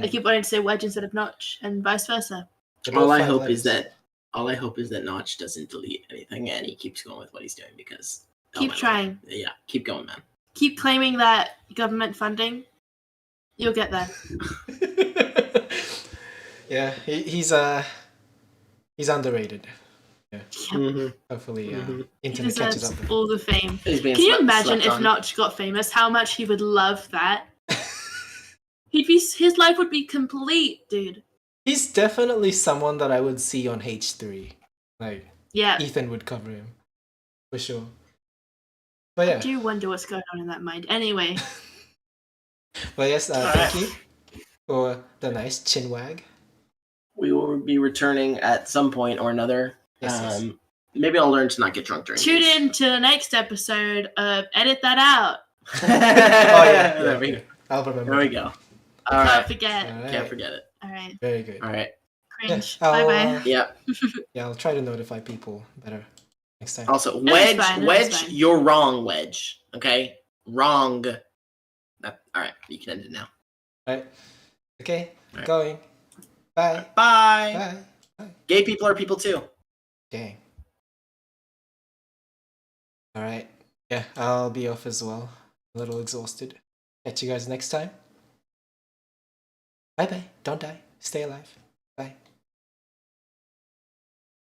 I keep wanting to say Wedge instead of Notch, and vice versa. All I hope is that Notch doesn't delete anything and he keeps going with what he's doing because Keep trying. Yeah, keep going, man. Keep claiming that government funding. You'll get there. Yeah, he's underrated. Yeah. Mm-hmm. Hopefully, He internet catches deserves up. all the fame. He's being Can you imagine slept if on. Notch got famous? How much he would love that. His life would be complete, dude. He's definitely someone that I would see on H3. Like, Yeah. Ethan would cover him. For sure. But I yeah. do wonder what's going on in that mind. Anyway, But yes, thank you for the nice chin wag. We will be returning at some point or another. Yes. Maybe I'll learn to not get drunk during tune these. in to the next episode of Edit That Out. Oh, yeah. There we go. I'll remember. There we go. All Can't right. forget. Alright. Can't forget it. All right. Very good. All right. Cringe. Yeah, I'll, Bye-bye. Yeah. Yeah, I'll try to notify people better next time. Also, No, Wedge, it's fine, no, Wedge, it's fine. you're wrong, Wedge. Okay? Wrong. All right. You can end it now. Right. Okay, Alright. going. Bye. Bye. Bye. Gay people are people too. Dang. Alright. Yeah, I'll be off as well. A little exhausted. Catch you guys next time. Bye bye. Don't die. Stay alive.